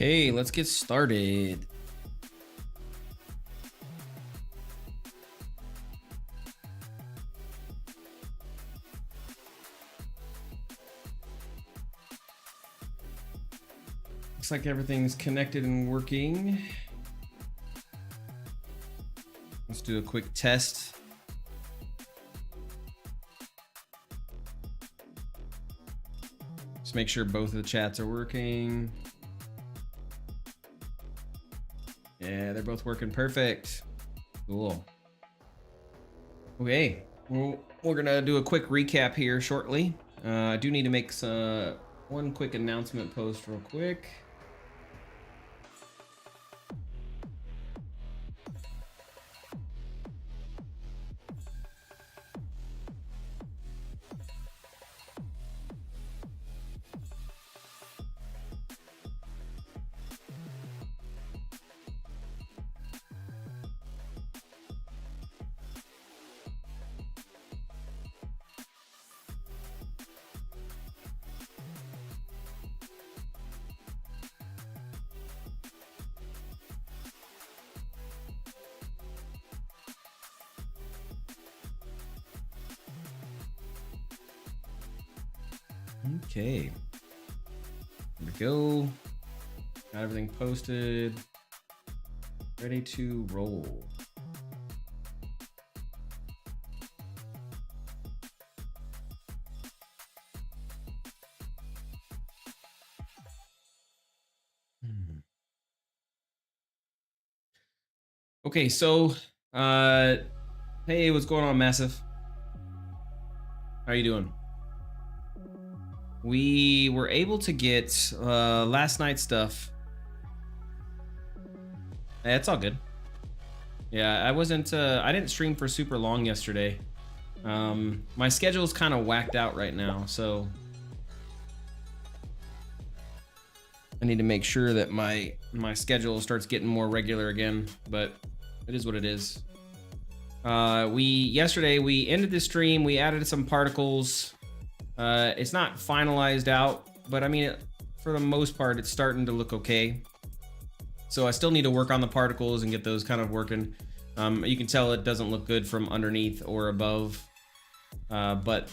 Okay, let's get started. Looks like everything's connected and working. Let's do a quick test. Just make sure both of the chats are working. Yeah, they're both working perfect. Cool. Okay, well, we're gonna do a quick recap here shortly. I do need to make one quick announcement post real quick. Okay, here we go. Got everything posted. Ready to roll. Okay, so hey, what's going on, Massive? How are you doing? We were able to get last night's stuff. It's all good. Yeah, I didn't stream for super long yesterday. My schedule's kind of whacked out right now, so I need to make sure that my schedule starts getting more regular again, but it is what it is. Yesterday we ended the stream, we added some particles. It's not finalized out, but I mean, for the most part, it's starting to look okay. So I still need to work on the particles and get those kind of working. You can tell it doesn't look good from underneath or above, but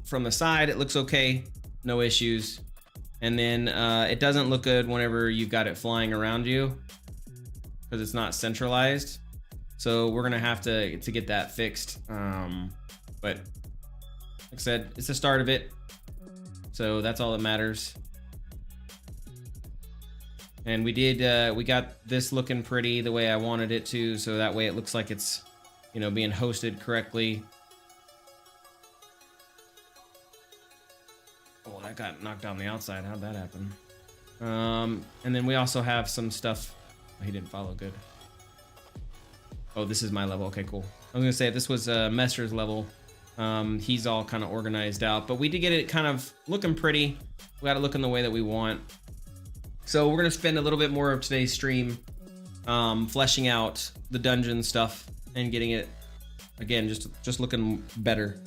from the side, it looks okay, no issues. And then it doesn't look good whenever you've got it flying around you because it's not centralized. So we're gonna have to get that fixed. But like I said, it's the start of it, so that's all that matters. And we got this looking pretty the way I wanted it to, so that way it looks like it's, you know, being hosted correctly. Oh, that got knocked on the outside. How'd that happen? And then we also have some stuff. Oh, he didn't follow good. Oh, this is my level. Okay, cool. I was gonna say if this was Messer's level, he's all kind of organized out, but we did get it kind of looking pretty. We got it looking the way that we want. So we're gonna spend a little bit more of today's stream fleshing out the dungeon stuff and getting it again just looking better.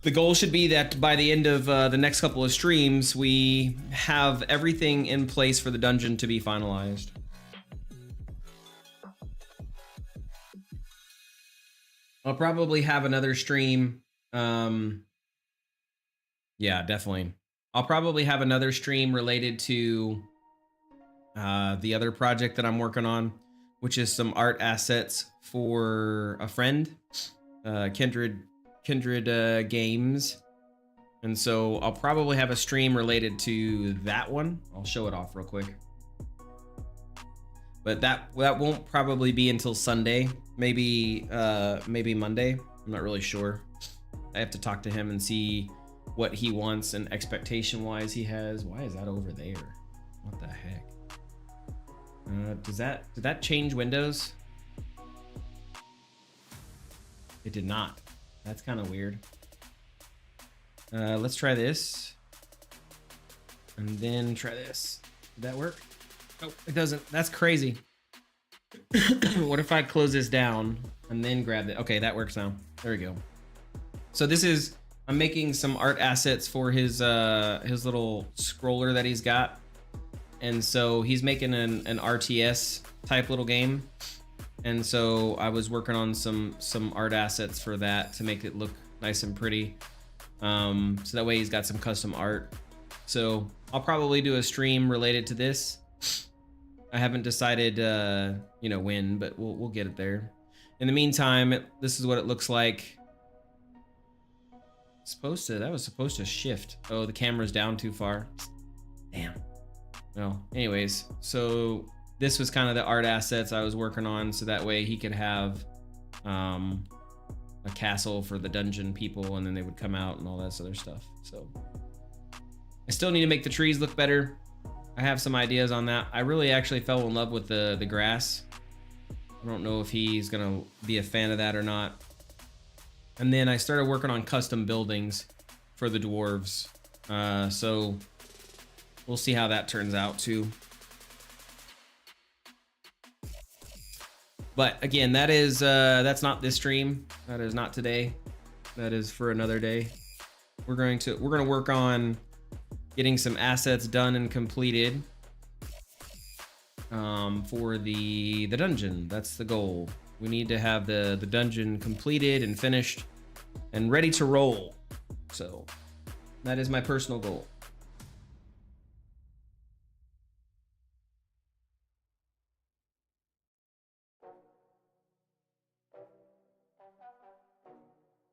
The goal should be that by the end of the next couple of streams, we have everything in place for the dungeon to be finalized. I'll probably have another stream. Yeah, definitely. I'll probably have another stream related to the other project that I'm working on, which is some art assets for a friend, Kindred Games. And so I'll probably have a stream related to that one. I'll show it off real quick. But that won't probably be until Sunday, maybe Monday. I'm not really sure. I have to talk to him and see what he wants and expectation-wise he has. Why is that over there? What the heck? Did that change windows? It did not. That's kind of weird. Let's try this, and then try this. Did that work? Oh, it doesn't. That's crazy. What if I close this down and then grab it? Okay, that works now. There we go. So this is, I'm making some art assets for his little scroller that he's got. and so he's making an RTS type little game. And so I was working on some art assets for that to make it look nice and pretty. So that way he's got some custom art. So I'll probably do a stream related to this. I haven't decided, you know, when, but we'll get it there. In the meantime, this is what it looks like. That was supposed to shift. Oh, the camera's down too far. Damn. Well, anyways, so this was kind of the art assets I was working on, so that way he could have a castle for the dungeon people, and then they would come out and all that other stuff. So I still need to make the trees look better. I have some ideas on that. I really actually fell in love with the grass. I don't know if he's gonna be a fan of that or not. And then I started working on custom buildings for the dwarves. So we'll see how that turns out too. But again, that is that's not this stream. That is not today. That is for another day. We're gonna work on getting some assets done and completed for the dungeon. That's the goal. We need to have the dungeon completed and finished and ready to roll. So that is my personal goal.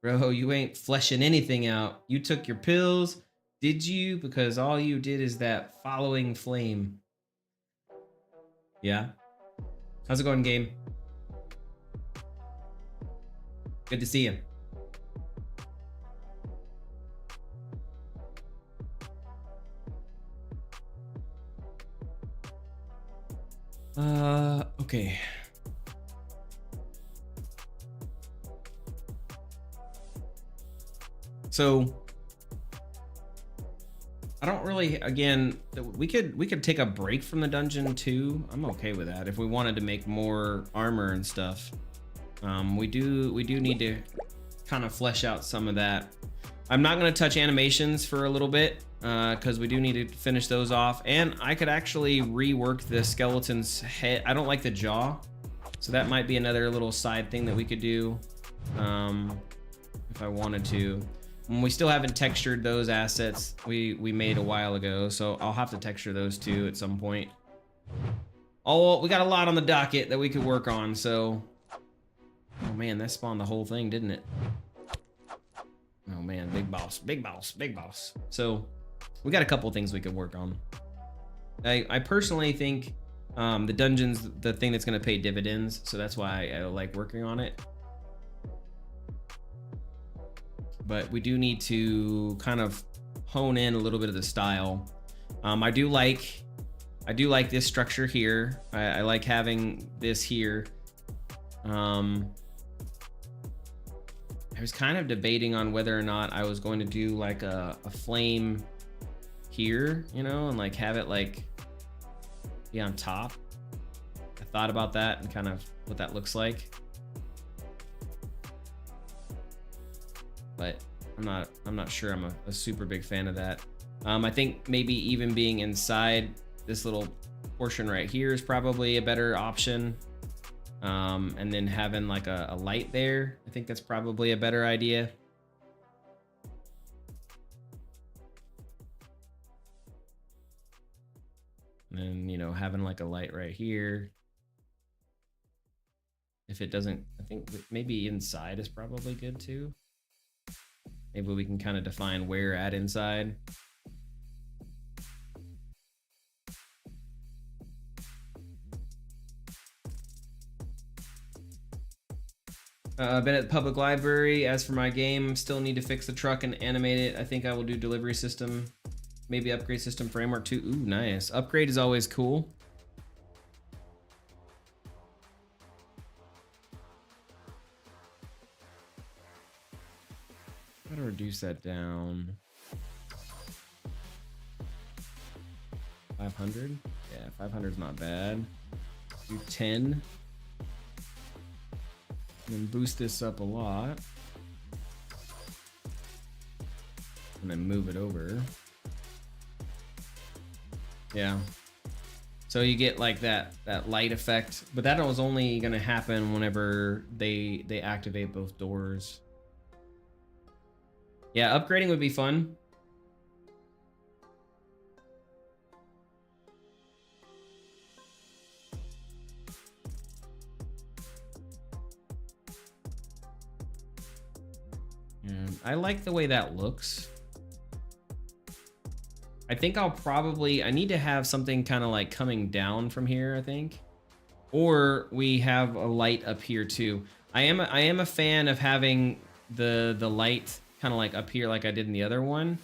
Bro, you ain't fleshing anything out. You took your pills, did you? Because all you did is that following flame. Yeah? How's it going, game? Good to see you. Okay. So I don't really, again, we could take a break from the dungeon too. I'm okay with that if we wanted to make more armor and stuff. We do need to kind of flesh out some of that. I'm not going to touch animations for a little bit because we do need to finish those off. And I could actually rework the skeleton's head. I don't like the jaw, so that might be another little side thing that we could do if I wanted to. We still haven't textured those assets we made a while ago, so I'll have to texture those too at some point. Oh, we got a lot on the docket that we could work on, so... Oh man, that spawned the whole thing, didn't it? Oh man, big boss, big boss, big boss. So, we got a couple things we could work on. I personally think the dungeon's the thing that's going to pay dividends, so that's why I like working on it. But we do need to kind of hone in a little bit of the style. I do like this structure here. I like having this here. I was kind of debating on whether or not I was going to do like a flame here, you know, and like have it like be on top. I thought about that and kind of what that looks like. But I'm not sure I'm a super big fan of that. I think maybe even being inside this little portion right here is probably a better option. And then having like a light there, I think that's probably a better idea. And then, you know, having like a light right here. If it doesn't, I think maybe inside is probably good too. Maybe we can kind of define where at inside. I've been at the public library. As for my game, still need to fix the truck and animate it. I think I will do delivery system, maybe upgrade system framework too. Ooh, nice. Upgrade is always cool. How to reduce that down? 500? Yeah, 500 is not bad. Do 10. And then boost this up a lot. And then move it over. Yeah. So you get like that light effect, but that was only gonna happen whenever they activate both doors. Yeah, upgrading would be fun. And I like the way that looks. I think I need to have something kind of like coming down from here, I think. Or we have a light up here too. I am a fan of having the light kind of like up here like I did in the other one.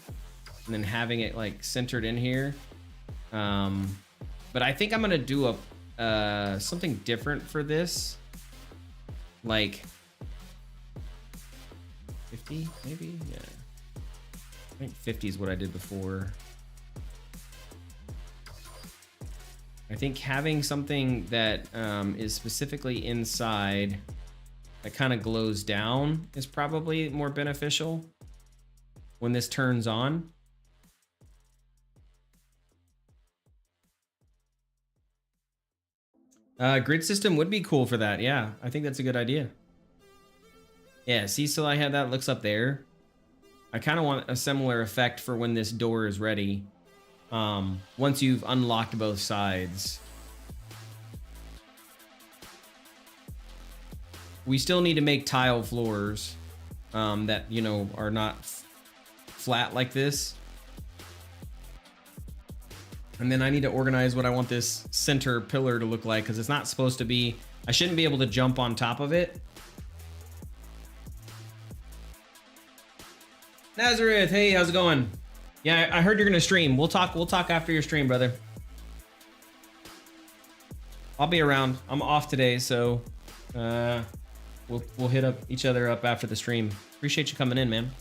And then having it like centered in here. But I think I'm gonna do a something different for this. Like 50 maybe? Yeah. I think 50 is what I did before. I think having something that is specifically inside that kind of glows down is probably more beneficial when this turns on. Grid system would be cool for that. Yeah, I think that's a good idea. Yeah, see, so I had that looks up there. I kind of want a similar effect for when this door is ready. Once you've unlocked both sides. We still need to make tile floors that, you know, are not flat like this. And then I need to organize what I want this center pillar to look like, because it's not supposed to be, I shouldn't be able to jump on top of it. Nazareth, hey, how's it going? Yeah, I heard you're gonna stream. We'll talk after your stream, brother. I'll be around. I'm off today, so we'll hit up each other up after the stream. Appreciate you coming in, man.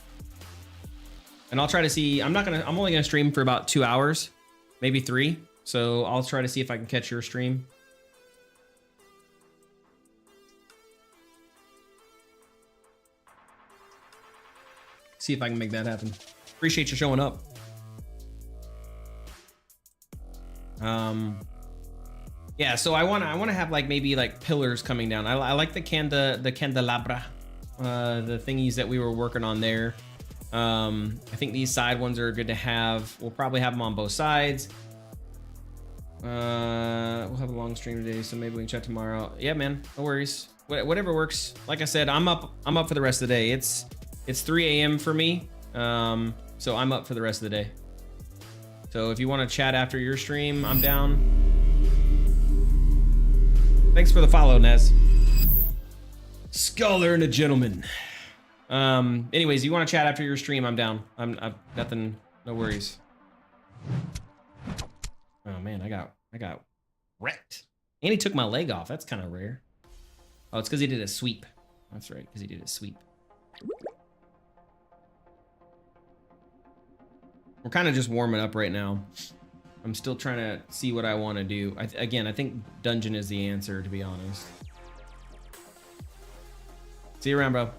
And I'll try to see. I'm only gonna stream for about 2 hours, maybe 3. So I'll try to see if I can catch your stream. See if I can make that happen. Appreciate you showing up. Yeah, so I want to have like maybe like pillars coming down. I like the candelabra, the thingies that we were working on there. I think these side ones are good to have. We'll probably have them on both sides. We'll have a long stream today, so maybe we can chat tomorrow. Yeah, man, no worries. Whatever works. Like I said, I'm up for the rest of the day. It's 3 a.m. for me, so I'm up for the rest of the day. So if you want to chat after your stream, I'm down. Thanks for the follow, Nez. Scholar and a gentleman. Anyways, you want to chat after your stream, I'm down. I've nothing, no worries. Oh man, I got wrecked. And he took my leg off. That's kind of rare. Oh, it's because he did a sweep. That's right, because he did a sweep. We're kind of just warming up right now. I'm still trying to see what I want to do. Again, I think dungeon is the answer, to be honest. See you around, bro.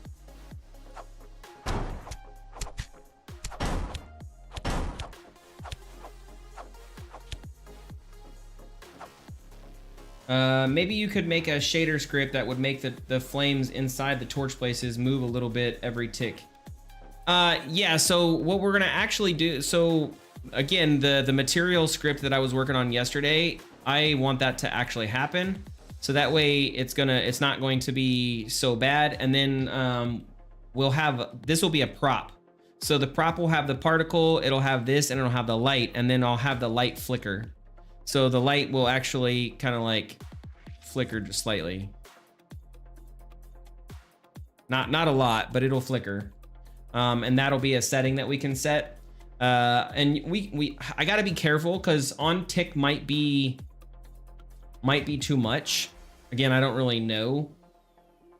Maybe you could make a shader script that would make the flames inside the torch places move a little bit every tick. Yeah, so what we're gonna actually do, so again, the material script that I was working on yesterday, I want that to actually happen. So that way it's not going to be so bad. And then this will be a prop. So the prop will have the particle, it'll have this, and it'll have the light, and then I'll have the light flicker. So the light will actually kind of like flicker just slightly. Not a lot, but it'll flicker. And that'll be a setting that we can set. And I gotta be careful because on tick might be too much. Again, I don't really know.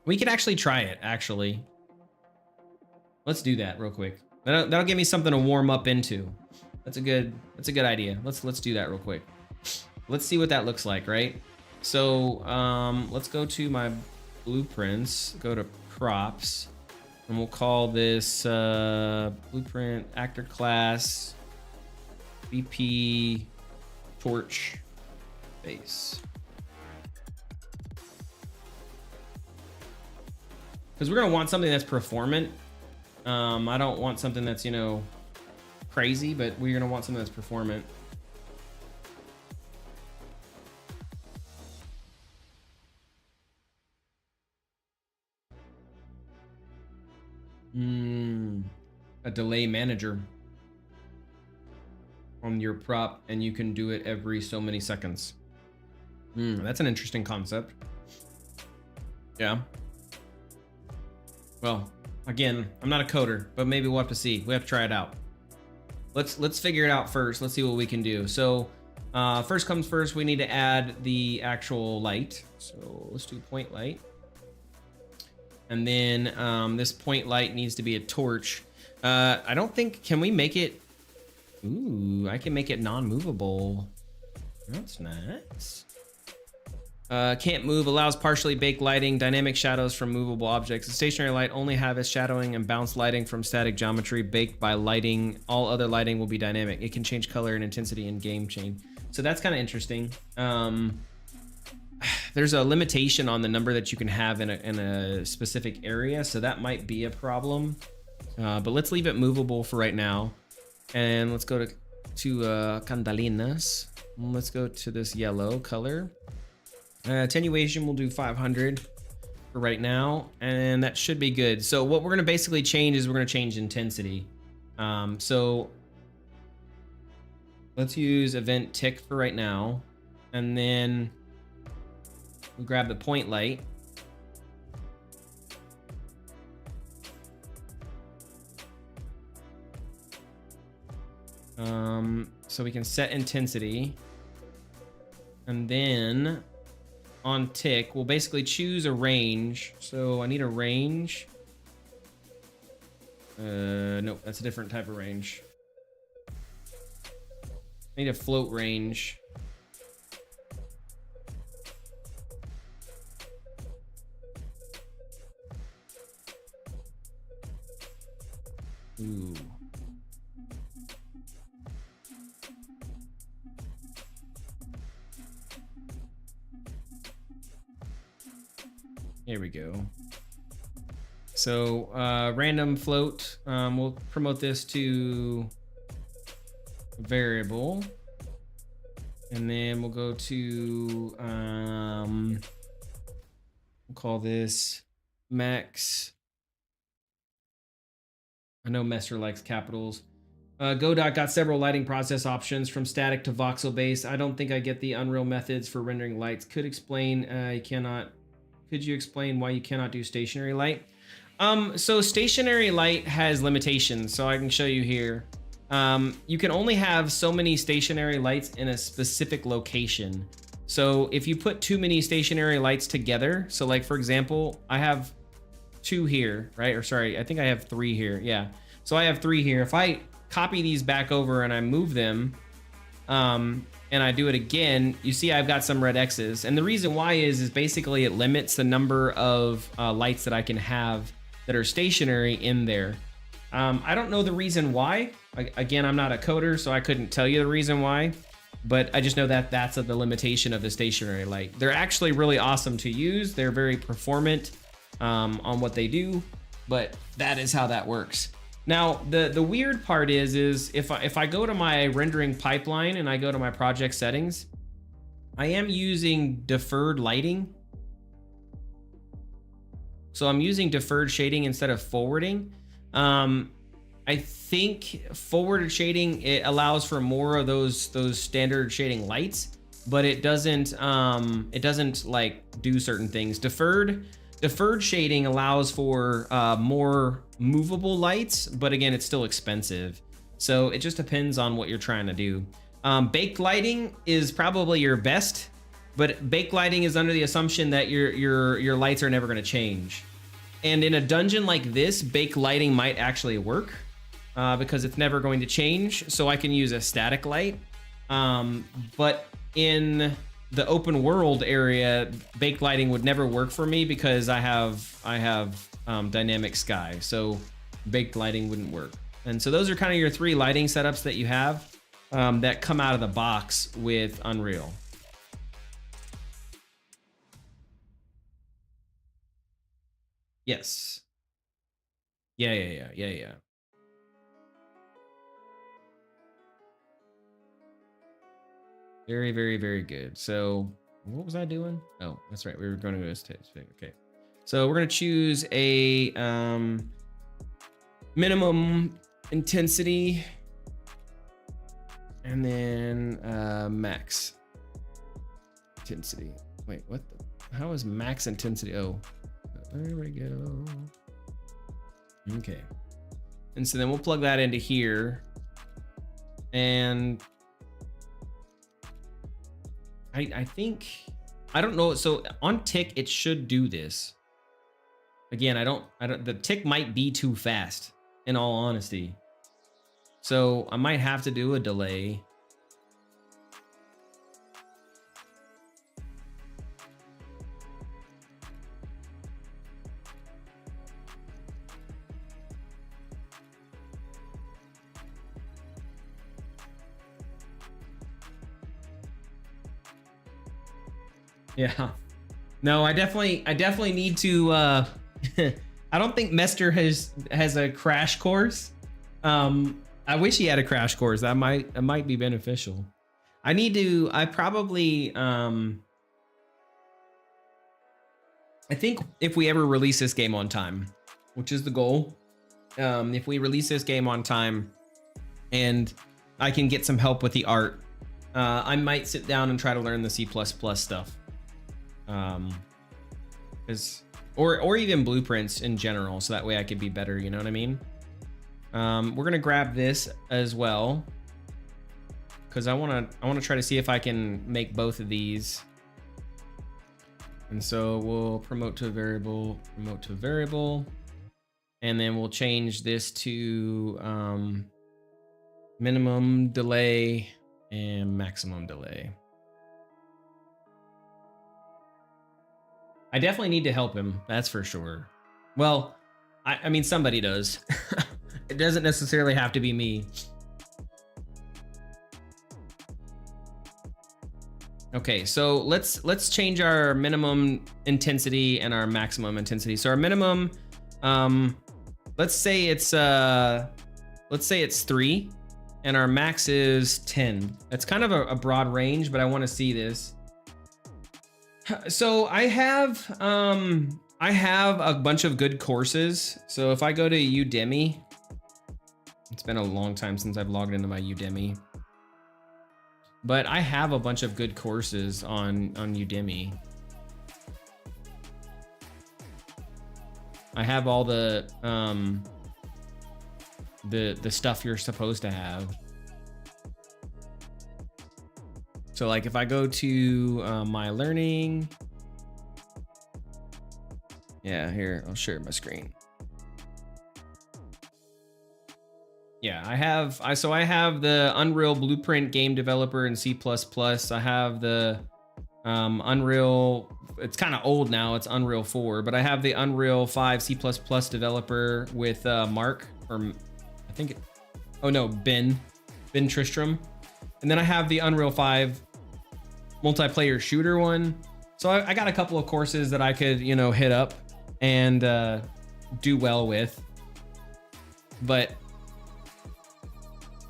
We could actually try it, actually. Let's do that real quick. That'll give me something to warm up into. That's a good idea. Let's do that real quick. Let's see what that looks like, right? So let's go to my blueprints, go to props, and we'll call this blueprint actor class BP torch. base. Because we're gonna want something that's performant. I don't want something that's, you know, crazy, but we're gonna want something that's performant. A delay manager on your prop, and you can do it every so many seconds. That's an interesting concept. Yeah. Well, again, I'm not a coder, but maybe we'll have to see. We have to try it out. Let's figure it out first. Let's see what we can do. So first comes first, we need to add the actual light. So let's do point light. And then this point light needs to be a torch. I don't think, can we make it? Ooh, I can make it non-movable. That's nice. Can't move, allows partially baked lighting, dynamic shadows from movable objects. A stationary light only has shadowing and bounce lighting from static geometry. Baked by lighting, all other lighting will be dynamic. It can change color and intensity in game chain. So that's kind of interesting. There's a limitation on the number that you can have in a specific area, so that might be a problem. But let's leave it movable for right now. And let's go to Candalinas. Let's go to this yellow color. Attenuation we'll do 500 for right now, and that should be good. So what we're gonna basically change is we're gonna change intensity. So let's use event tick for right now, and then we'll grab the point light. So we can set intensity, and then on tick, we'll basically choose a range. So I need a range. Nope, that's a different type of range. I need a float range. Ooh. Here we go. So random float, we'll promote this to variable, and then we'll go to we'll call this max. I know Messer likes capitals. Godot got several lighting process options from static to voxel based. I don't think I get the Unreal methods for rendering lights. Could you explain why you cannot do stationary light? So stationary light has limitations, so I can show you here. You can only have so many stationary lights in a specific location. So if you put too many stationary lights together, so like for example, I have 2 here, right? Or sorry, I think I have 3 here. Yeah. So I have 3 here. If I copy these back over and I move them, and I do it again, you see I've got some red X's. And the reason why is basically it limits the number of lights that I can have that are stationary in there. I don't know the reason why. Again, I'm not a coder, so I couldn't tell you the reason why. But I just know that that's the limitation of the stationary light. They're actually really awesome to use. They're very performant on what they do, but that is how that works. Now, the weird part is if I go to my rendering pipeline and I go to my project settings, I am using deferred lighting. So I'm using deferred shading instead of forwarding. I think forward shading, it allows for more of those standard shading lights, but it doesn't like do certain things. Deferred shading allows for more movable lights, but again, it's still expensive. So it just depends on what you're trying to do. Baked lighting is probably your best, but baked lighting is under the assumption that your lights are never going to change. And in a dungeon like this, baked lighting might actually work because it's never going to change. So I can use a static light, but in the open world area, baked lighting would never work for me because I have dynamic sky, so baked lighting wouldn't work. And so those are kind of your 3 lighting setups that you have that come out of the box with Unreal. Yes. Yeah. Very, very, very good. So what was I doing? Oh, that's right. We were going to go to stage. Okay. So we're going to choose a minimum intensity and then max intensity. Wait, what the? How is max intensity? Oh, there we go. Okay. And so then we'll plug that into here. And I think, I don't know. So on tick, it should do this. Again, I don't, the tick might be too fast in all honesty. So I might have to do a delay. Yeah. No, I definitely need to I don't think Mester has a crash course. I wish he had a crash course. That might be beneficial. I probably I think if we ever release this game on time, which is the goal, if we release this game on time and I can get some help with the art, I might sit down and try to learn the C++ stuff. Or even blueprints in general, so that way I could be better, you know what I mean? We're gonna grab this as well because I wanna try to see if I can make both of these. And so we'll promote to a variable, and then we'll change this to minimum delay and maximum delay. I definitely need to help him, that's for sure. Well, I mean, somebody does. It doesn't necessarily have to be me. Okay, so let's change our minimum intensity and our maximum intensity. So our minimum, let's say it's 3, and our max is 10. It's kind of a broad range, but I want to see this. So I have a bunch of good courses. So if I go to Udemy, it's been a long time since I've logged into my Udemy, but I have a bunch of good courses on Udemy. I have all the stuff you're supposed to have. So like if I go to my learning, yeah, here, I'll share my screen. Yeah, I have the Unreal Blueprint game developer in C++. I have the Unreal, it's kind of old now, it's Unreal 4, but I have the Unreal 5 C++ developer with Mark, or I think, Ben Tristram. And then I have the Unreal 5 multiplayer shooter one. So I got a couple of courses that I could, hit up and do well with. But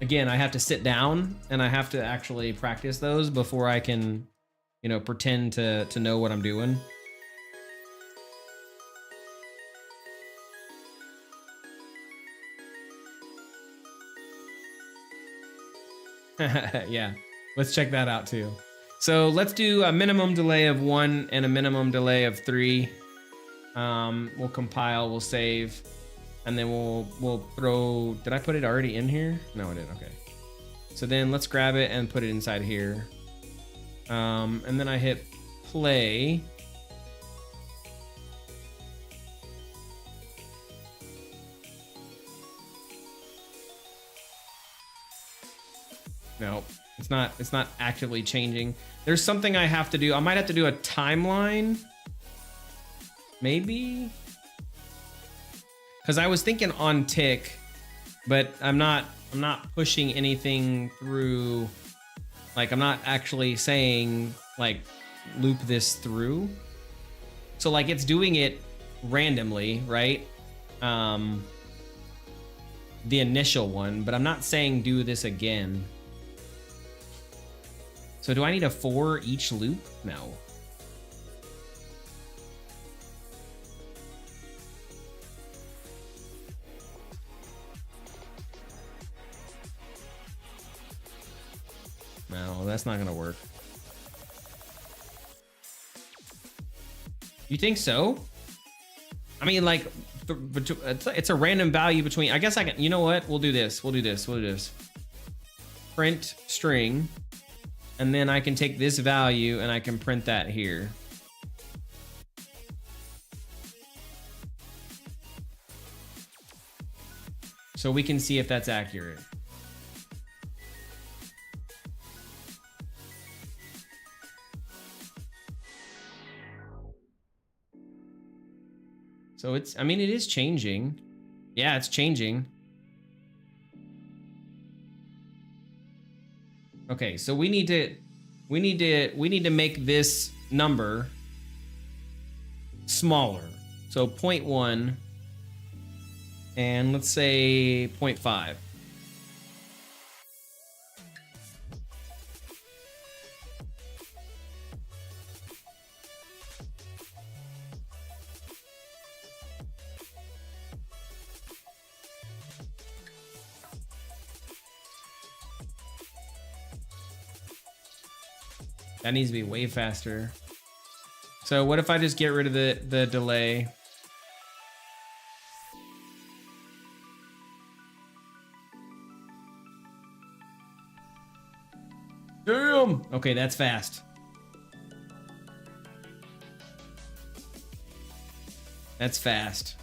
again, I have to sit down and I have to actually practice those before I can, pretend to know what I'm doing. Yeah, let's check that out too. So let's do a minimum delay of 1 and a minimum delay of 3. We'll compile, we'll save, and then we'll throw, did I put it already in here? No, I didn't, okay. So then let's grab it and put it inside here. And then I hit play. No, it's not actively changing. There's something I have to do. I might have to do a timeline. Maybe? Because I was thinking on tick, but I'm not pushing anything through. Like, I'm not actually saying like loop this through. So like it's doing it randomly, right? The initial one, but I'm not saying do this again. So do I need a 4 each loop? No. No, that's not gonna work. You think so? I mean, like, it's a random value between, I guess I can, you know what? We'll do this. We'll do this. We'll do this. Print string. And then I can take this value and I can print that here. So we can see if that's accurate. So it's, I mean, it is changing. Yeah, it's changing. Okay, so we need to make this number smaller. So 0.1 and let's say 0.5. That needs to be way faster. So what if I just get rid of the delay? Damn! Okay, that's fast. That's fast.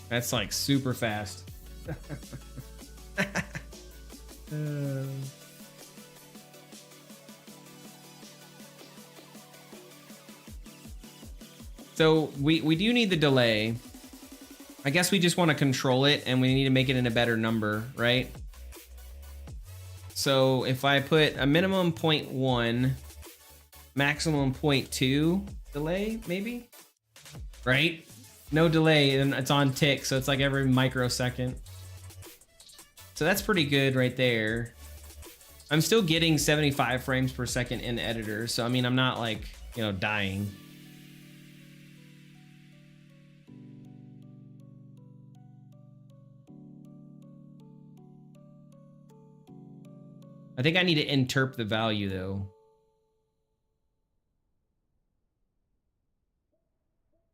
That's like super fast. So we do need the delay. I guess we just want to control it and we need to make it in a better number, right? So if I put a minimum 0.1, maximum 0.2 delay, maybe? Right? No delay and it's on tick, so it's like every microsecond. So that's pretty good right there. I'm still getting 75 frames per second in editor, so I mean, I'm not like, you know, dying. I think I need to interp the value though.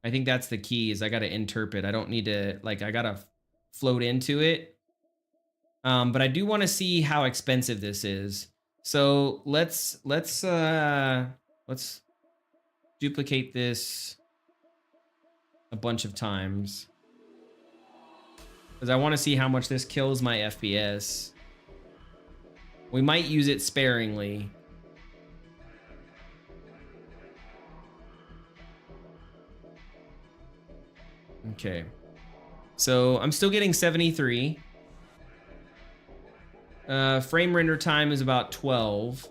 I think that's the key, is I gotta interp it. I don't need to, like, I gotta float into it. But I do want to see how expensive this is. So let's duplicate this a bunch of times, because I want to see how much this kills my FPS. We might use it sparingly. Okay. So I'm still getting 73. Frame render time is about 12. So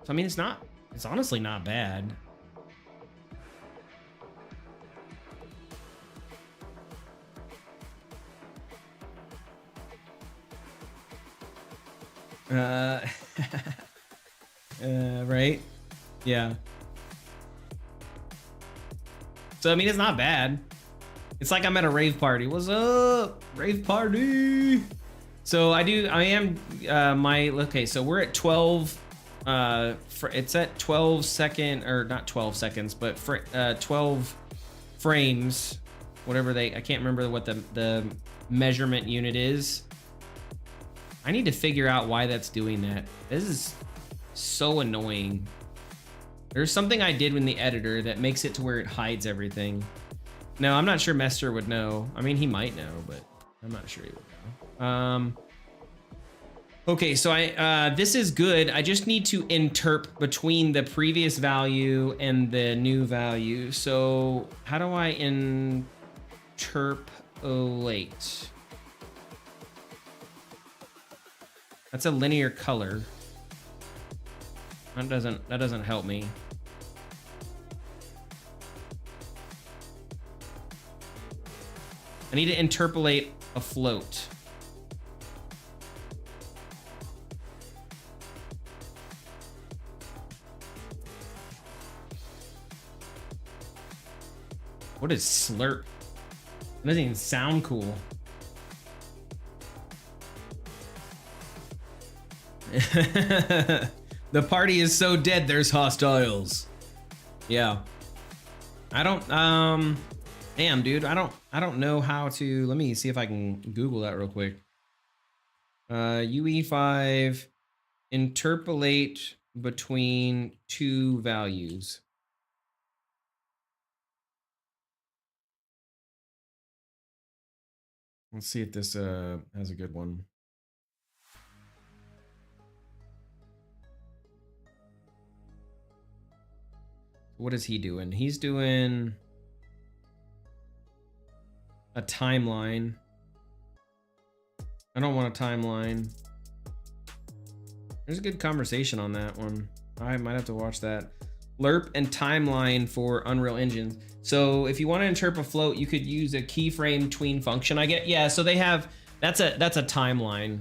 I mean, it's honestly not bad. Right? Yeah. So I mean, it's not bad. It's like I'm at a rave party. What's up? Rave party. So okay, so we're at 12, it's at 12 second, or not 12 seconds, but 12 frames, whatever I can't remember what the measurement unit is. I need to figure out why that's doing that. This is so annoying. There's something I did in the editor that makes it to where it hides everything. No, I'm not sure Mester would know. I mean, he might know, but I'm not sure he would know. Okay, so this is good. I just need to interp between the previous value and the new value. So how do I interpolate? That's a linear color. That doesn't help me. I need to interpolate a float. What is slurp? It doesn't even sound cool. The party is so dead, there's hostiles. Yeah. I don't, damn, dude, I don't know how to, let me see if I can Google that real quick. UE5, interpolate between two values. Let's see if this has a good one. What is he doing? He's doing a timeline. I don't want a timeline. There's a good conversation on that one. I might have to watch that. LERP and timeline for Unreal Engine. So if you want to interpret a float, you could use a keyframe tween function. I get, yeah, so they have, that's a timeline.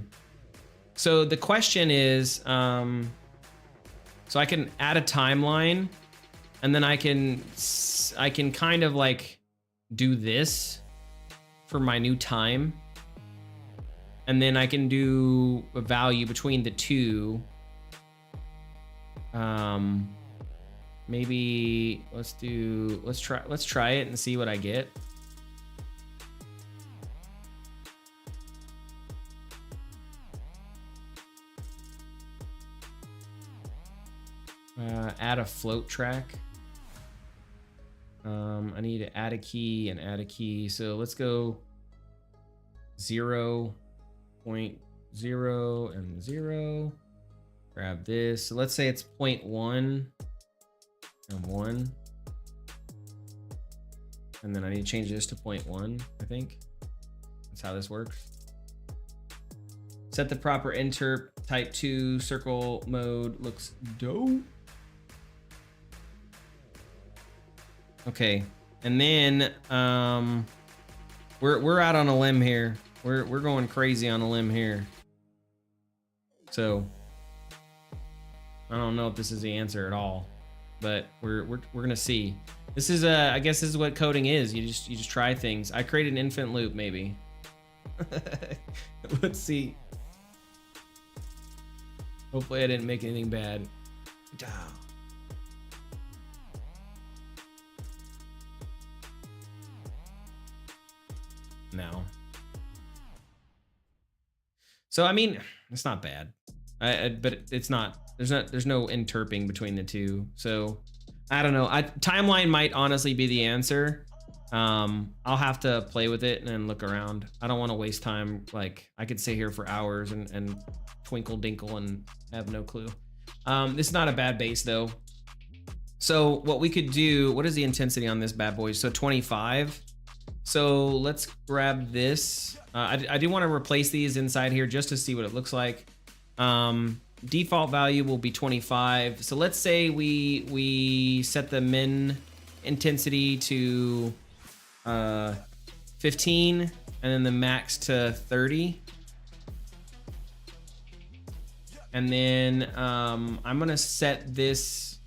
So the question is, so I can add a timeline and then I can kind of like do this for my new time. And then I can do a value between the two. Maybe let's try it and see what I get. Add a float track. I need to add a key and add a key. So let's go 0.0 and 0. Grab this. So let's say it's 0.1 and 1. And then I need to change this to 0.1, I think. That's how this works. Set the proper interp type 2 circle mode. Looks dope. Okay. And then we're out on a limb here. We're going crazy on a limb here. So I don't know if this is the answer at all, but we're gonna see. This is I guess this is what coding is. You just try things. I created an infinite loop, maybe. Let's see. Hopefully I didn't make anything bad. No. So I mean, it's not bad. But it's not. There's no interping between the two. So I don't know. Timeline might honestly be the answer. I'll have to play with it and look around. I don't want to waste time. Like I could sit here for hours and twinkle dinkle and have no clue. This is not a bad base though. So what we could do, what is the intensity on this bad boy? So 25. So let's grab this. I do want to replace these inside here just to see what it looks like. Default value will be 25. So let's say we set the min intensity to 15 and then the max to 30. And then I'm gonna set this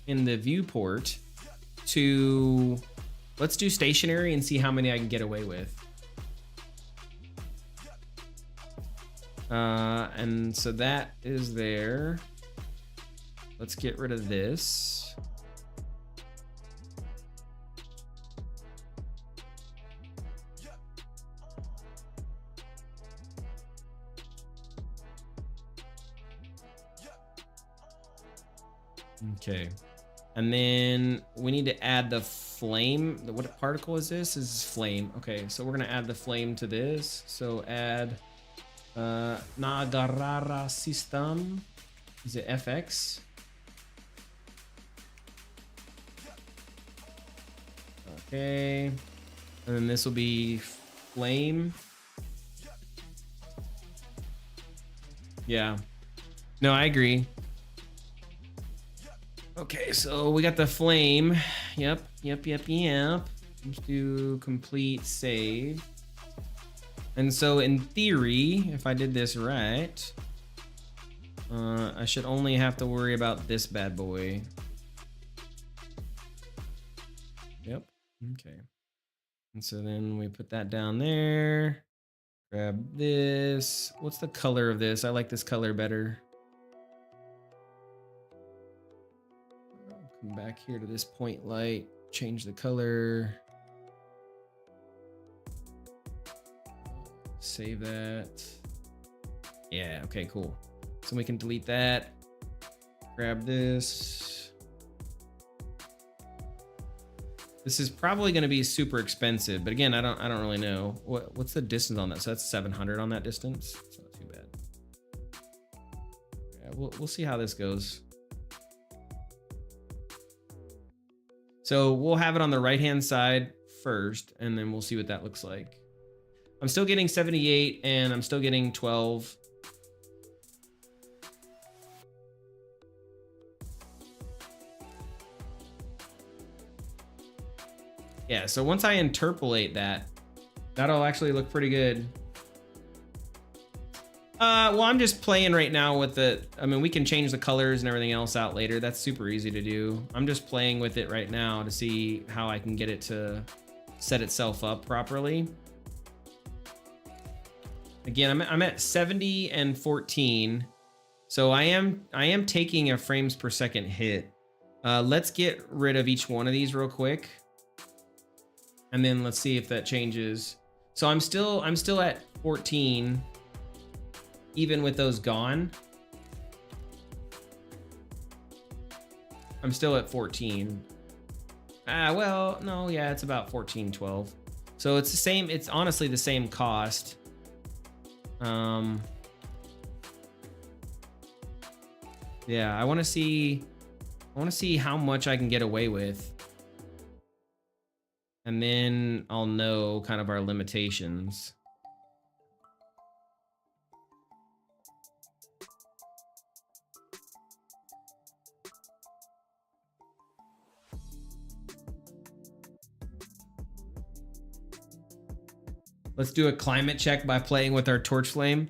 in the viewport to, let's do stationary and see how many I can get away with. And so that is there. Let's get rid of this. Okay. And then we need to add the flame. What particle is this? This is flame. Okay, so we're gonna add the flame to this. So add Nagarara system. Is it FX? Okay. And then this will be flame. Yeah. No, I agree. Okay, so we got the flame. Yep. Let's do complete save. And so in theory, if I did this right, I should only have to worry about this bad boy. Yep. Okay. And so then we put that down there. Grab this. What's the color of this? I like this color better. I'll come back here to this point light, change the color. Save that. Yeah, okay, cool. So we can delete that. Grab this. This is probably going to be super expensive, but again, I don't really know. What's the distance on that? So that's 700 on that distance. It's not too bad. Yeah, we'll see how this goes. So we'll have it on the right-hand side first, and then we'll see what that looks like. I'm still getting 78, and I'm still getting 12. Yeah, so once I interpolate that, that'll actually look pretty good. Well, I'm just playing right now with the, I mean, we can change the colors and everything else out later. That's super easy to do. I'm just playing with it right now to see how I can get it to set itself up properly. Again, I'm at 70 and 14. So I am taking a frames per second hit. Let's get rid of each one of these real quick. And then let's see if that changes. So I'm still at 14, even with those gone. I'm still at 14. Well, no, yeah, it's about 14, 12. So it's the same, it's honestly the same cost. Yeah, I want to see how much I can get away with. And then I'll know kind of our limitations. Let's do a climate check by playing with our torch flame.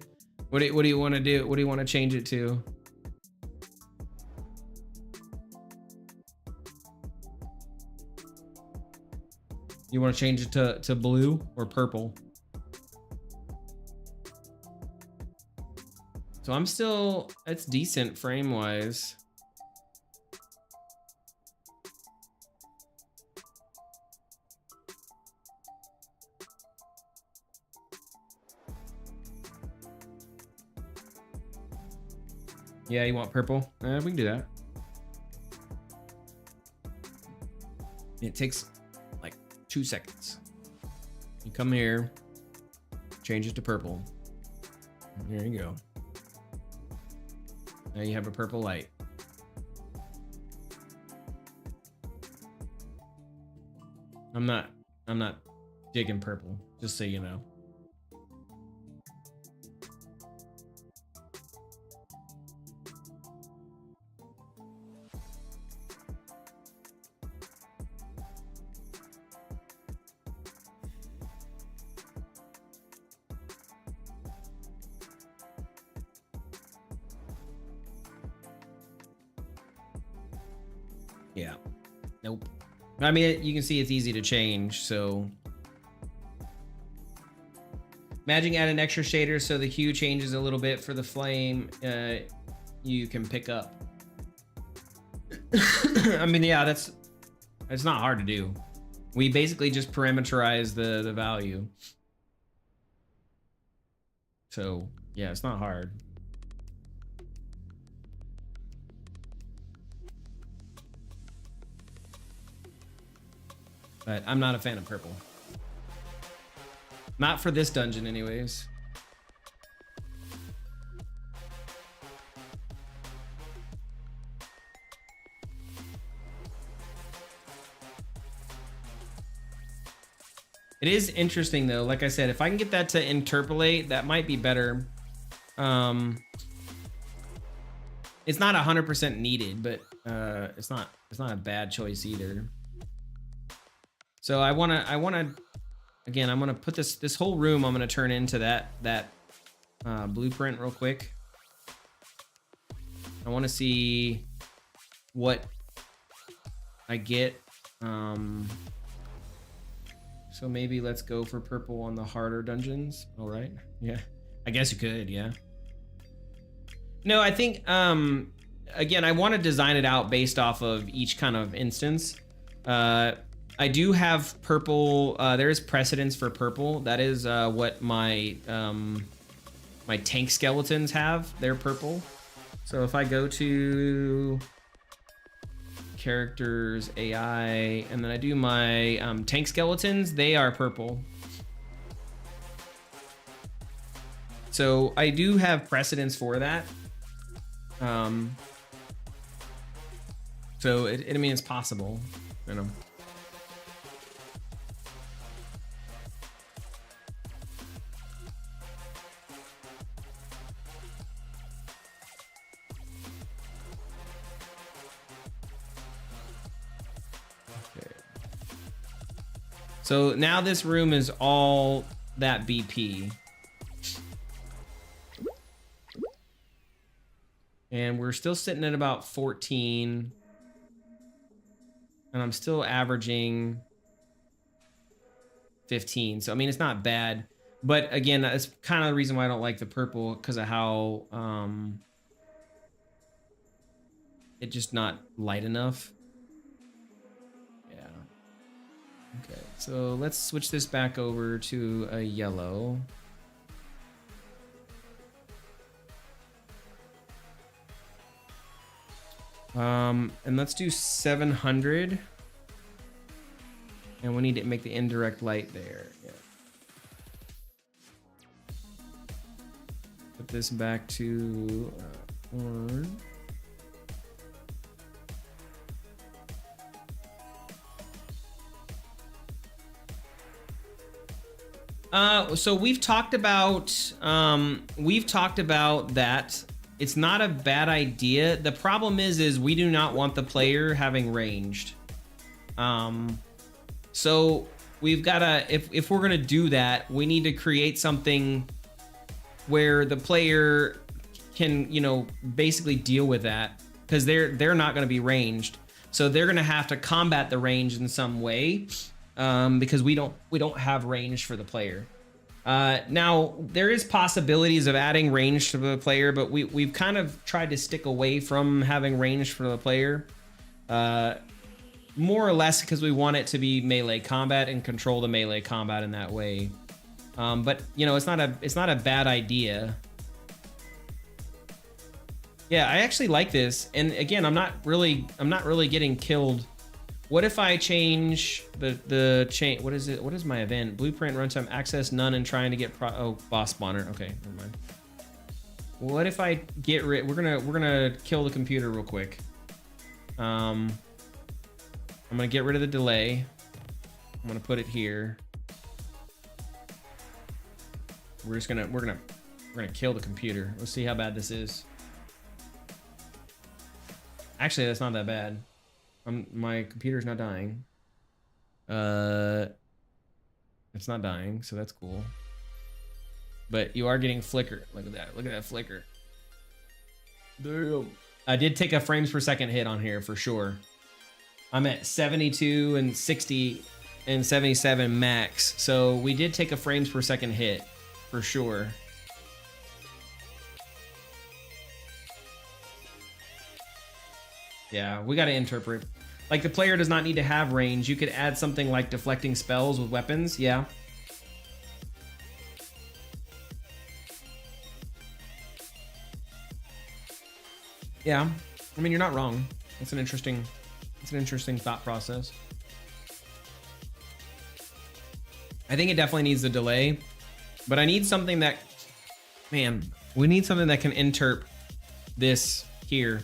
What do you want to do? What do you want to change it to? You want to change it to blue or purple? So I'm still, it's decent frame wise. Yeah, you want purple? We can do that. It takes like 2 seconds. You come here, change it to purple. There you go. Now you have a purple light. I'm not digging purple, just so you know. Yeah. Nope. I mean, you can see it's easy to change, so. Magic add an extra shader so the hue changes a little bit for the flame. You can pick up. I mean, yeah, it's not hard to do. We basically just parameterize the value. So, yeah, it's not hard. But I'm not a fan of purple. Not for this dungeon anyways. It is interesting though. Like I said, if I can get that to interpolate, that might be better. It's not 100% needed, but it's not a bad choice either. So I wanna again, I'm gonna put this whole room, I'm gonna turn into that blueprint real quick. I want to see what I get. So maybe let's go for purple on the harder dungeons. All right. Yeah. I guess you could. Yeah. No, I think, again, I want to design it out based off of each kind of instance. I do have purple. There is precedence for purple. That is what my my tank skeletons have. They're purple. So if I go to characters, AI, and then I do my tank skeletons, they are purple. So I do have precedence for that. So I mean, it's possible, you know. So now this room is all that BP. And we're still sitting at about 14. And I'm still averaging 15. So, I mean, it's not bad. But again, that's kind of the reason why I don't like the purple, because of how it's just not light enough. Okay, so let's switch this back over to a yellow. And let's do 700. And we need to make the indirect light there. Yeah. Put this back to orange. So we've talked about that. It's not a bad idea. The problem is we do not want the player having ranged. So we've gotta, if we're gonna do that, we need to create something where the player can, you know, basically deal with that, because they're not gonna be ranged. So they're gonna have to combat the range in some way. Because we don't have range for the player. Now there is possibilities of adding range to the player, but we've kind of tried to stick away from having range for the player, more or less because we want it to be melee combat and control the melee combat in that way. But you know, it's not a bad idea. Yeah, I actually like this, and again, I'm not really getting killed. What if I change the chain? What is it? What is my event? Blueprint runtime access none and trying to get boss spawner. Okay, never mind. What if I get rid? We're gonna kill the computer real quick. I'm gonna get rid of the delay. I'm gonna put it here. We're gonna kill the computer. Let's see how bad this is. Actually, that's not that bad. My computer's not dying. It's not dying, so that's cool. But you are getting flicker. Look at that. Look at that flicker. Damn. I did take a frames per second hit on here for sure. I'm at 72 and 60 and 77 max. So we did take a frames per second hit for sure. Yeah, we got to interpret. Like, the player does not need to have range. You could add something like deflecting spells with weapons. Yeah. Yeah. I mean, you're not wrong. It's an interesting thought process. I think it definitely needs a delay, but I need something that, man, we need something that can interp this here.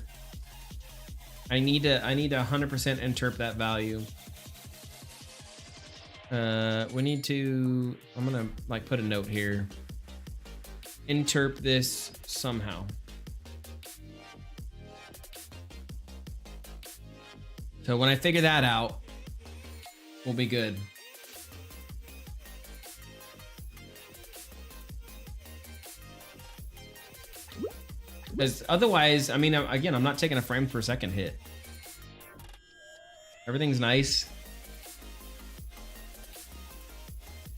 I need to 100% interp that value. We need to, I'm gonna like put a note here. Interp this somehow. So when I figure that out, we'll be good. Because otherwise, I mean, again, I'm not taking a frame per second hit. Everything's nice.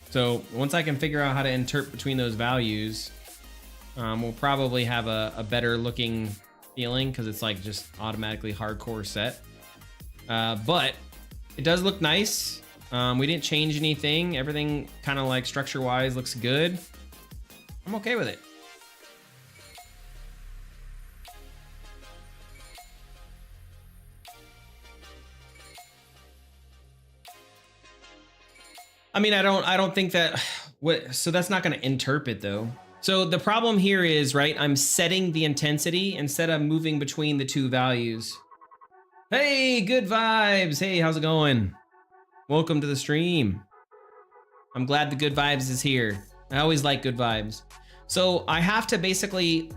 So once I can figure out how to interpret between those values, we'll probably have a better looking feeling because it's like just automatically hardcore set. But it does look nice. We didn't change anything. Everything kind of like structure wise looks good. I'm okay with it. I mean, I don't think that so that's not going to interpret though. So the problem here is, right, I'm setting the intensity instead of moving between the two values. Hey, good vibes. Hey, how's it going? Welcome to the stream. I'm glad the good vibes is here. I always like good vibes. So I have to basically,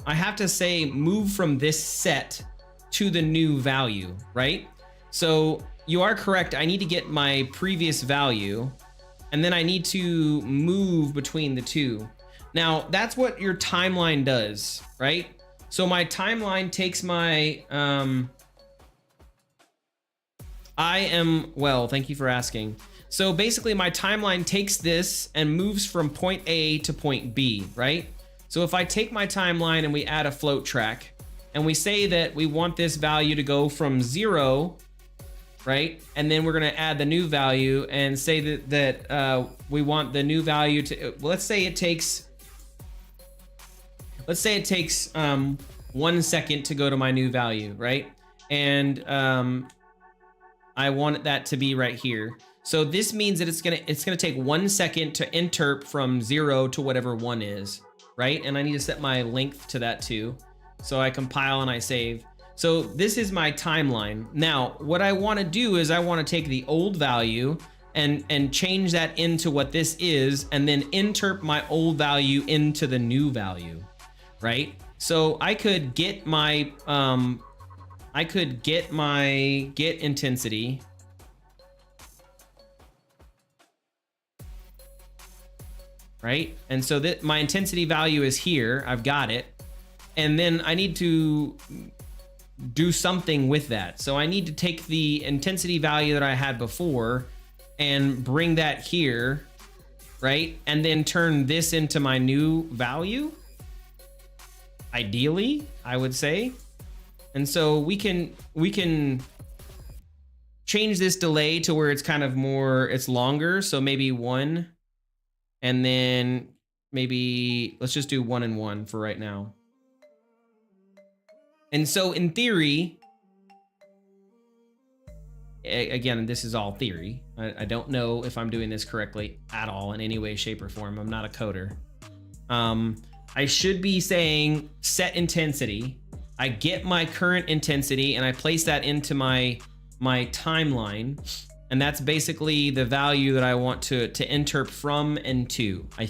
I have to say move from this set to the new value, right? So you are correct. I need to get my previous value and then I need to move between the two. Now that's what your timeline does, right? So my timeline takes my, well, thank you for asking. So basically my timeline takes this and moves from point A to point B, right? So if I take my timeline and we add a float track and we say that we want this value to go from 0, right? And then we're gonna add the new value and say that we want the new value to, let's say it takes 1 second to go to my new value, right? And I want that to be right here. So this means that it's gonna take 1 second to interp from 0 to whatever 1 is, right? And I need to set my length to that too. So I compile and I save. So this is my timeline. Now, what I want to do is I want to take the old value and change that into what this is, and then interp my old value into the new value, right? So I could get my get intensity. Right? And so that my intensity value is here. I've got it. And then I need to do something with that. So I need to take the intensity value that I had before and bring that here, right? And then turn this into my new value. Ideally, I would say. And so we can change this delay to where it's kind of more, it's longer. So maybe 1, and then maybe let's just do 1 and 1 for right now. And so in theory, again, this is all theory. I don't know if I'm doing this correctly at all in any way, shape, or form. I'm not a coder. I should be saying set intensity. I get my current intensity and I place that into my timeline. And that's basically the value that I want to interp from and to. I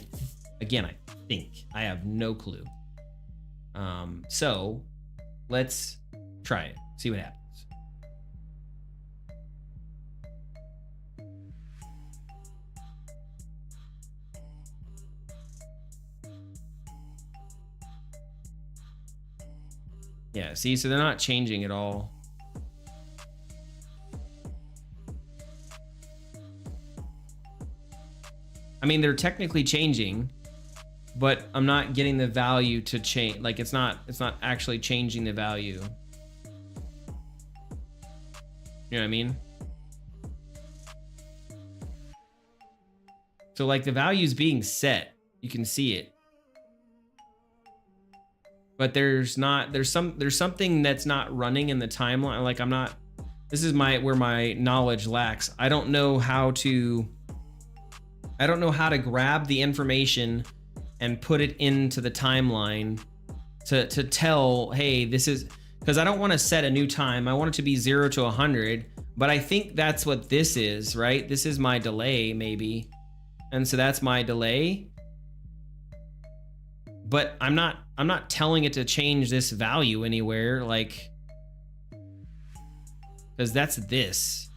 think. I have no clue. So let's try it, see what happens. Yeah, see, so they're not changing at all. I mean, they're technically changing, but I'm not getting the value to change. Like it's not actually changing the value. You know what I mean? So like the value's being set, you can see it. But there's something that's not running in the timeline. Like this is where my knowledge lacks. I don't know how to grab the information and put it into the timeline to tell, hey, this is, because I don't want to set a new time. I want it to be 0 to 100, but I think that's what this is, right? This is my delay maybe. And so that's my delay. But I'm not telling it to change this value anywhere, like, because that's this.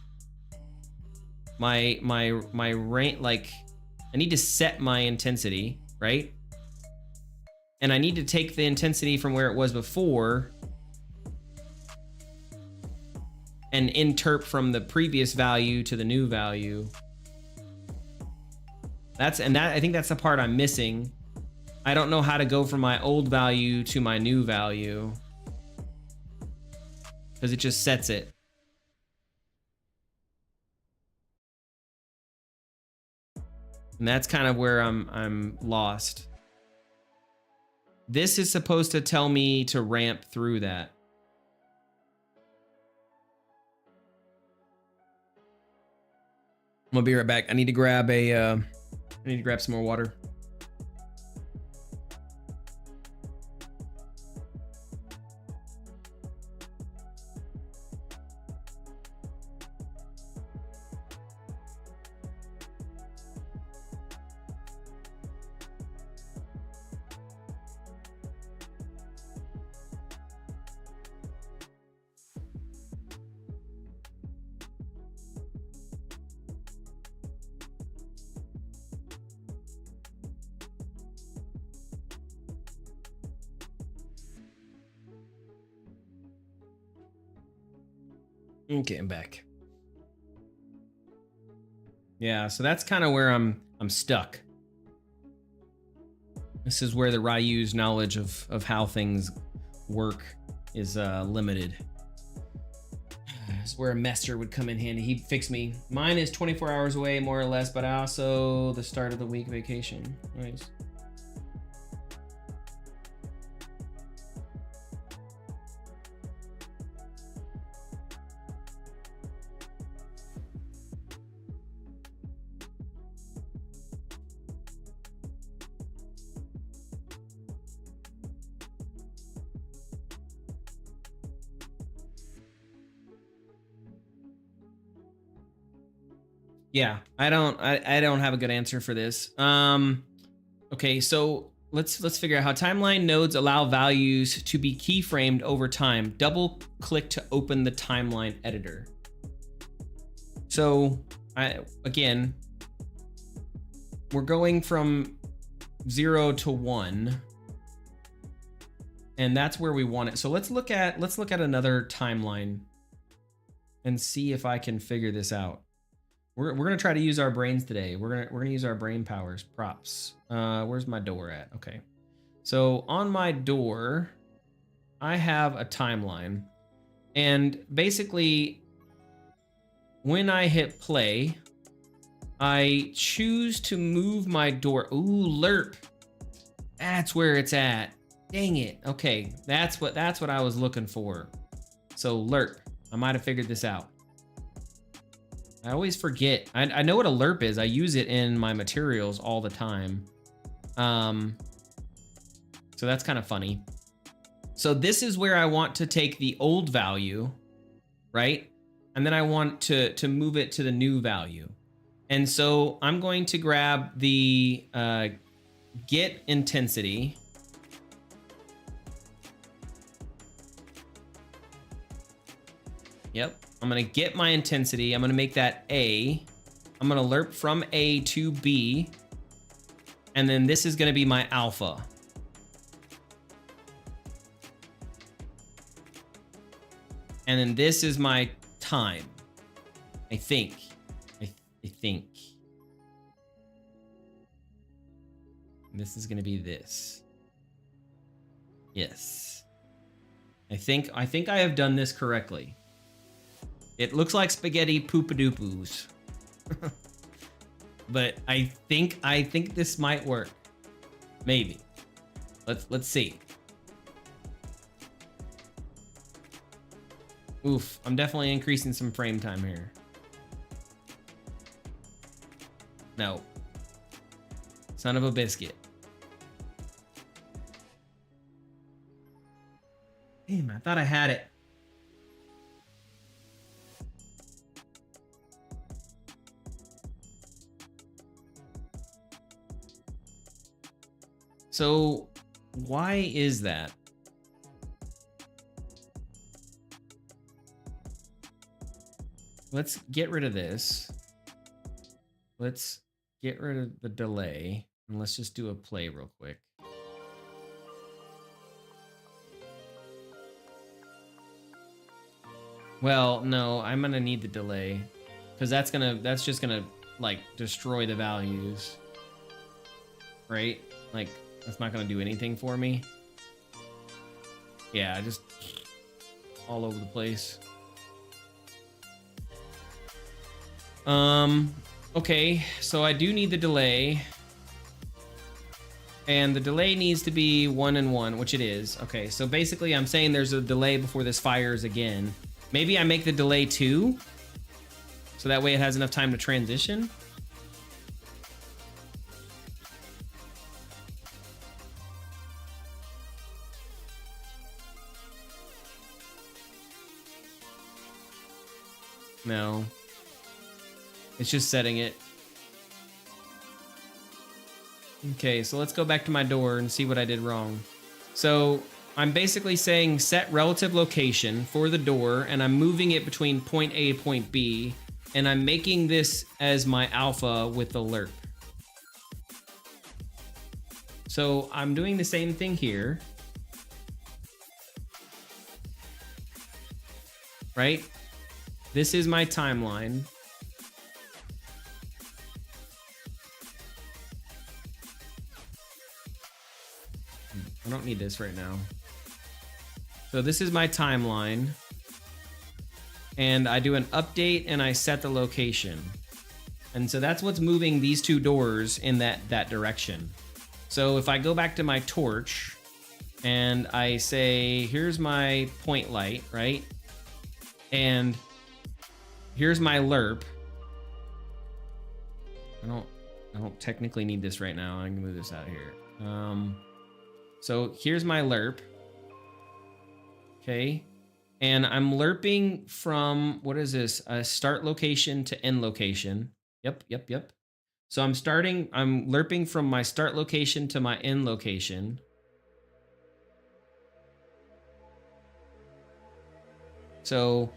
My rank, like, I need to set my intensity, right? And I need to take the intensity from where it was before and interp from the previous value to the new value. I think that's the part I'm missing. I don't know how to go from my old value to my new value because it just sets it. And that's kind of where I'm lost. This is supposed to tell me to ramp through that. I'm gonna be right back. I need to grab some more water. Okay, I'm back. Yeah, so that's kind of where I'm stuck. This is where the Ryu's knowledge of how things work is limited. This is where a Mester would come in handy. He'd fix me. Mine is 24 hours away, more or less, but also the start of the week vacation. Nice. Yeah, I don't have a good answer for this. Okay, so let's figure out how timeline nodes allow values to be keyframed over time. Double click to open the timeline editor. So again, we're going from 0 to 1, and that's where we want it. So let's look at another timeline and see if I can figure this out. We're gonna try to use our brains today. We're gonna use our brain powers. Props. Where's my door at? Okay. So on my door, I have a timeline, and basically, when I hit play, I choose to move my door. Ooh, lerp. That's where it's at. Dang it. Okay, that's what I was looking for. So lerp. I might have figured this out. I always forget. I know what a lerp is. I use it in my materials all the time. So that's kind of funny. So this is where I want to take the old value, right? And then I want to move it to the new value. And so I'm going to grab the get intensity. Yep. I'm going to get my intensity. I'm going to make that A. I'm going to lerp from A to B. And then this is going to be my alpha. And then this is my time. I think. I think. And this is going to be this. Yes. I think I have done this correctly. It looks like spaghetti poopadoopos. But I think this might work. Maybe. Let's see. Oof, I'm definitely increasing some frame time here. No. Son of a biscuit. Damn, I thought I had it. So why is that? let's get rid of this. Let's get rid of the delay. And let's just do a play real quick. Well, no, I'm gonna need the delay. Because that's just gonna like destroy the values. Right? Like, that's not gonna do anything for me. Yeah, just all over the place. Okay, so I do need the delay. And the delay needs to be 1 and 1, which it is. Okay, so basically I'm saying there's a delay before this fires again. Maybe I make the delay 2, so that way it has enough time to transition. No. It's just setting it. Okay, so let's go back to my door and see what I did wrong. So I'm basically saying set relative location for the door, and I'm moving it between point A and point B, and I'm making this as my alpha with the lerp. So I'm doing the same thing here. Right? This is my timeline. I don't need this right now. So this is my timeline. And I do an update and I set the location. And so that's what's moving these two doors in that direction. So if I go back to my torch and I say, here's my point light, right? And here's my lerp. I don't technically need this right now. I can move this out of here. So here's my lerp. Okay. And I'm lerping from, what is this? A start location to end location. Yep. So I'm lerping from my start location to my end location. So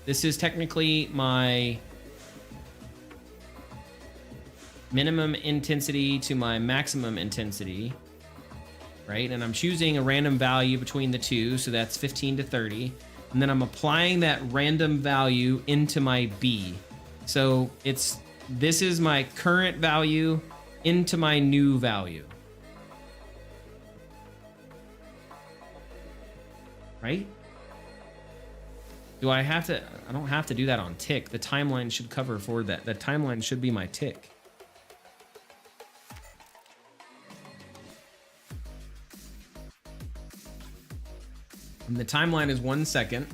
this is technically my minimum intensity to my maximum intensity, right? And I'm choosing a random value between the two, so that's 15 to 30. And then I'm applying that random value into my B. So this is my current value into my new value. Right? I don't have to do that on tick. The timeline should cover for that. The timeline should be my tick. And the timeline is 1 second.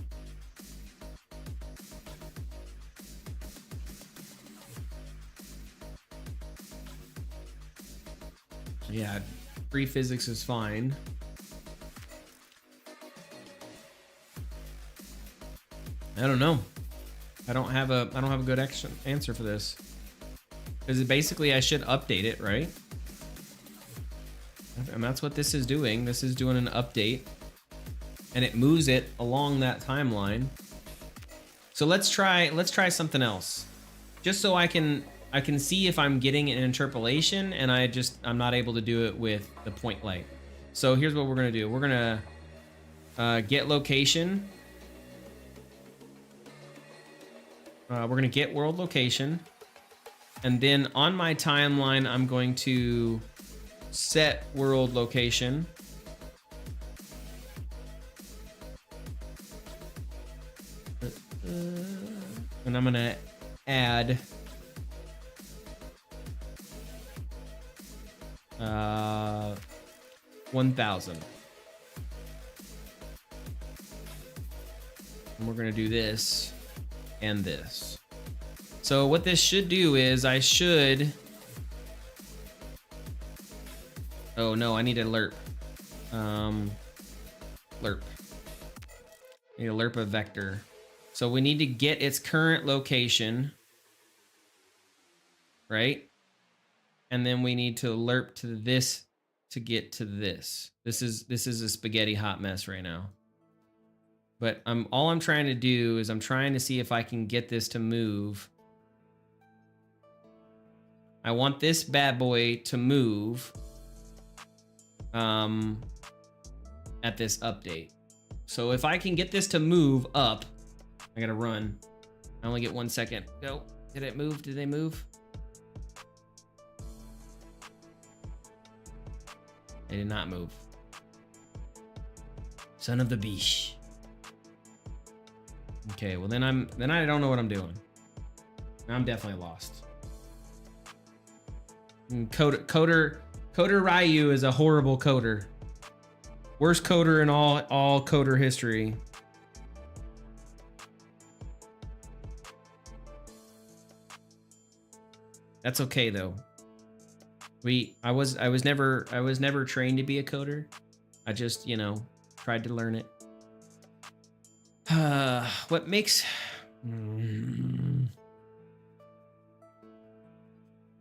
Yeah, free physics is fine. I don't know. I don't have a good answer for this. Because basically I should update it, right? And that's what this is doing. This is doing an update. And it moves it along that timeline. So let's try something else. Just so I can see if I'm getting an interpolation and I'm not able to do it with the point light. So here's what we're gonna do. We're gonna get location. We're gonna get world location. And then on my timeline, I'm going to set world location. And I'm gonna add 1,000. And we're gonna do this and this. So what this should do is I should... Oh no, I need a lerp. Lerp. I need a lerp of vector. So we need to get its current location, right? And then we need to lerp to this to get to this. This is a spaghetti hot mess right now. But all I'm trying to do is I'm trying to see if I can get this to move. I want this bad boy to move at this update. So if I can get this to move up, I gotta run. I only get 1 second. Go. Did it move? Did they move? They did not move. Son of the beast. Okay, well then I don't know what I'm doing. I'm definitely lost. Coder Ryu is a horrible coder. Worst coder in all coder history. That's okay though. I was never trained to be a coder. I just, you know, tried to learn it. What makes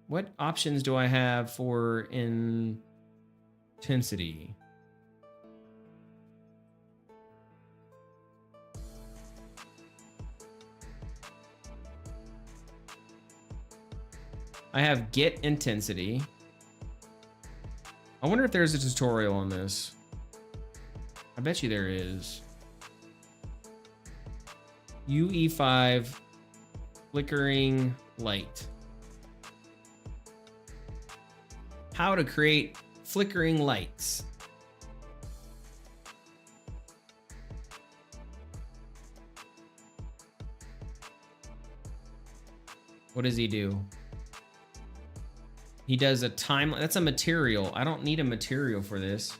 what options do I have for intensity? I have get intensity. I wonder if there's a tutorial on this. I bet you there is. UE5 flickering light. How to create flickering lights. What does he do? He does a timeline. That's a material. I don't need a material for this.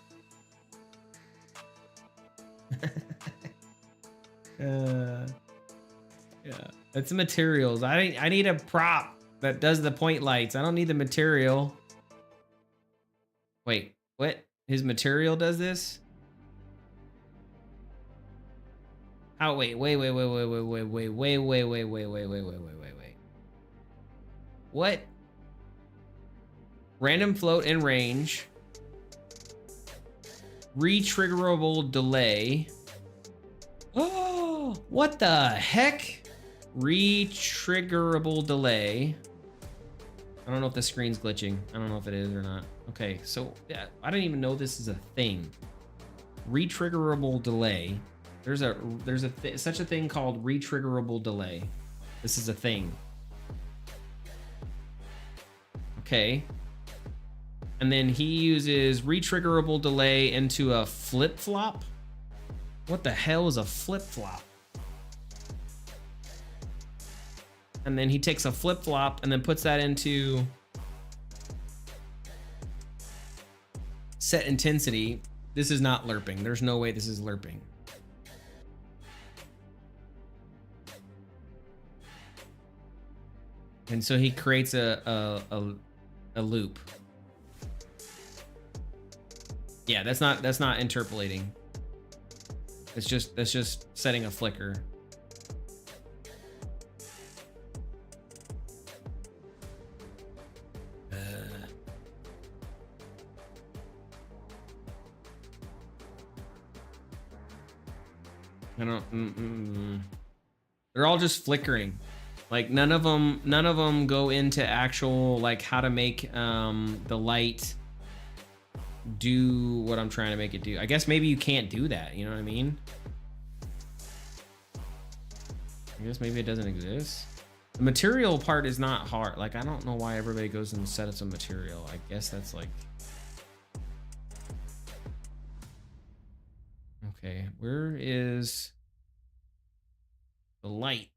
Yeah, that's materials. I need a prop that does the point lights. I don't need the material. Wait, what? His material does this? Oh, wait. What? Random float and range. Retriggerable delay. Oh, what the heck? Retriggerable delay. I don't know if the screen's glitching. I don't know if it is or not. Okay, so yeah, I didn't even know this is a thing. Retriggerable delay. There's such a thing called retriggerable delay. This is a thing. Okay. And then he uses retriggerable delay into a flip-flop. What the hell is a flip-flop? And then he takes a flip-flop and then puts that into set intensity. This is not lerping. There's no way this is lerping. And so he creates a loop. Yeah, that's not interpolating. That's just setting a flicker. I don't. They're all just flickering. Like none of them go into actual like how to make the light do what I'm trying to make it do. I guess maybe you can't do that, you know what I mean? I guess maybe it doesn't exist. The material part is not hard. Like I don't know why everybody goes and sets a material. I guess that's like okay, where is the light?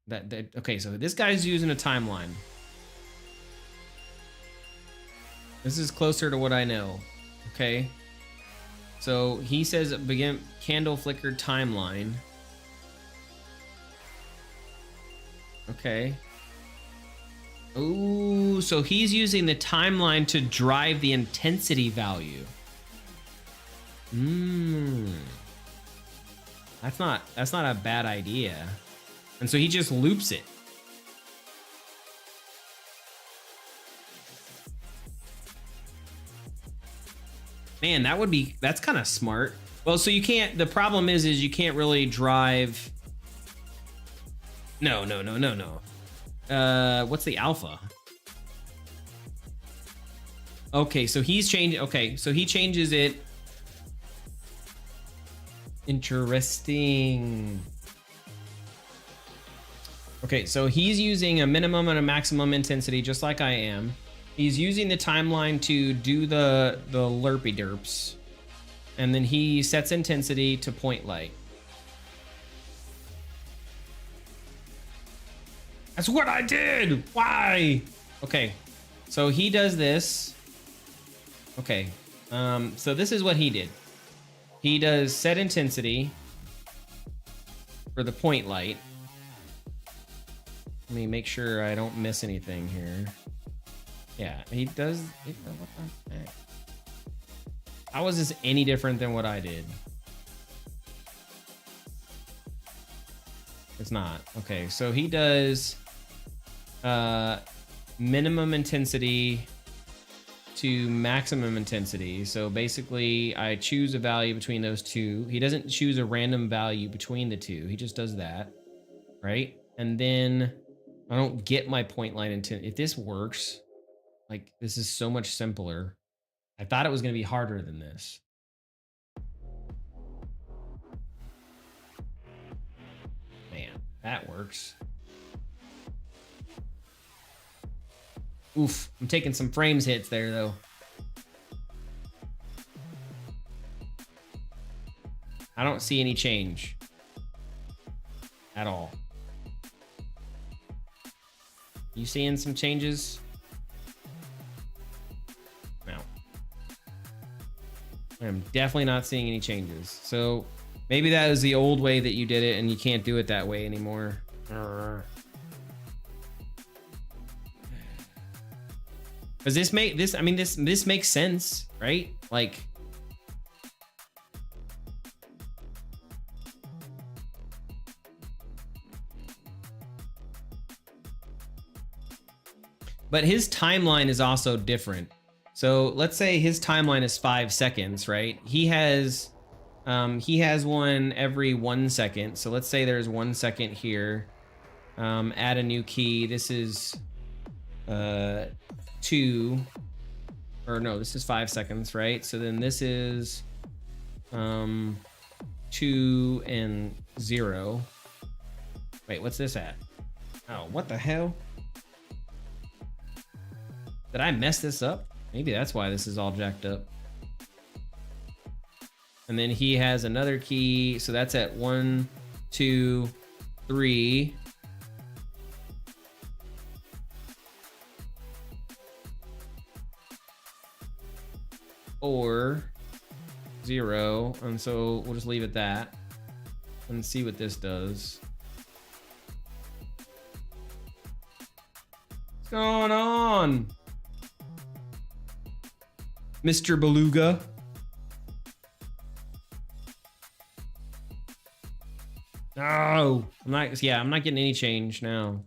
That okay, so this guy's using a timeline. This is closer to what I know. Okay. So he says begin candle flickered timeline. Okay. Ooh, so he's using the timeline to drive the intensity value. That's not a bad idea. And so he just loops it. Man, that's kind of smart. Well, so you can't, the problem is you can't really drive. No. What's the alpha? Okay, so he's changed. Okay, so he changes it. Interesting. Okay, so he's using a minimum and a maximum intensity, just like I am. He's using the timeline to do the lerpy derps. And then he sets intensity to point light. That's what I did! Why? Okay, so he does this. Okay, so this is what he did. He does set intensity for the point light. Let me make sure I don't miss anything here. Yeah, he does. What the heck? How is this any different than what I did? It's not. Okay, so he does minimum intensity to maximum intensity. So basically, I choose a value between those two. He doesn't choose a random value between the two. He just does that, right? And then I don't get my point line intensity. If this works, like, this is so much simpler. I thought it was going to be harder than this. Man, that works. Oof, I'm taking some frames hits there, though. I don't see any change at all. You seeing some changes? No. I'm definitely not seeing any changes. So maybe that is the old way that you did it and you can't do it that way anymore. Does this make this? I mean, this makes sense, right? Like, but his timeline is also different. So let's say his timeline is 5 seconds, right? He has one every 1 second. So let's say there's 1 second here. Add a new key. This is 2, or no, this is 5 seconds, right? So then this is 2 and 0. Wait, what's this at? Oh, what the hell? Did I mess this up? Maybe that's why this is all jacked up. And then he has another key, so that's at 1, 2, 3. Or 0, and so we'll just leave it that and see what this does. What's going on, Mr. Beluga? No, I'm not. Yeah, I'm not getting any change now.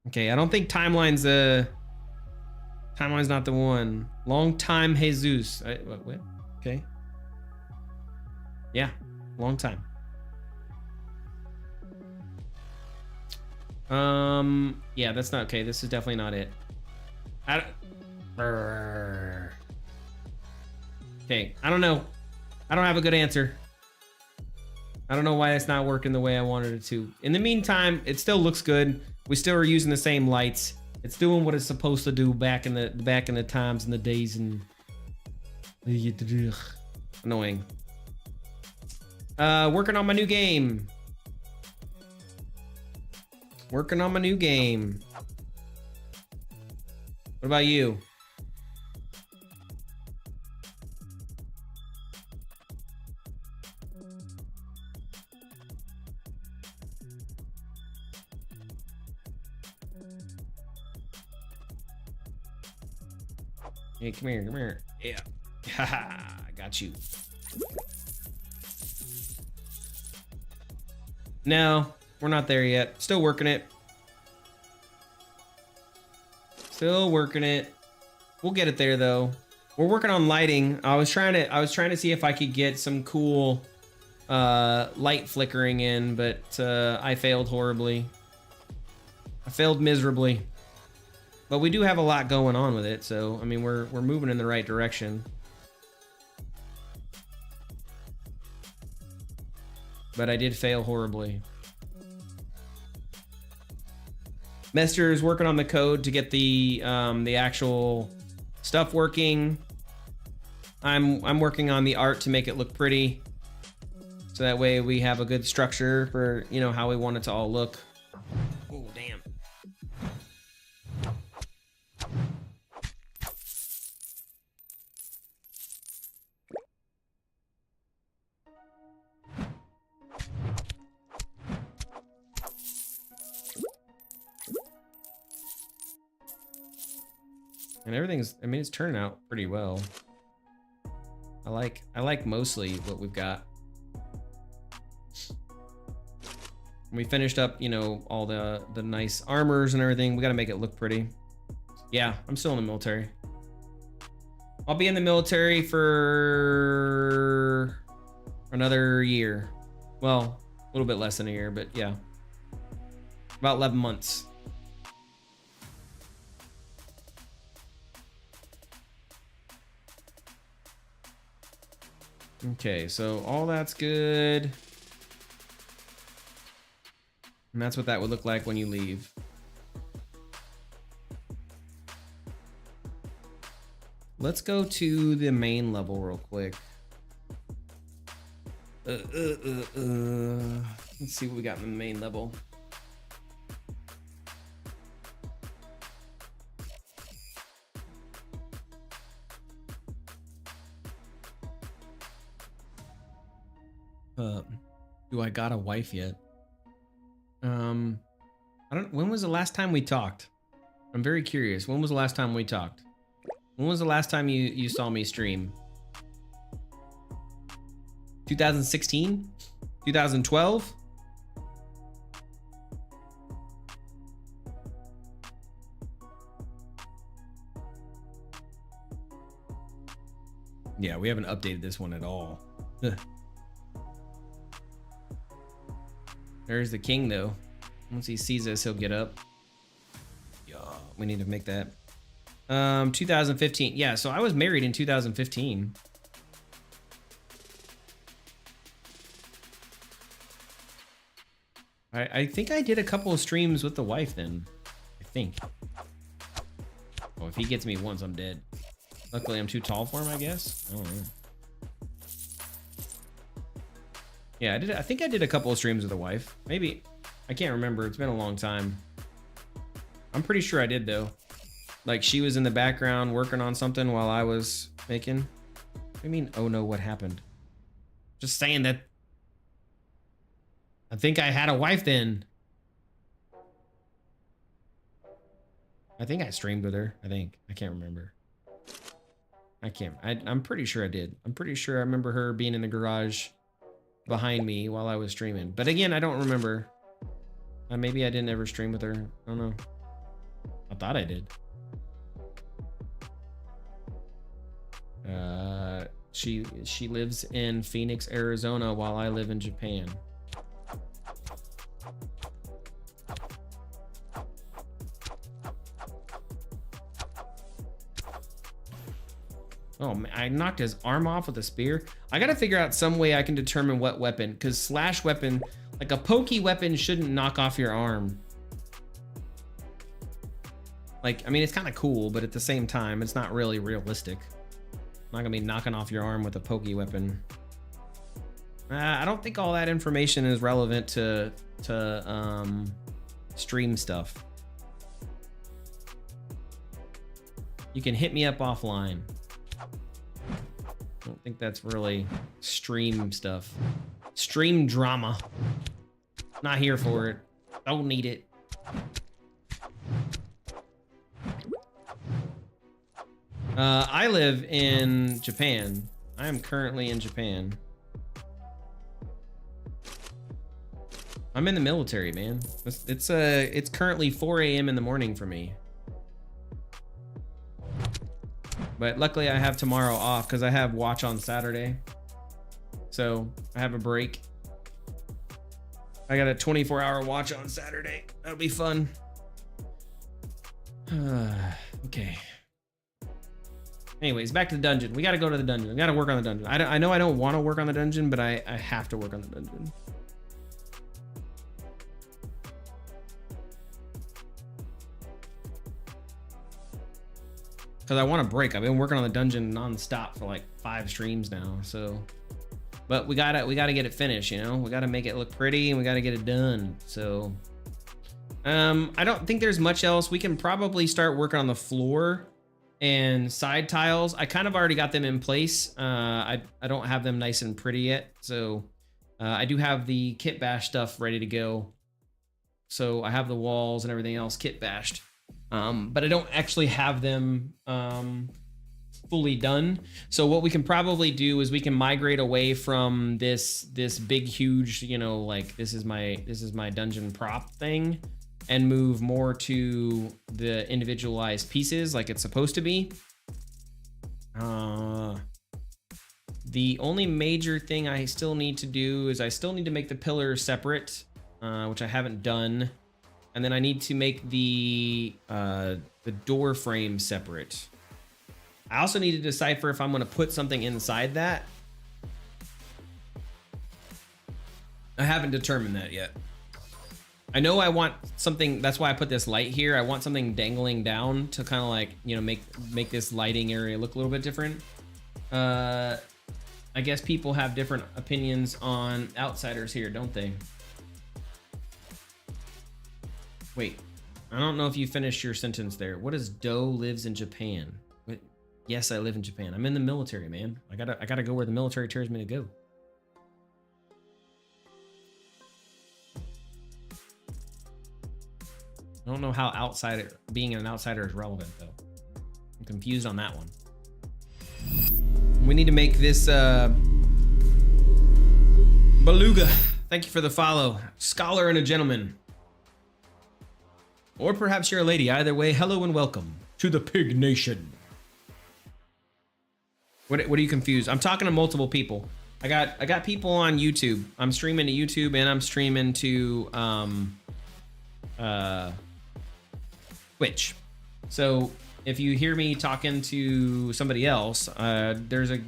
Okay, I don't think timeline's timeline's not the one. Long time Jesus. What? Okay. Yeah, long time. Yeah, that's not okay. This is definitely not it. Okay, I don't know. I don't have a good answer. I don't know why it's not working the way I wanted it to. In the meantime, it still looks good. We still are using the same lights. It's doing what it's supposed to do back in the times and the days, and annoying. Working on my new game. Working on my new game. What about you? Hey, come here, come here. Yeah. Haha, I got you. No, we're not there yet. Still working it. Still working it. We'll get it there, though. We're working on lighting. I was trying to see if I could get some cool light flickering in, but I failed horribly. I failed miserably. But we do have a lot going on with it, so I mean we're moving in the right direction. But I did fail horribly. Mester is working on the code to get the actual stuff working. I'm working on the art to make it look pretty, so that way we have a good structure for, you know, how we want it to all look. Oh damn. And everything's, I mean, it's turning out pretty well. I like mostly what we've got. We finished up, you know, all the nice armors and everything. We got to make it look pretty. Yeah, I'm still in the military. I'll be in the military for another year. Well, a little bit less than a year, but yeah. About 11 months. Okay, so all that's good. And that's what that would look like when you leave. Let's go to the main level real quick. Let's see what we got in the main level. Do I got a wife yet? I don't. When was the last time we talked? I'm very curious. When was the last time we talked? When was the last time you saw me stream? 2016? 2012? Yeah, we haven't updated this one at all. Ugh. There's the king, though. Once he sees us, he'll get up. Yeah, we need to make that. 2015. Yeah, so I was married in 2015. I think I did a couple of streams with the wife then. I think. Oh, if he gets me once, I'm dead. Luckily, I'm too tall for him, I guess. I don't know. Yeah, I think I did a couple of streams with the wife. Maybe. I can't remember. It's been a long time. I'm pretty sure I did, though. Like, she was in the background working on something while I was making. What do you mean, oh no, what happened? Just saying that. I think I had a wife then. I think I streamed with her. I think. I can't remember. I'm pretty sure I did. I'm pretty sure I remember her being in the garage behind me while I was streaming. But again, I don't remember. Maybe I didn't ever stream with her. I don't know. I thought I did. She lives in Phoenix, Arizona, while I live in Japan. Oh man, I knocked his arm off with a spear. I gotta figure out some way I can determine what weapon, because slash weapon, like a pokey weapon, shouldn't knock off your arm. Like, I mean, it's kind of cool, but at the same time, it's not really realistic. I'm not gonna be knocking off your arm with a pokey weapon. I don't think all that information is relevant to stream stuff. You can hit me up offline. I don't think that's really stream stuff. Stream drama. Not here for it. Don't need it. I live in Japan. I am currently in Japan. I'm in the military, man. It's currently 4 a.m. in the morning for me. But luckily I have tomorrow off because I have watch on Saturday. So I have a break. I got a 24-hour watch on Saturday. That'll be fun. Okay. Anyways, back to the dungeon. We got to go to the dungeon. We got to work on the dungeon. I know I don't want to work on the dungeon, but I have to work on the dungeon. Because I want to break. I've been working on the dungeon nonstop for like 5 streams now. So, but we gotta get it finished. You know, we gotta make it look pretty, and we gotta get it done. So, I don't think there's much else. We can probably start working on the floor and side tiles. I kind of already got them in place. I don't have them nice and pretty yet. So, I do have the kit bash stuff ready to go. So I have the walls and everything else kit bashed. But I don't actually have them fully done. So what we can probably do is we can migrate away from this big huge, you know, like this is my dungeon prop thing, and move more to the individualized pieces like it's supposed to be. The only major thing I still need to do is I still need to make the pillars separate, which I haven't done. And then I need to make the door frame separate. I also need to decipher if I'm going to put something inside that. I haven't determined that yet. I know I want something, that's why I put this light here. I want something dangling down to kind of like, you know, make this lighting area look a little bit different. I guess people have different opinions on outsiders here, don't they? Wait, I don't know if you finished your sentence there. What is Doe lives in Japan? What? Yes, I live in Japan. I'm in the military, man. I gotta go where the military tells me to go. I don't know how being an outsider is relevant though. I'm confused on that one. We need to make this Beluga. Thank you for the follow. Scholar and a gentleman. Or perhaps you're a lady. Either way, hello and welcome to the Pig Nation. What are you confused? I'm talking to multiple people. I got people on YouTube. I'm streaming to YouTube and I'm streaming to Twitch. So if you hear me talking to somebody else, there's a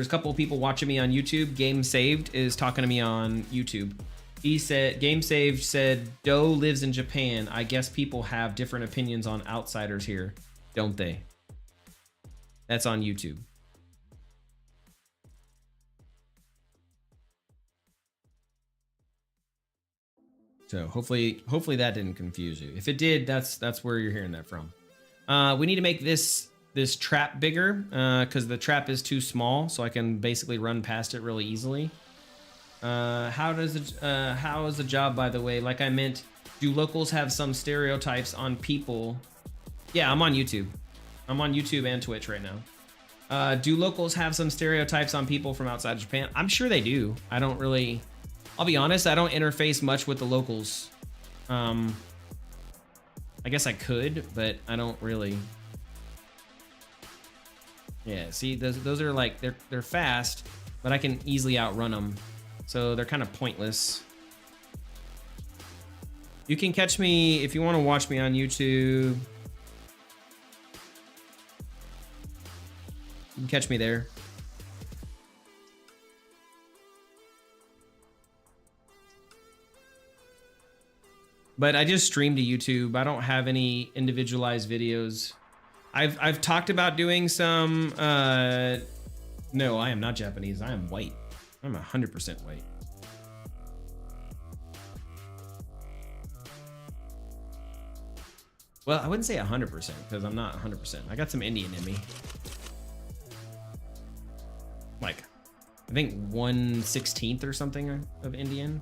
couple of people watching me on YouTube. Game Saved is talking to me on YouTube. He said, Game Saved said, Doe lives in Japan. I guess people have different opinions on outsiders here, don't they? That's on YouTube. So hopefully that didn't confuse you. If it did, that's where you're hearing that from. We need to make this trap bigger because the trap is too small, so I can basically run past it really easily. How is the job, by the way? Like I meant, do locals have some stereotypes on people? Yeah, I'm on YouTube. I'm on YouTube and Twitch right now. Do locals have some stereotypes on people from outside of Japan? I'm sure they do. I don't really, I'll be honest, I don't interface much with the locals. I guess I could, but I don't really. Yeah, see, those are like, they're fast, but I can easily outrun them. So they're kind of pointless. You can catch me if you want to watch me on YouTube. You can catch me there. But I just stream to YouTube. I don't have any individualized videos. I've talked about doing some. No, I am not Japanese. I am white. I'm 100% white. Well, I wouldn't say 100% because I'm not 100%. I got some Indian in me. Like, I think 1/16 or something of Indian.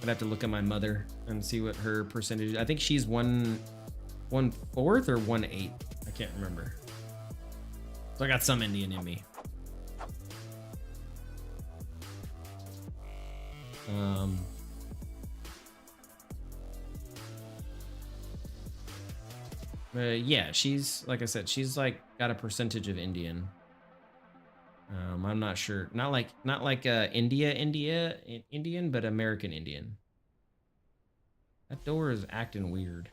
I'd have to look at my mother and see what her percentage is. I think she's 1/4 or 1/8. I can't remember. So I got some Indian in me. Yeah, she's, like I said, she's like got a percentage of Indian. I'm not sure. Not like Indian, but American Indian. That door is acting weird.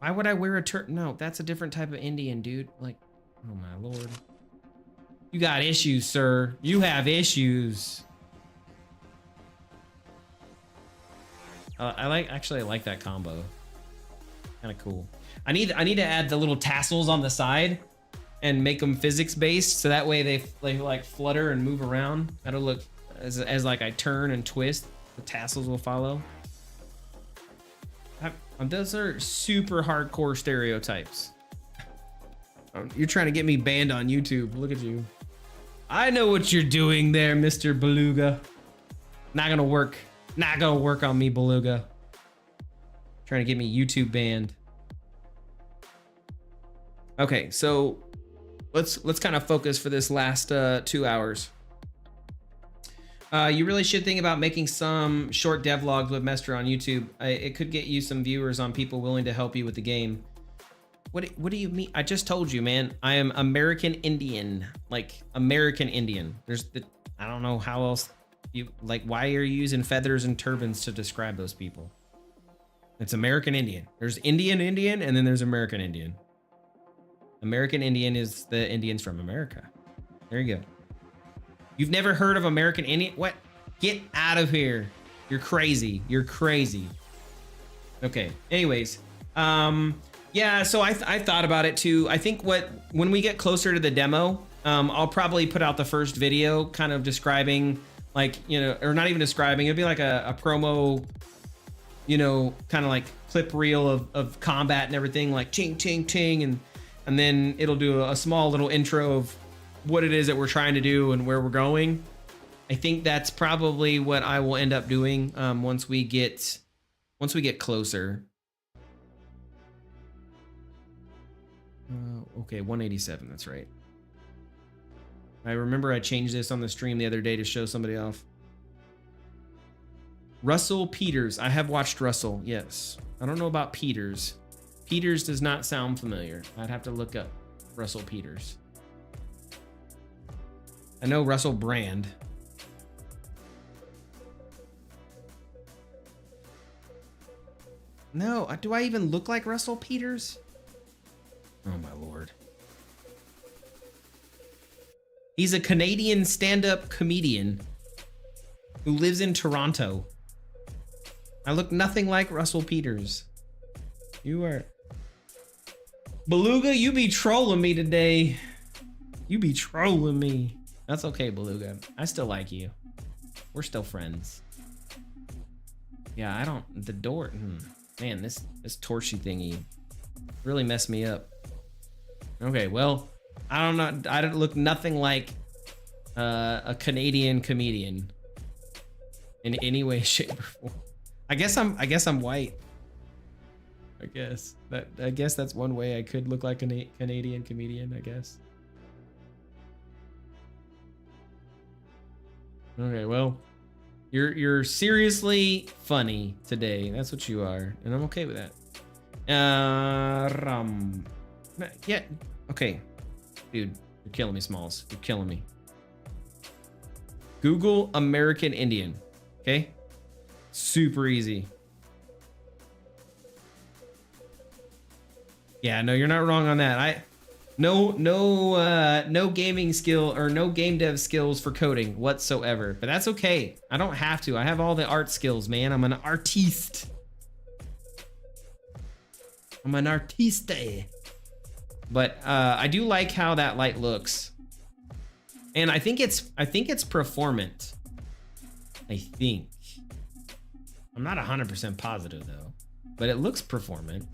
Why would I wear a No, that's a different type of Indian, dude. Like, oh my lord. You got issues, sir. You have issues. I like that combo. Kind of cool. I need to add the little tassels on the side and make them physics based, so that way they like flutter and move around. That'll look as like I turn and twist, the tassels will follow. Those are super hardcore stereotypes. You're trying to get me banned on YouTube. Look at you. I know what you're doing there, Mr. Beluga. Not gonna work. Not gonna work on me, Beluga. Trying to get me YouTube banned. Okay, so let's kind of focus for this last 2 hours. You really should think about making some short devlogs with Mester on YouTube. It could get you some viewers on people willing to help you with the game. What do you mean? I just told you, man. I am American Indian, like American Indian. I don't know how else why are you using feathers and turbans to describe those people? It's American Indian. There's Indian, and then there's American Indian. American Indian is the Indians from America. There you go. You've never heard of American Indian? What? Get out of here. You're crazy. You're crazy. Okay. Anyways, yeah, so I thought about it too. I think when we get closer to the demo, I'll probably put out the first video kind of describing, like, you know, or not even describing, it'd be like a promo, you know, kind of like clip reel of combat and everything, like ting, ting, ting, and then it'll do a small little intro of what it is that we're trying to do and where we're going. I think that's probably what I will end up doing once we get closer. Okay, 187, that's right. I remember I changed this on the stream the other day to show somebody off. Russell Peters. I have watched Russell, yes. I don't know about Peters. Peters does not sound familiar. I'd have to look up Russell Peters. I know Russell Brand. No, do I even look like Russell Peters? Oh my lord. He's a Canadian stand-up comedian who lives in Toronto. I look nothing like Russell Peters. You are... Beluga, you be trolling me today. You be trolling me. That's okay, Beluga. I still like you. We're still friends. Yeah, I don't... The door... Man, this torchy thingy really messed me up. Okay, well, I don't know. I don't look nothing like a Canadian comedian in any way, shape, or form. I guess I'm white. I guess that's one way I could look like a Canadian comedian, I guess. Okay, well, you're seriously funny today. That's what you are, and I'm okay with that. Yeah, okay. Dude, you're killing me, Smalls. You're killing me. Google American Indian, okay? Super easy. Yeah, no, you're not wrong on that. No gaming skill or no game dev skills for coding whatsoever, but that's okay. I don't have to. I have all the art skills, man. I'm an artiste. I'm an artiste. But I do like how that light looks, and I think it's performant. I think. I'm not 100% positive though, but it looks performant.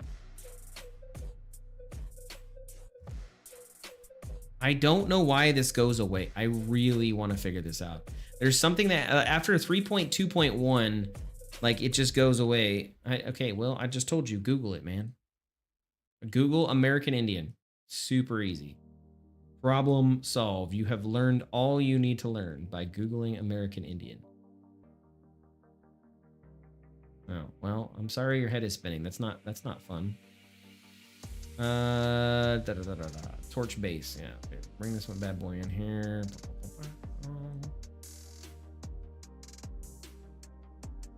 I don't know why this goes away. I really want to figure this out. There's something that after 3.2.1, like it just goes away. Okay, well, I just told you, Google it, man. Google American Indian. Super easy. Problem solved. You have learned all you need to learn by Googling American Indian. Oh, well, I'm sorry your head is spinning. That's not fun. Torch base. Yeah. Okay. Bring this one bad boy in here.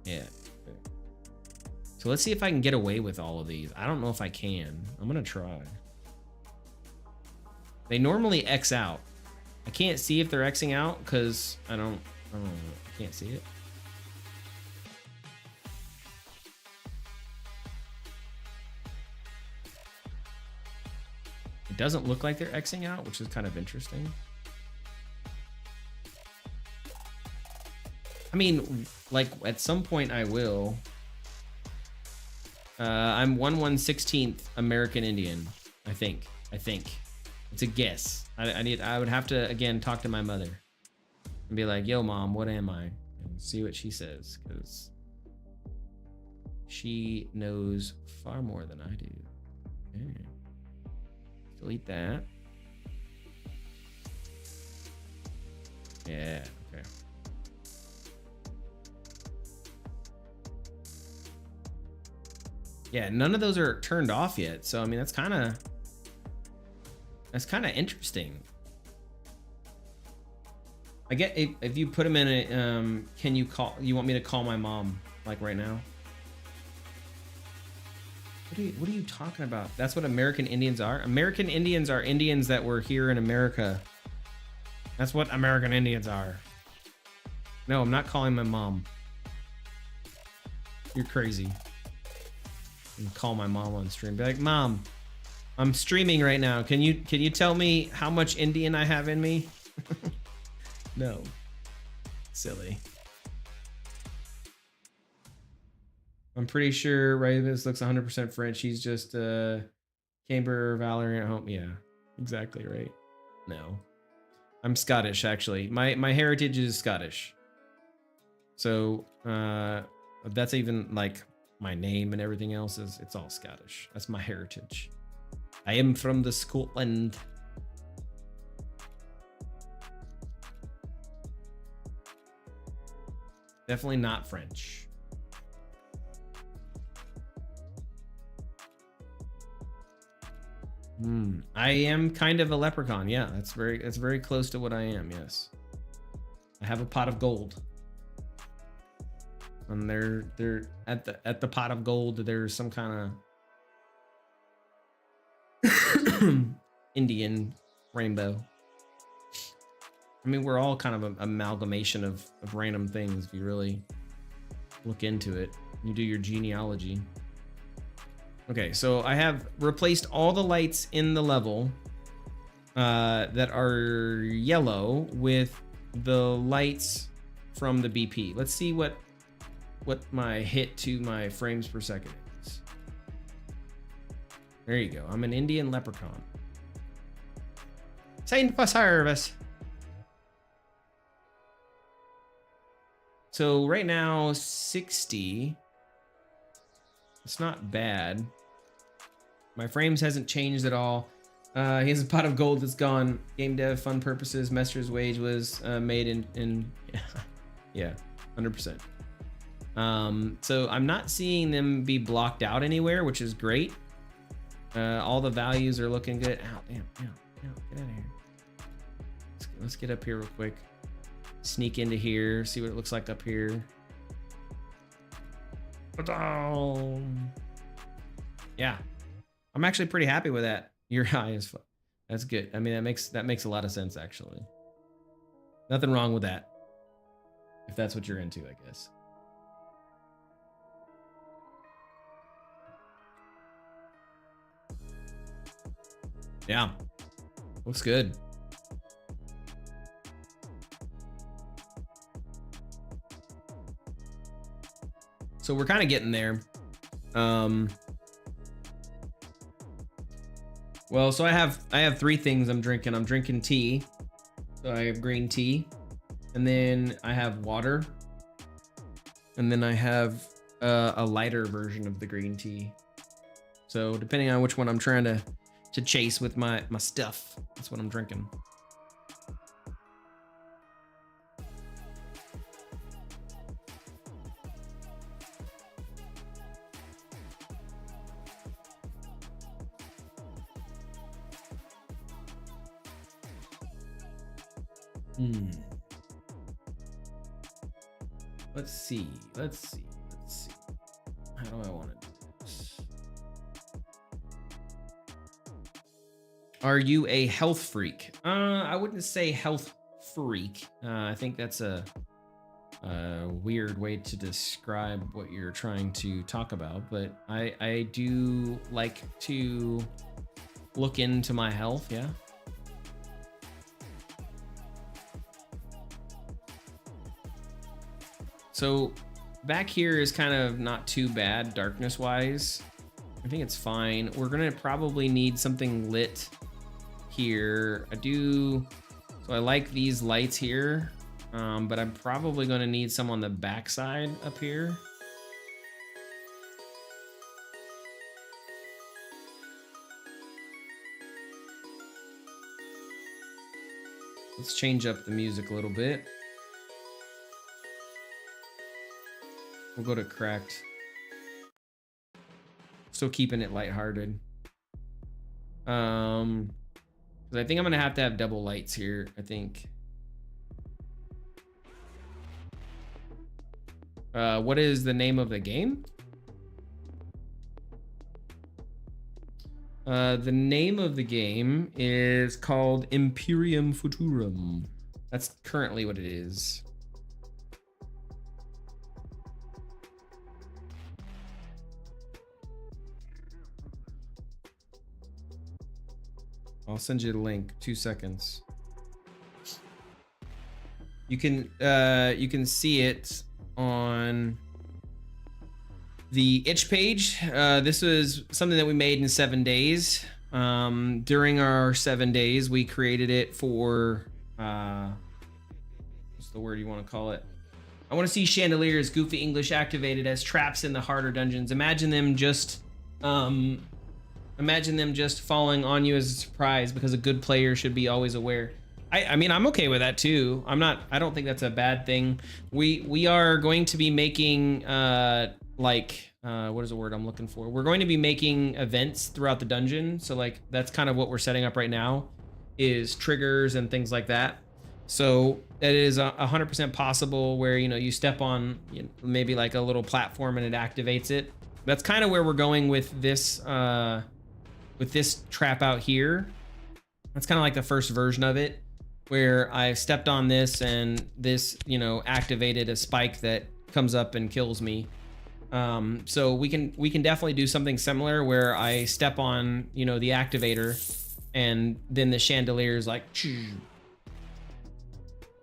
Yeah. Okay. So let's see if I can get away with all of these. I don't know if I can. I'm gonna try. They normally X out. I can't see if they're Xing out because I can't see it. It doesn't look like they're Xing out, which is kind of interesting. I mean, like at some point I will. I'm 1/116th American Indian, I think. It's a guess. I would have to again talk to my mother and be like, "Yo, mom, what am I?" And see what she says, because she knows far more than I do. Okay. Delete that. Yeah. Okay. Yeah, none of those are turned off yet. So I mean, that's kind of interesting. I get if you put them in a can you call? You want me to call my mom like right now? What are you talking about? That's what American Indians are. American Indians are Indians that were here in America. That's what American Indians are. No, I'm not calling my mom. You're crazy. And call my mom on stream. Be like, Mom, I'm streaming right now. Can you tell me how much Indian I have in me? No. Silly. I'm pretty sure Ravis looks 100% French. He's just Camber Valorant at home. Yeah, exactly right. No. I'm Scottish, actually. My heritage is Scottish. So that's even like my name and everything else it's all Scottish. That's my heritage. I am from the Scotland. Definitely not French. I am kind of a leprechaun. Yeah, that's very close to what I am. Yes, I have a pot of gold, and they're at the pot of gold. There's some kind of Indian rainbow. I mean, we're all kind of an amalgamation of random things if you really look into it. You do your genealogy. Okay, so I have replaced all the lights in the level that are yellow with the lights from the BP. Let's see what my hit to my frames per second is. There you go. I'm an Indian leprechaun. Signed for service. So right now, 60. It's not bad. My frames hasn't changed at all. He has a pot of gold that's gone. Game dev, fun purposes. Mester's wage was made in yeah, 100%. So I'm not seeing them be blocked out anywhere, which is great. All the values are looking good. Ow, damn, get out of here. Let's get up here real quick. Sneak into here, see what it looks like up here. Yeah, I'm actually pretty happy with that. You're high as fuck. That's good. I mean, that makes a lot of sense actually. Nothing wrong with that. If that's what you're into, I guess. Yeah, looks good. So we're kind of getting there. Well, so I have three things I'm drinking. I'm drinking tea. So I have green tea, and then I have water, and then I have a lighter version of the green tea. So depending on which one I'm trying to chase with my stuff, that's what I'm drinking. Let's see. How do I want to do this? Are you a health freak? I wouldn't say health freak. I think that's a weird way to describe what you're trying to talk about, but I do like to look into my health, yeah. So back here is kind of not too bad darkness wise. I think it's fine. We're gonna probably need something lit here. So I like these lights here, but I'm probably gonna need some on the backside up here. Let's change up the music a little bit. We'll go to cracked. Still keeping it lighthearted. 'Cause I think I'm gonna have to have double lights here, I think. What is the name of the game? The name of the game is called Imperium Futurum. That's currently what it is. I'll send you the link. 2 seconds. You can see it on the itch page. This was something that we made in 7 days. During our 7 days, we created it for what's the word you want to call it? I want to see chandeliers, goofy English, activated as traps in the harder dungeons. Imagine them just falling on you as a surprise, because a good player should be always aware. I mean, I'm okay with that too. I don't think that's a bad thing. We are going to be making what is the word I'm looking for? We're going to be making events throughout the dungeon. So like, that's kind of what we're setting up right now, is triggers and things like that. So it is 100% possible where, you step on maybe like a little platform and it activates it. That's kind of where we're going with this trap out here. That's kind of like the first version of it, where I stepped on this and this, activated a spike that comes up and kills me. So we can definitely do something similar where I step on, the activator, and then the chandelier is like,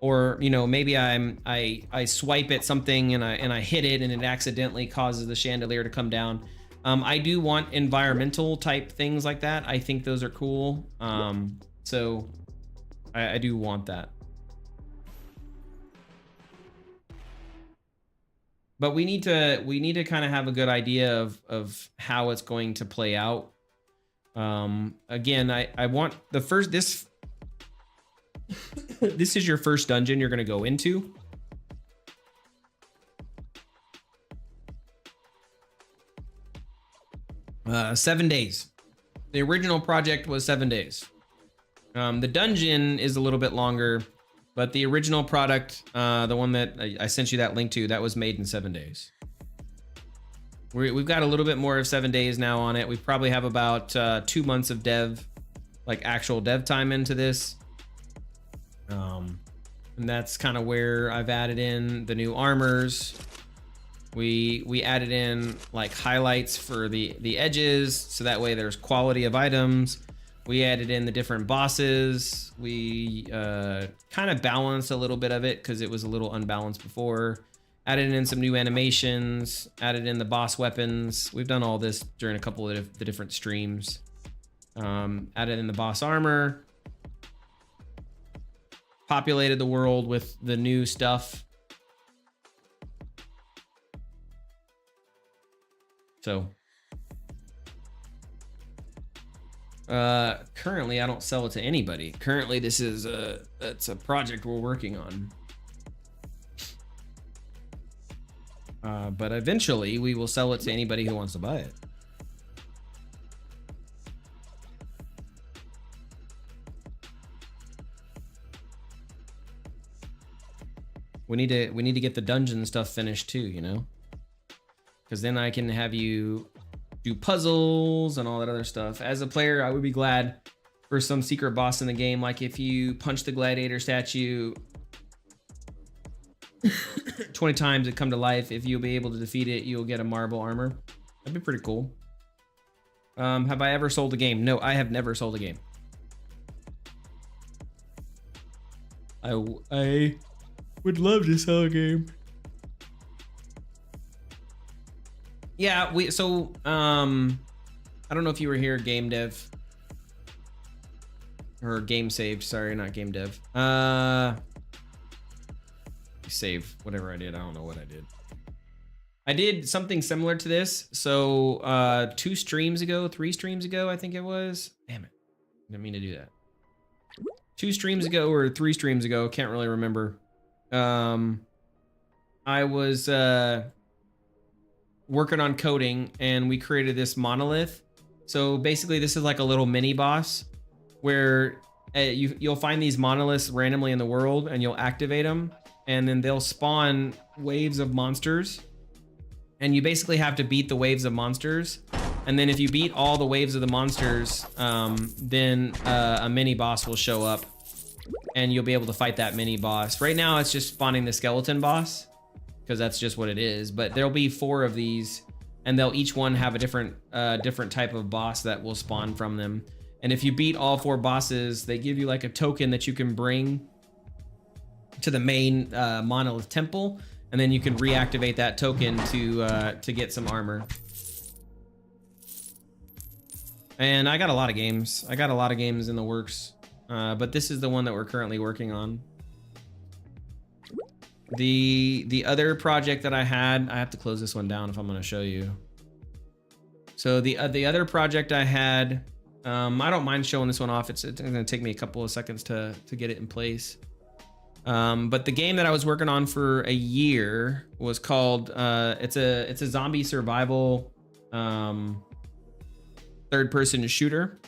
or maybe I swipe at something and I hit it and it accidentally causes the chandelier to come down. I do want environmental type things like that. I think those are cool. So I do want that. But we need to kind of have a good idea of how it's going to play out. Again, I want this this is your first dungeon you're going to go into. Uh, 7 days. The original project was 7 days. The dungeon is a little bit longer, but the original product, the one that I sent you that link to, that was made in 7 days. We've got a little bit more of 7 days now on it. We probably have about 2 months of dev, like actual dev time into this. And that's kind of where I've added in the new armors. We added in like highlights for the edges, so that way there's quality of items. We added in the different bosses. We kind of balanced a little bit of it because it was a little unbalanced before. Added in some new animations, added in the boss weapons. We've done all this during a couple of the different streams. Added in the boss armor. Populated the world with the new stuff. So currently I don't sell it to anybody. Currently this is it's a project we're working on. But eventually we will sell it to anybody who wants to buy it. We need to get the dungeon stuff finished too, you know? Because then I can have you do puzzles and all that other stuff. As a player, I would be glad for some secret boss in the game, like if you punch the gladiator statue 20 times it come to life. If you'll be able to defeat it, you'll get a marble armor. That'd be pretty cool. Have I ever sold a game? No, I have never sold a game. I would love to sell a game. Yeah, I don't know if you were here, game dev. Or game saved, sorry, not game dev. Save, whatever I did, I don't know what I did. I did something similar to this. So 3 streams ago, I think it was. Damn it, I didn't mean to do that. 2 streams ago or 3 streams ago, can't really remember. I was working on coding and we created this monolith. So basically this is like a little mini boss where you'll find these monoliths randomly in the world and you'll activate them and then they'll spawn waves of monsters. And you basically have to beat the waves of monsters. And then if you beat all the waves of the monsters, then a mini boss will show up and you'll be able to fight that mini boss. Right now it's just spawning the skeleton boss because that's just what it is. But there'll be 4 of these and they'll each one have a different type of boss that will spawn from them. And if you beat all 4 bosses, they give you like a token that you can bring to the main monolith temple. And then you can reactivate that token to get some armor. And I got a lot of games. I got a lot of games in the works. But this is the one that we're currently working on. The other project that I have to close this one down if I'm going to show you. So the other project I had, I don't mind showing this one off. It's going to take me a couple of seconds to get it in place. But the game that I was working on for a year was called, it's a zombie survival, 3rd-person shooter.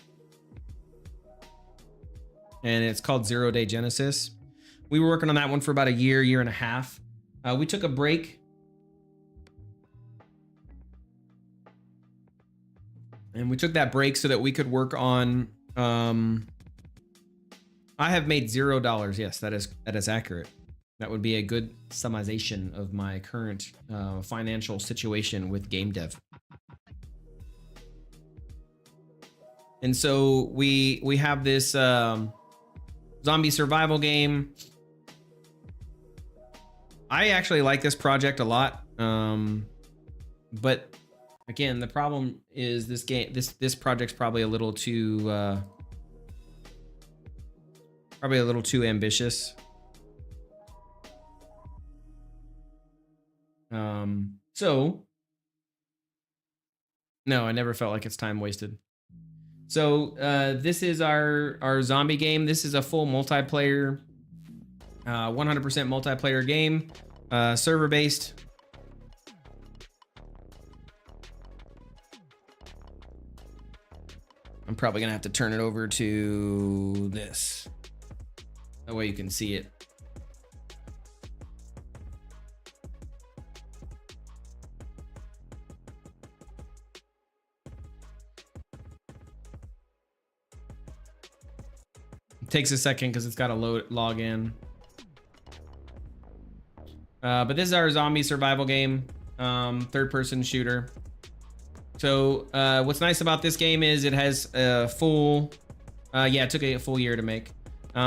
And it's called 0 Day Genesis. We were working on that one for about a year and a half. We took a break. And we took that break so that we could work on, I have made $0. Yes, that is accurate. That would be a good summation of my current financial situation with game dev. And so we have this zombie survival game. I actually like this project a lot, but again, the problem is this project's probably a little too ambitious. So no, I never felt like it's time wasted. So this is our zombie game. This is a full multiplayer, 100% multiplayer game, server based. I'm probably gonna have to turn it over to this. That way you can see it. It takes a second because it's got to log in. But this is our zombie survival game, 3rd-person shooter. So what's nice about this game is it has a full, it took a full year to make.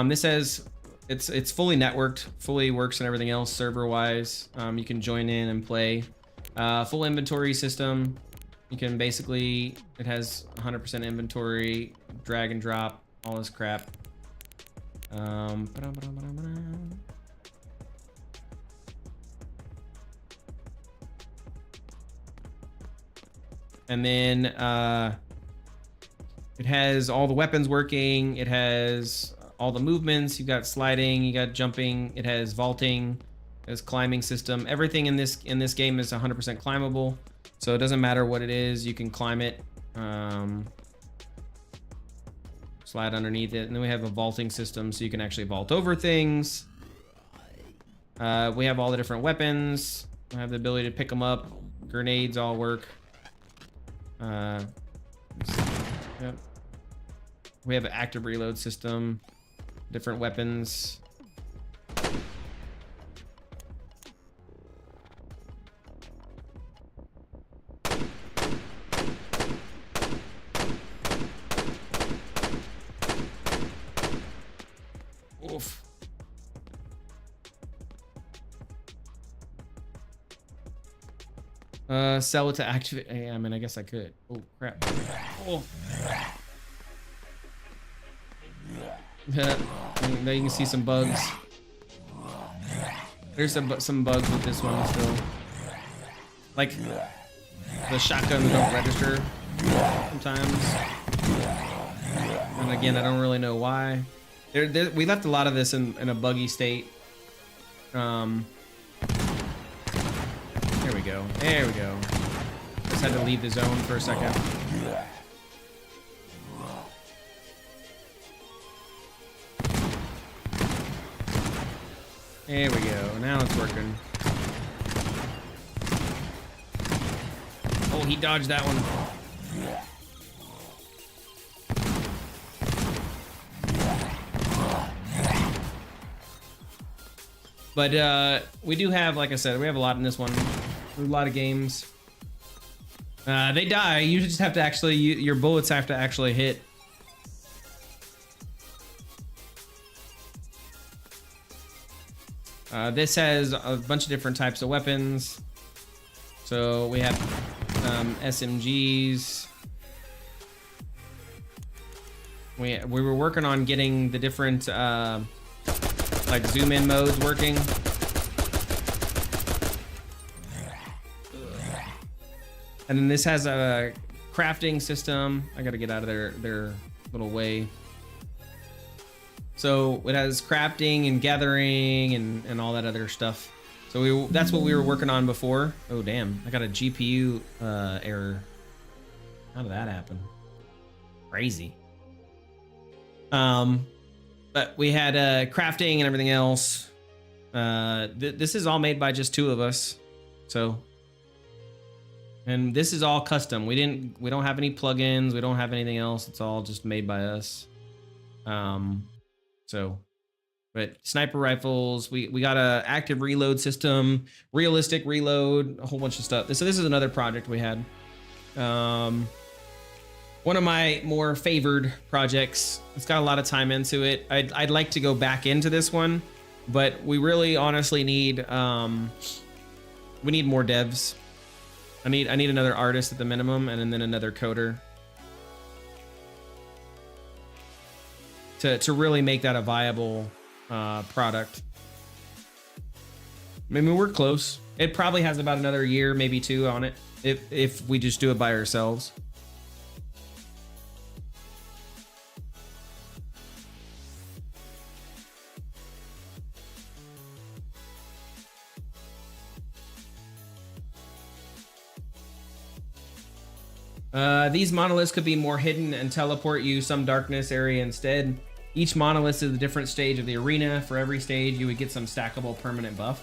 This has, it's fully networked, fully works and everything else server-wise. You can join in and play. Full inventory system. You can basically, it has 100% inventory, drag and drop, all this crap. And then it has all the weapons working. It has all the movements. You got sliding, you got jumping. It has vaulting. It has climbing system. Everything in this game is 100% climbable. So it doesn't matter what it is. You can climb it. Slide underneath it. And then we have a vaulting system so you can actually vault over things. We have all the different weapons. We have the ability to pick them up. Grenades all work. Yep. We have an active reload system. Different weapons. Oof. Sell it to activate. I mean, I guess I could. Oh, crap. Oh. Now you can see some bugs. There's some bugs with this one still. Like, the shotguns don't register sometimes. And again, I don't really know why. We left a lot of this in a buggy state. There we go. There we go. Just had to leave the zone for a second. There we go. Now it's working. Oh, he dodged that one. But we do have, like I said, we have a lot in this one. A lot of games. They die. You just have to actually, your bullets have to actually hit. This has a bunch of different types of weapons. So we have SMGs. We were working on getting the different like zoom in modes working. And then this has a crafting system. I gotta get out of their little way. So it has crafting and gathering and all that other stuff. So that's what we were working on before. Oh damn, I got a GPU error. How did that happen? Crazy. But we had crafting and everything else. This is all made by just two of us. So, and this is all custom. We don't have any plugins. We don't have anything else. It's all just made by us. So, but sniper rifles, we got a active reload system, realistic reload, a whole bunch of stuff. So this is another project we had. One of my more favored projects. It's got a lot of time into it. I'd like to go back into this one, but we really honestly need we need more devs. I need another artist at the minimum, and then another coder to really make that a viable product. I mean, we're close. It probably has about another year, maybe two on it, if we just do it by ourselves. These monoliths could be more hidden and teleport you some darkness area instead. Each monolith is a different stage of the arena. For every stage, you would get some stackable permanent buff.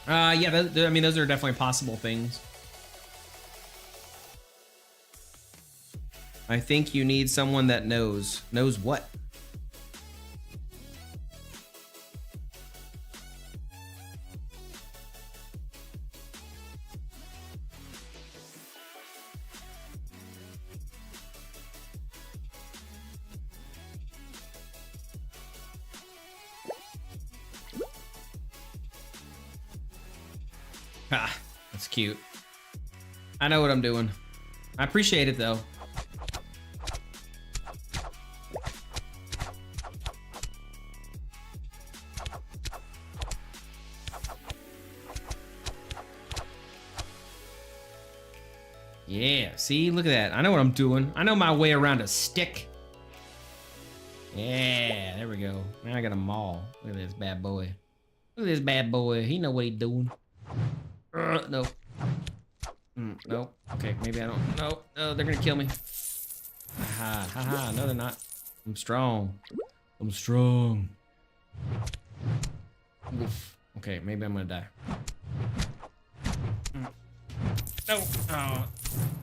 Yeah, I mean, those are definitely possible things. I think you need someone that knows. Knows what? Ah, that's cute. I know what I'm doing. I appreciate it though. Yeah, see, look at that. I know what I'm doing. I know my way around a stick. Yeah, there we go. Now I got a maul. Look at this bad boy. Look at this bad boy. He know what he doing. No. No. Okay, maybe I don't. No, no, they're gonna kill me. Haha, haha. No, they're not. I'm strong. I'm strong. Oof. Okay, maybe I'm gonna die. No. Oh.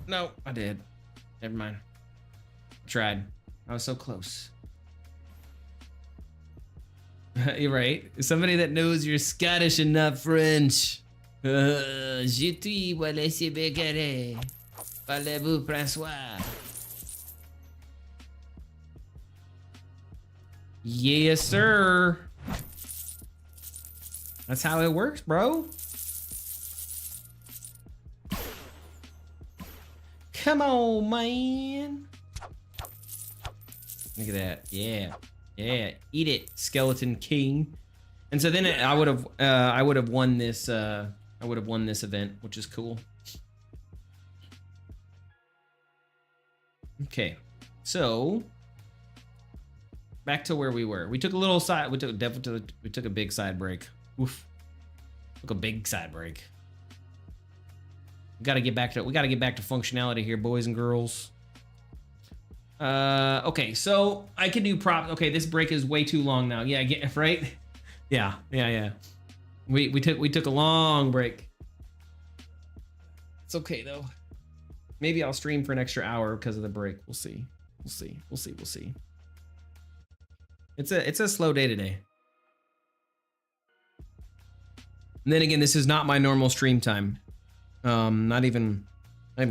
No, I did. Never mind. I tried. I was so close. You're right. Somebody that knows you're Scottish and not French. Je suis laissez bégarer. Parlez-vous François? Yes, sir. That's how it works, bro. Come on, man. Look at that. Yeah. Yeah. Eat it, Skeleton King. And so then I would have won this event, which is cool. Okay. So back to where we were. We took a little side, we took a big side break. Oof. Took a big side break. We gotta get back to functionality here, boys and girls. Okay, so I can do prop. Okay, this break is way too long now. Yeah, right? Yeah. We took a long break. It's okay though. Maybe I'll stream for an extra hour because of the break. We'll see. It's a slow day today. And then again, this is not my normal stream time. Not even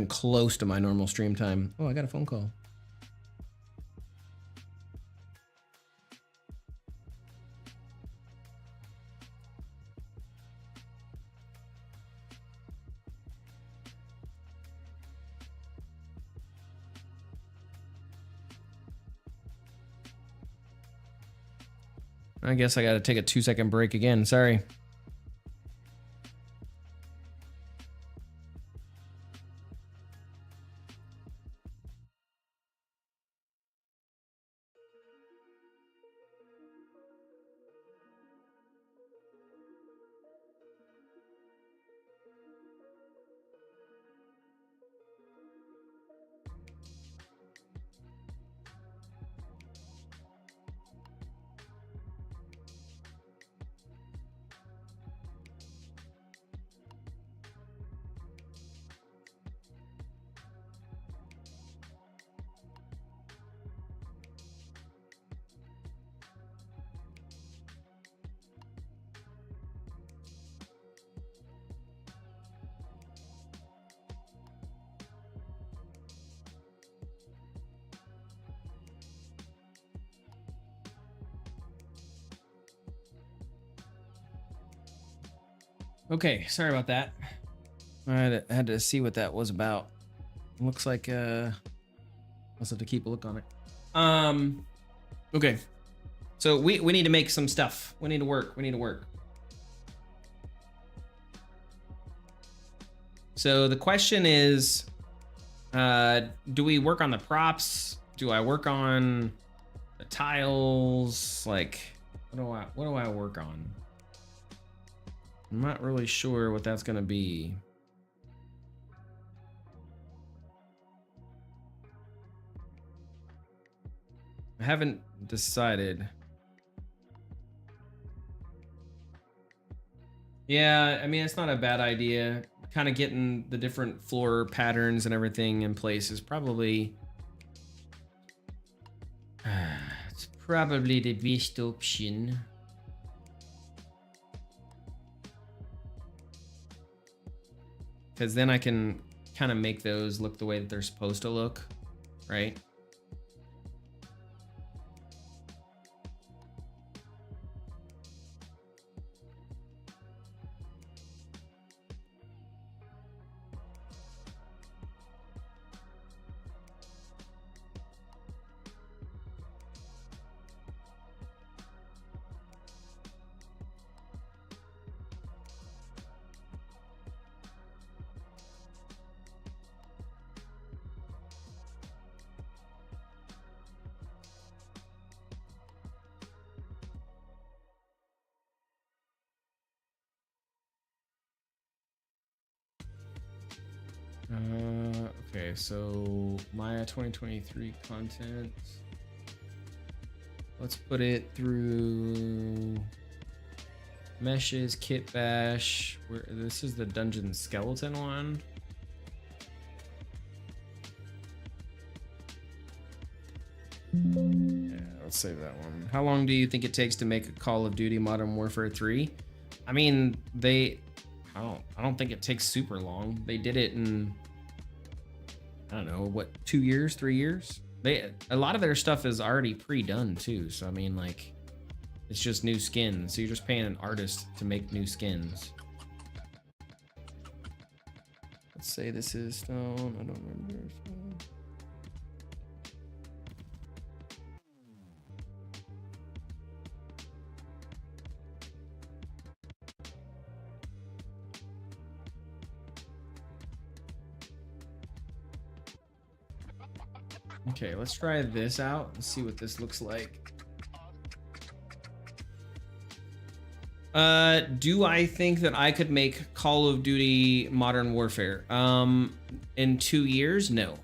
close to my normal stream time. Oh, I got a phone call. I guess I gotta take a 2-second break again. Sorry. Okay, sorry about that. I had to see what that was about. Looks like I'll have to keep a look on it. Okay. So we need to make some stuff. We need to work. So the question is, do we work on the props? Do I work on the tiles? Like, what do I work on? I'm not really sure what that's gonna be. I haven't decided. Yeah, I mean, it's not a bad idea. Kind of getting the different floor patterns and everything in place is probably it's probably the best option. Because then I can kind of make those look the way that they're supposed to look, right? Okay, so Maya 2023 content. Let's put it through Meshes, kit bash. This is the dungeon skeleton one. Yeah, let's save that one. How long do you think it takes to make a Call of Duty Modern Warfare 3? I mean, I don't think it takes super long. They did it in, I don't know, what, 2 years, 3 years? A lot of their stuff is already pre-done too. So I mean, like, it's just new skins. So you're just paying an artist to make new skins. Let's say this is stone. I don't remember. Okay, let's try this out and see what this looks like. Do I think that I could make Call of Duty Modern Warfare in 2 years? No,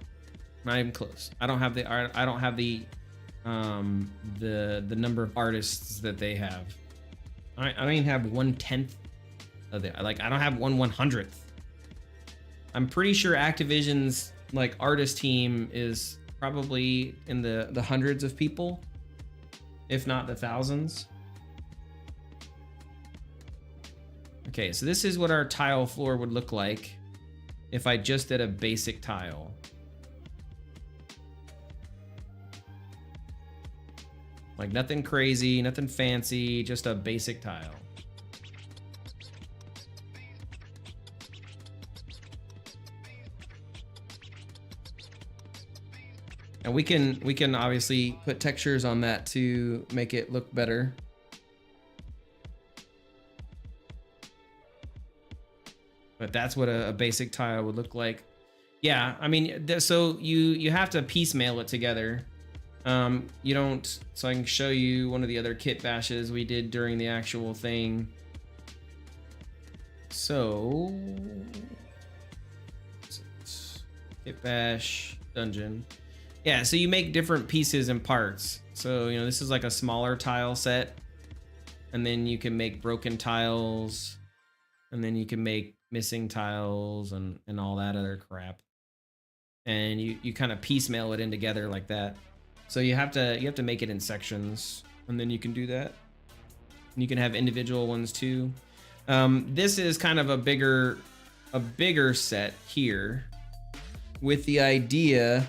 not even close. I don't have the art. I don't have the number of artists that they have. I don't even have 1/10 of the, like, I don't have 1/100th. I'm pretty sure Activision's like artist team is probably in the hundreds of people, if not the thousands. Okay, so this is what our tile floor would look like if I just did a basic tile. Like nothing crazy, nothing fancy, just a basic tile. And we can obviously put textures on that to make it look better. But that's what a basic tile would look like. Yeah, I mean, so you have to piecemeal it together. You don't, so I can show you one of the other kit bashes we did during the actual thing. So, kit bash dungeon. Yeah, so you make different pieces and parts. So, you know, this is like a smaller tile set. And then you can make broken tiles. And then you can make missing tiles and all that other crap. And you kind of piecemeal it in together like that. So you have to make it in sections, and then you can do that. And you can have individual ones too. This is kind of a bigger set here, with the idea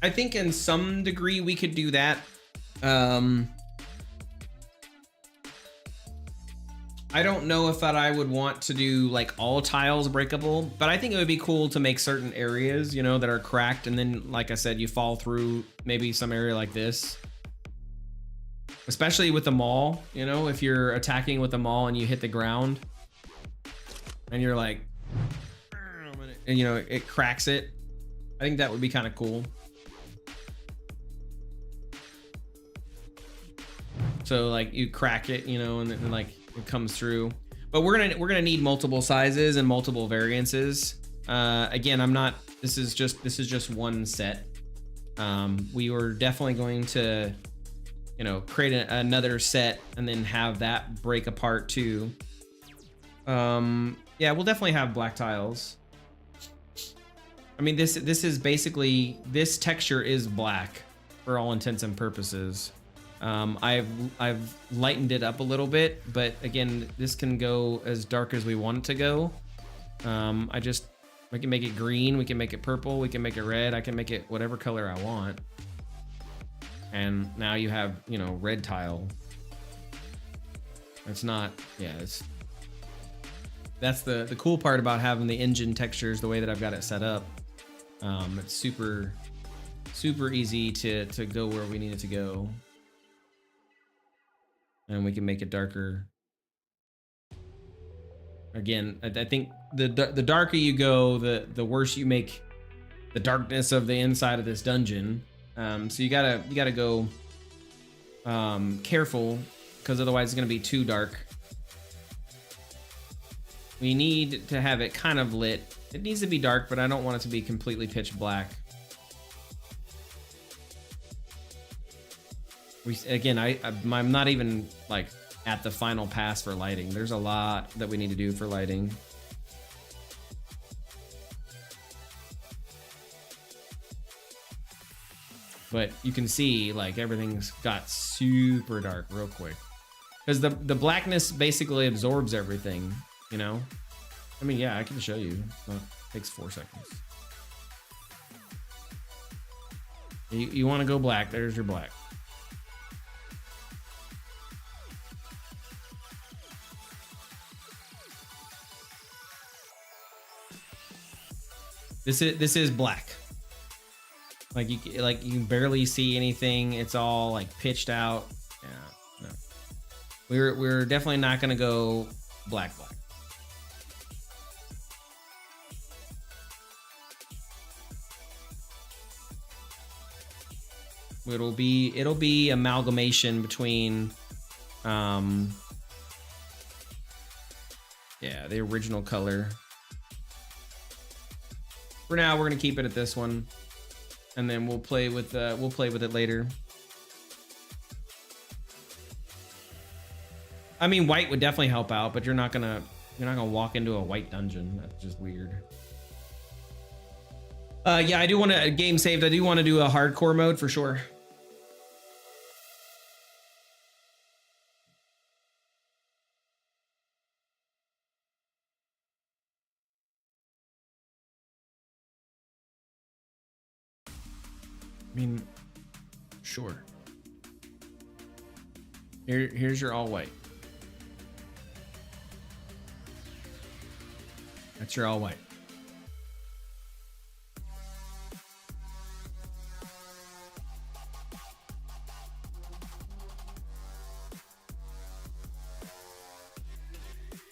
I think in some degree we could do that. I don't know if that I would want to do like all tiles breakable, but I think it would be cool to make certain areas, you know, that are cracked, and then, like I said, you fall through maybe some area like this. Especially with the maul, you know, if you're attacking with the maul and you hit the ground and you're like, and you know, it cracks it. I think that would be kind of cool. So like you crack it, you know, and then like it comes through. But we're gonna need multiple sizes and multiple variances. Again, this is just one set. We were definitely going to, you know, create another set and then have that break apart too. Yeah, we'll definitely have black tiles. I mean, this is basically, this texture is black for all intents and purposes. I've lightened it up a little bit, but again, this can go as dark as we want it to go. We can make it green, we can make it purple, we can make it red, I can make it whatever color I want. And now you have, you know, red tile. It's not, yeah, that's the cool part about having the engine textures the way that I've got it set up. It's super easy to go where we need it to go. And we can make it darker. Again, I think the darker you go, the worse you make the darkness of the inside of this dungeon. So you gotta go careful, because otherwise it's gonna be too dark. We need to have it kind of lit It needs to be dark, but I don't want it to be completely pitch black. Again, I'm not even like at the final pass for lighting. There's a lot that we need to do for lighting. But you can see like everything's got super dark real quick. Because the blackness basically absorbs everything, you know? I mean, yeah, I can show you. It takes 4 seconds. You want to go black, there's your black. This is black. Like you can barely see anything. It's all like pitched out. Yeah, no. We're definitely not gonna go black. It'll be amalgamation between yeah, the original color. For now, we're gonna keep it at this one, and then we'll play with it later. I mean, white would definitely help out, but you're not gonna walk into a white dungeon. That's just weird. Yeah, I do want to game saved. I do want to do a hardcore mode for sure. I mean, sure. Here's your all white. That's your all white.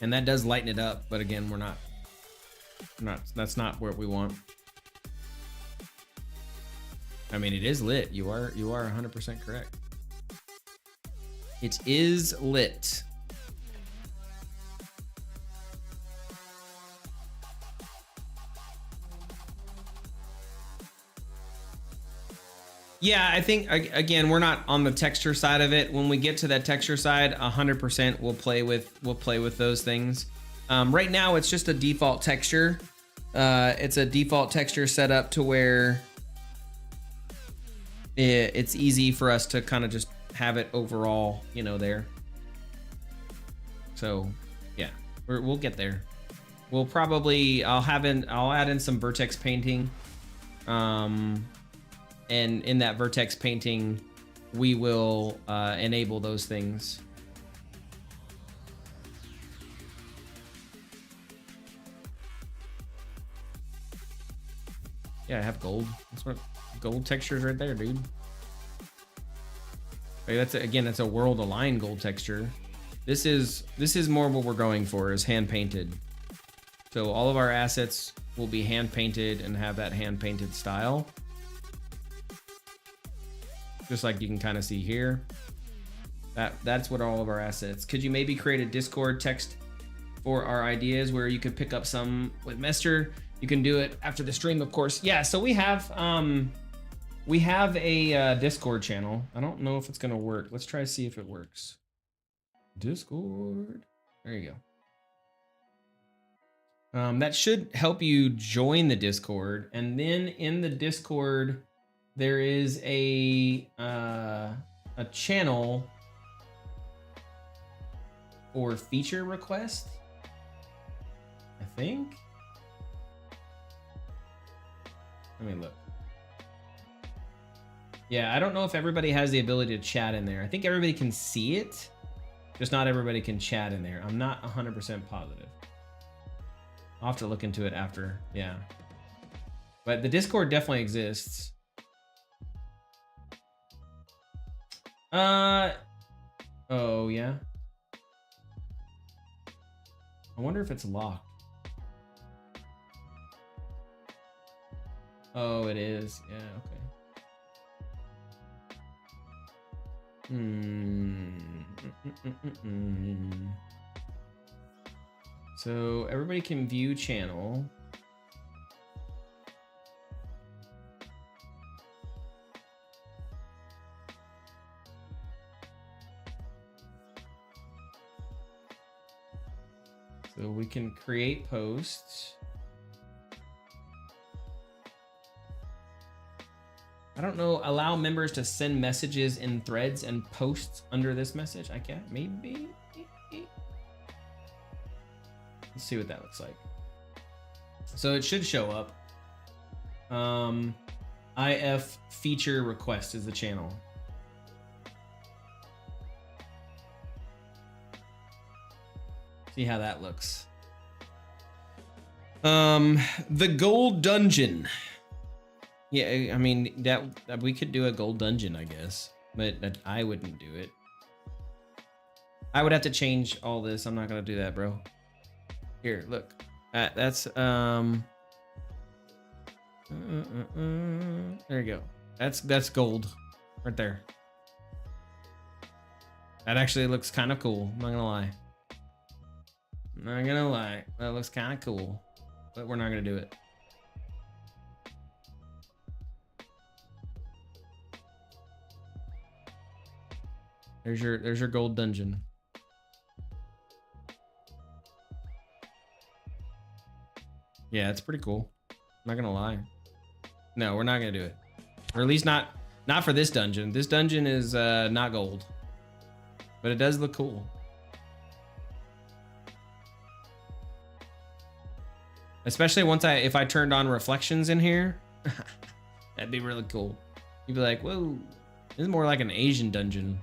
And that does lighten it up, but again, we're not that's not what we want. I mean, it is lit. You are 100% correct. It is lit. Yeah, I think again, we're not on the texture side of it. When we get to that texture side, 100% we'll play with those things. Right now, it's just a default texture. It's a default texture set up to where it's easy for us to kind of just have it overall, you know, there. So yeah, we'll get there. We'll probably I'll add in some vertex painting, and in that vertex painting we will enable those things. Yeah, I have gold. That's what gold textures right there, dude. Like that's a world aligned gold texture. This is more what we're going for, is hand painted. So all of our assets will be hand painted and have that hand painted style. Just like you can kind of see here. That's what all of our assets. Could you maybe create a Discord text for our ideas where you could pick up some with Mester? You can do it after the stream, of course. Yeah, so we have a Discord channel. I don't know if it's gonna work. Let's try to see if it works. Discord. There you go. That should help you join the Discord, and then in the Discord there is a channel for feature request, I think. Let me look. Yeah, I don't know if everybody has the ability to chat in there. I think everybody can see it, just not everybody can chat in there. I'm not 100% positive. I'll have to look into it after, yeah. But the Discord definitely exists. Oh yeah. I wonder if it's locked. Oh, it is. Yeah, okay. So everybody can view channel. So we can create posts. I don't know, allow members to send messages in threads and posts under this message. I can't, maybe. Let's see what that looks like. So it should show up. IF feature request is the channel. See how that looks. The gold dungeon. Yeah, I mean that we could do a gold dungeon, I guess, but I wouldn't do it. I would have to change all this. I'm not gonna do that, bro. Here, look. That's there you go. That's gold right there. That actually looks kind of cool. I'm not gonna lie. I'm not gonna lie. That looks kind of cool, but we're not gonna do it. There's your gold dungeon. Yeah, it's pretty cool. I'm not gonna lie. No, we're not gonna do it. Or at least not for this dungeon. This dungeon is not gold. But it does look cool. Especially if I turned on reflections in here. That'd be really cool. You'd be like, whoa, this is more like an Asian dungeon.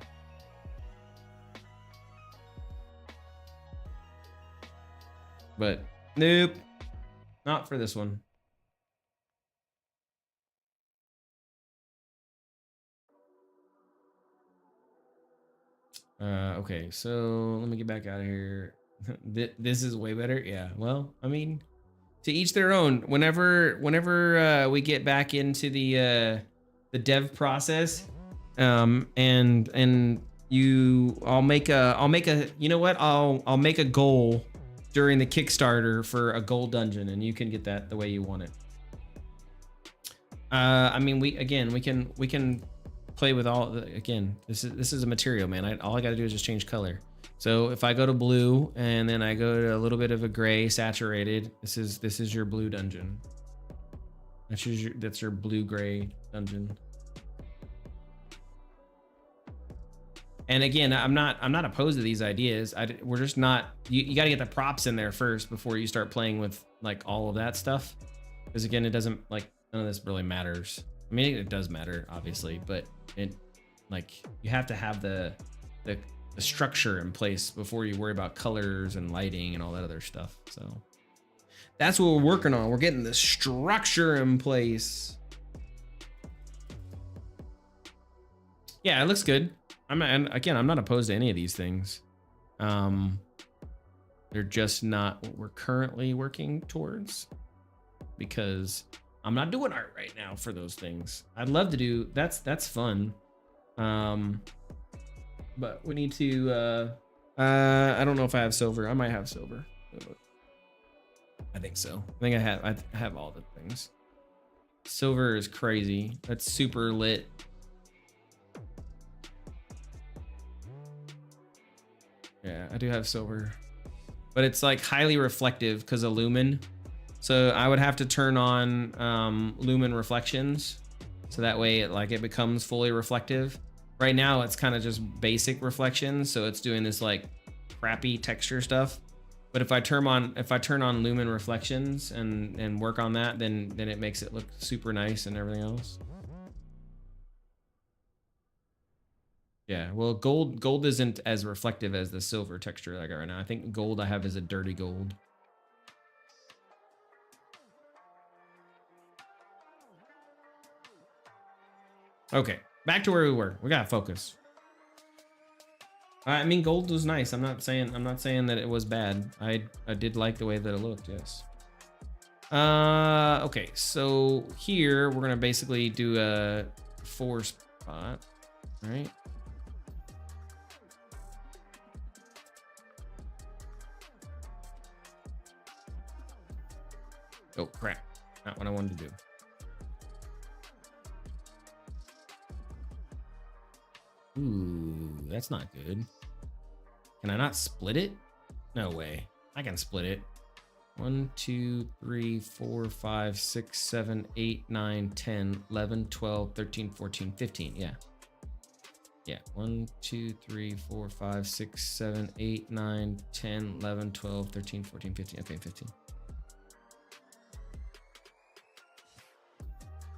But nope, not for this one. Okay, so let me get back out of here. This is way better. Yeah, well, I mean, to each their own. Whenever we get back into the dev process, and I'll make a you know what? I'll make a goal during the Kickstarter for a gold dungeon, and you can get that the way you want it. I mean, we can play with all. Again, this is a material, man. All I got to do is just change color. So if I go to blue and then I go to a little bit of a gray saturated, this is your blue dungeon. That's your blue gray dungeon. And again, I'm not opposed to these ideas. We're just not. You got to get the props in there first before you start playing with like all of that stuff. Because again, it doesn't like none of this really matters. I mean, it does matter obviously, but it like you have to have the structure in place before you worry about colors and lighting and all that other stuff. So that's what we're working on. We're getting the structure in place. Yeah, it looks good. I'm not opposed to any of these things. They're just not what we're currently working towards because I'm not doing art right now for those things. I'd love to do that's fun. But we need to I don't know if I have silver. I might have silver. I think so. I think I have all the things. Silver is crazy. That's super lit. Yeah, I do have silver, but it's like highly reflective because of lumen. So I would have to turn on lumen reflections, so that way it becomes fully reflective. Right now it's kind of just basic reflections, so it's doing this like crappy texture stuff. But if I turn on lumen reflections and work on that, then it makes it look super nice and everything else. Yeah, well, gold isn't as reflective as the silver texture I got right now. I think gold I have is a dirty gold. Okay, back to where we were. We gotta focus. I mean, gold was nice. I'm not saying that it was bad. I did like the way that it looked. Yes. Okay, so here we're gonna basically do a 4 spot, right? Oh crap, not what I wanted to do. Ooh, that's not good. Can I not split it? No way. I can split it. 1, 2, 3, 4, 5, 6, 7, 8, 9, 10, 11, 12, 13, 14, 15. Yeah. Yeah. 1, 2, 3, 4, 5, 6, 7, 8, 9, 10, 11, 12, 13, 14, 15. Okay, 15.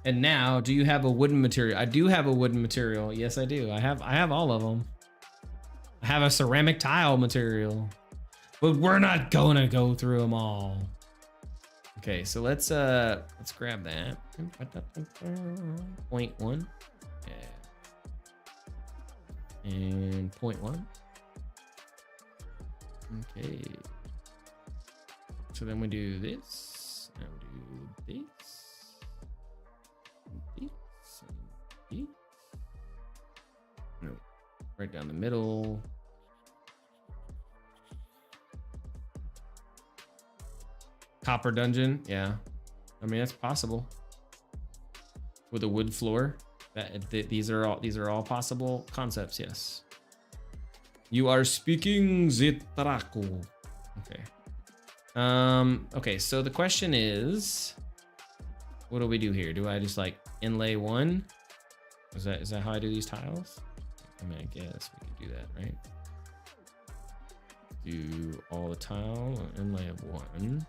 And now, do you have a wooden material? I do have a wooden material. Yes, I do. I have all of them. I have a ceramic tile material. But we're not gonna go through them all. Okay, so let's grab that. 0.1. Yeah. And 0.1. Okay. So then we do this. And we do this. And this. And this. No. Right down the middle. Copper dungeon, yeah. I mean, that's possible. With a wood floor. These are all possible concepts, yes. You are speaking Zitraku. Okay. Okay, so the question is, what do we do here? Do I just like inlay one? Is that how I do these tiles? I mean, I guess we could do that, right? Do all the tile, inlay of one.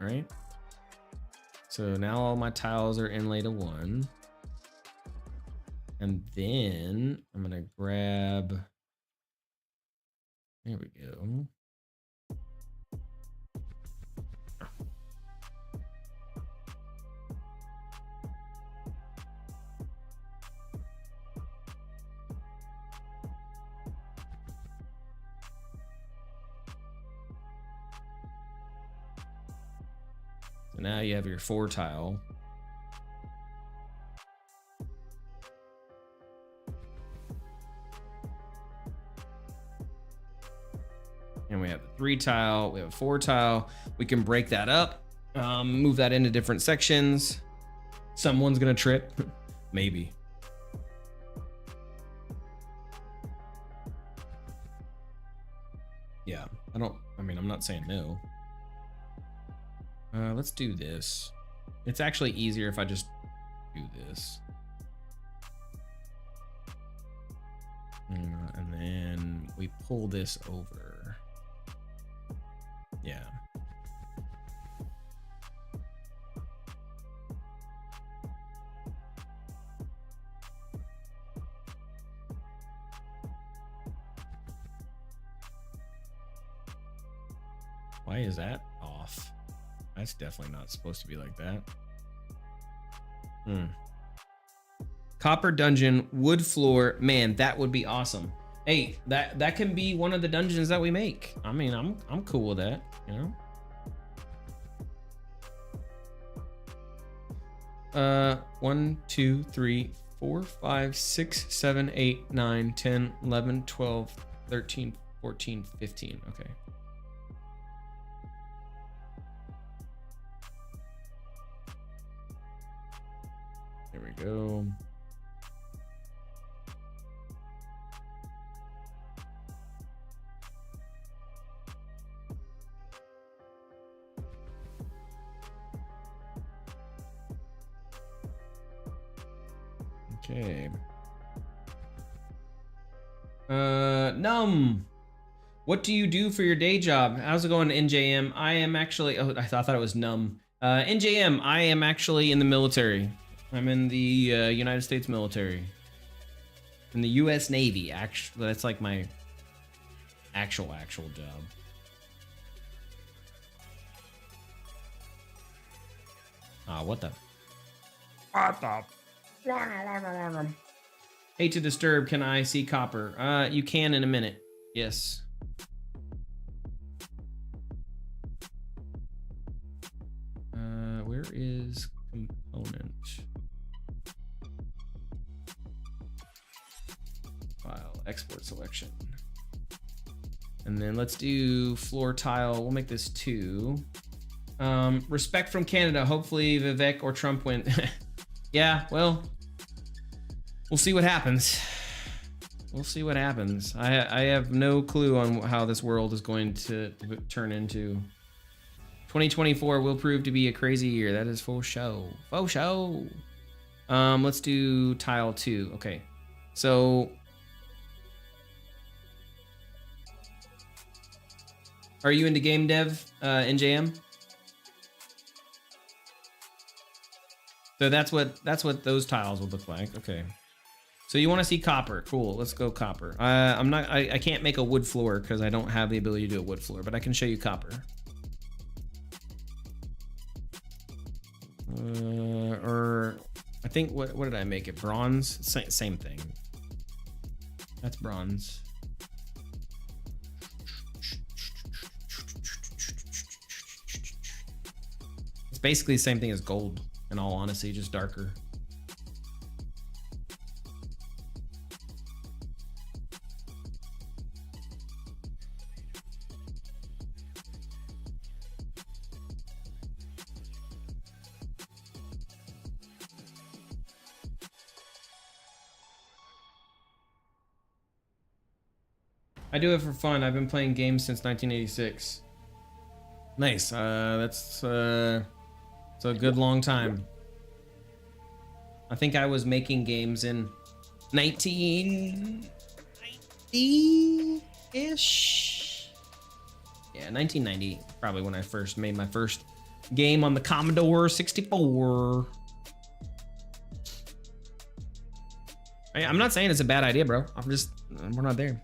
Right? So now all my tiles are inlaid to one. And then I'm gonna grab, there we go. So now you have your 4 tile. And we have a 3 tile, we have a 4 tile. We can break that up, move that into different sections. Someone's gonna trip, maybe. Yeah, I'm not saying no. Let's do this. It's actually easier if I just do this. And then we pull this over. Yeah. Why is that off? That's definitely not supposed to be like that. Copper dungeon, wood floor. Man, that would be awesome. Hey, that can be one of the dungeons that we make. I mean, I'm cool with that, you know? 1, 2, 3, 4, 5, 6, 7, 8, 9, 10, 11, 12, 13, 14, 15. Okay. There we go. Okay. Num. What do you do for your day job? How's it going, NJM? I am actually, oh, I thought it was Num. NJM, I am actually in the military. I'm in the United States military. In the US Navy, actually. That's like my actual job. What the? Hate to disturb, can I see copper? You can in a minute, yes. Where is component? File, export selection. And then let's do floor tile, we'll make this 2. Respect from Canada, hopefully Vivek or Trump win. Yeah, well, we'll see what happens. We'll see what happens. I have no clue on how this world is going to turn into. 2024 will prove to be a crazy year. That is for show. For show. Let's do tile 2. Okay. So are you into game dev, NJM? So that's what those tiles would look like. Okay. So you want to see copper? Cool. Let's go copper. I can't make a wood floor because I don't have the ability to do a wood floor, but I can show you copper. Or I think what did I make it? Bronze. Same thing. That's bronze. It's basically the same thing as gold. In all honesty, just darker. I do it for fun. I've been playing games since 1986. Nice. That's a good long time. I think I was making games in 1990-ish. Yeah, 1990, probably when I first made my first game on the Commodore 64. I'm not saying it's a bad idea, bro. We're not there.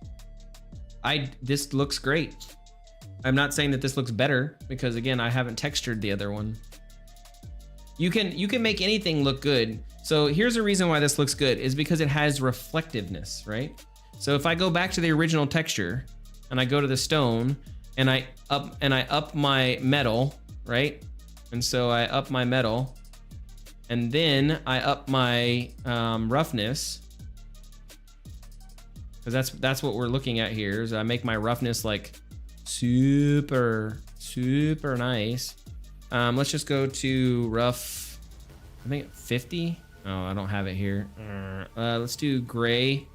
This looks great. I'm not saying that this looks better because again, I haven't textured the other one. You can make anything look good. So here's a reason why this looks good is because it has reflectiveness, right? So if I go back to the original texture and I go to the stone and I up my metal, right? And so I up my metal and then I up my roughness. Because that's what we're looking at here is I make my roughness like super nice. Let's just go to rough, I think 50. Oh, I don't have it here. Let's do gray.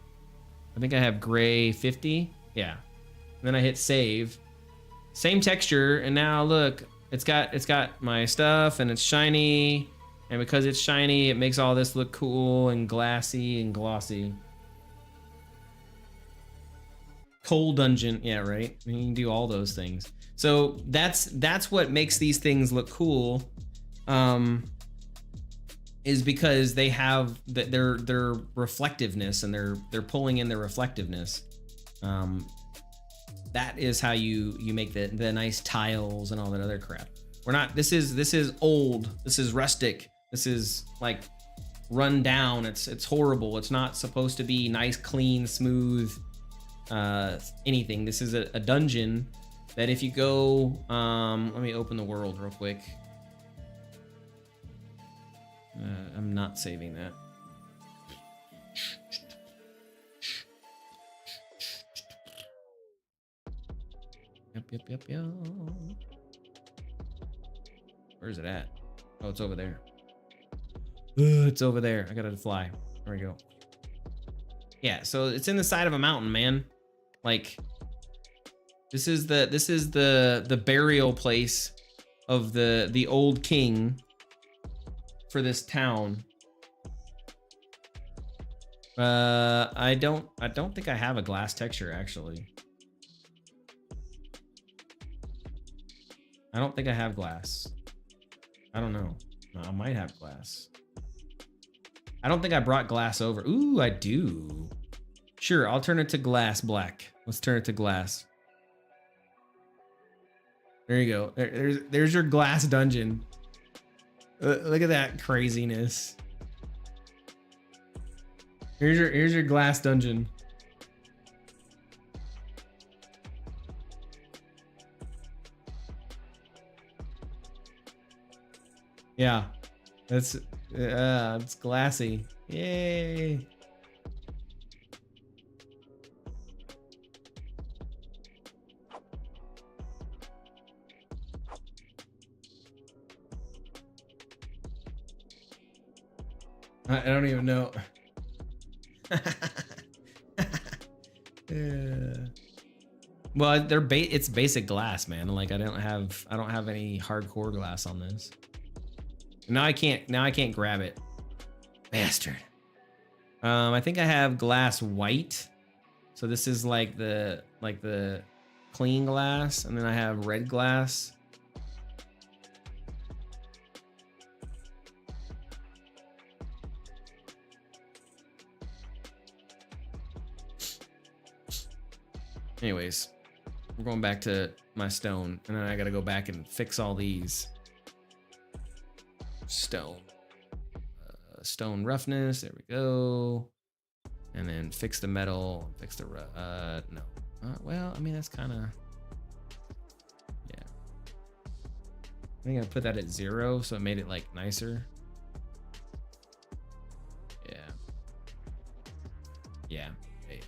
I think I have gray 50. Yeah. And then I hit save. Same texture, and now look, it's got my stuff and it's shiny. And because it's shiny, it makes all this look cool and glassy and glossy. Coal dungeon, yeah, right. You can do all those things. So that's what makes these things look cool, is because they have their reflectiveness and they're pulling in their reflectiveness. That is how you make the nice tiles and all that other crap. We're not. This is old. This is rustic. This is like run down. It's horrible. It's not supposed to be nice, clean, smooth. Anything. This is a dungeon that if you go, let me open the world real quick. I'm not saving that. Yep. Where's it at? Oh, it's over there. It's over there. I gotta fly. There we go. Yeah, so it's in the side of a mountain, man. Like, this is the burial place of the old king for this town. I don't think I have a glass texture actually. I don't think I have glass. I don't know. No, I might have glass. I don't think I brought glass over. Ooh, I do. Sure, I'll turn it to glass black. Let's turn it to glass. There you go. There's your glass dungeon. Look at that craziness. Here's your glass dungeon. Yeah, it's glassy. Yay. I don't even know. Yeah. Well, it's basic glass, man. Like I don't have any hardcore glass on this. Now I can't grab it. Bastard. I think I have glass white. So this is like the clean glass, and then I have red glass. Anyways, we're going back to my stone, and then I gotta go back and fix all these. Stone roughness, there we go. And then fix the metal, fix the, no. Well, I mean, that's kind of, yeah. I think I put that at 0, so it made it like nicer. Yeah. Yeah. Okay.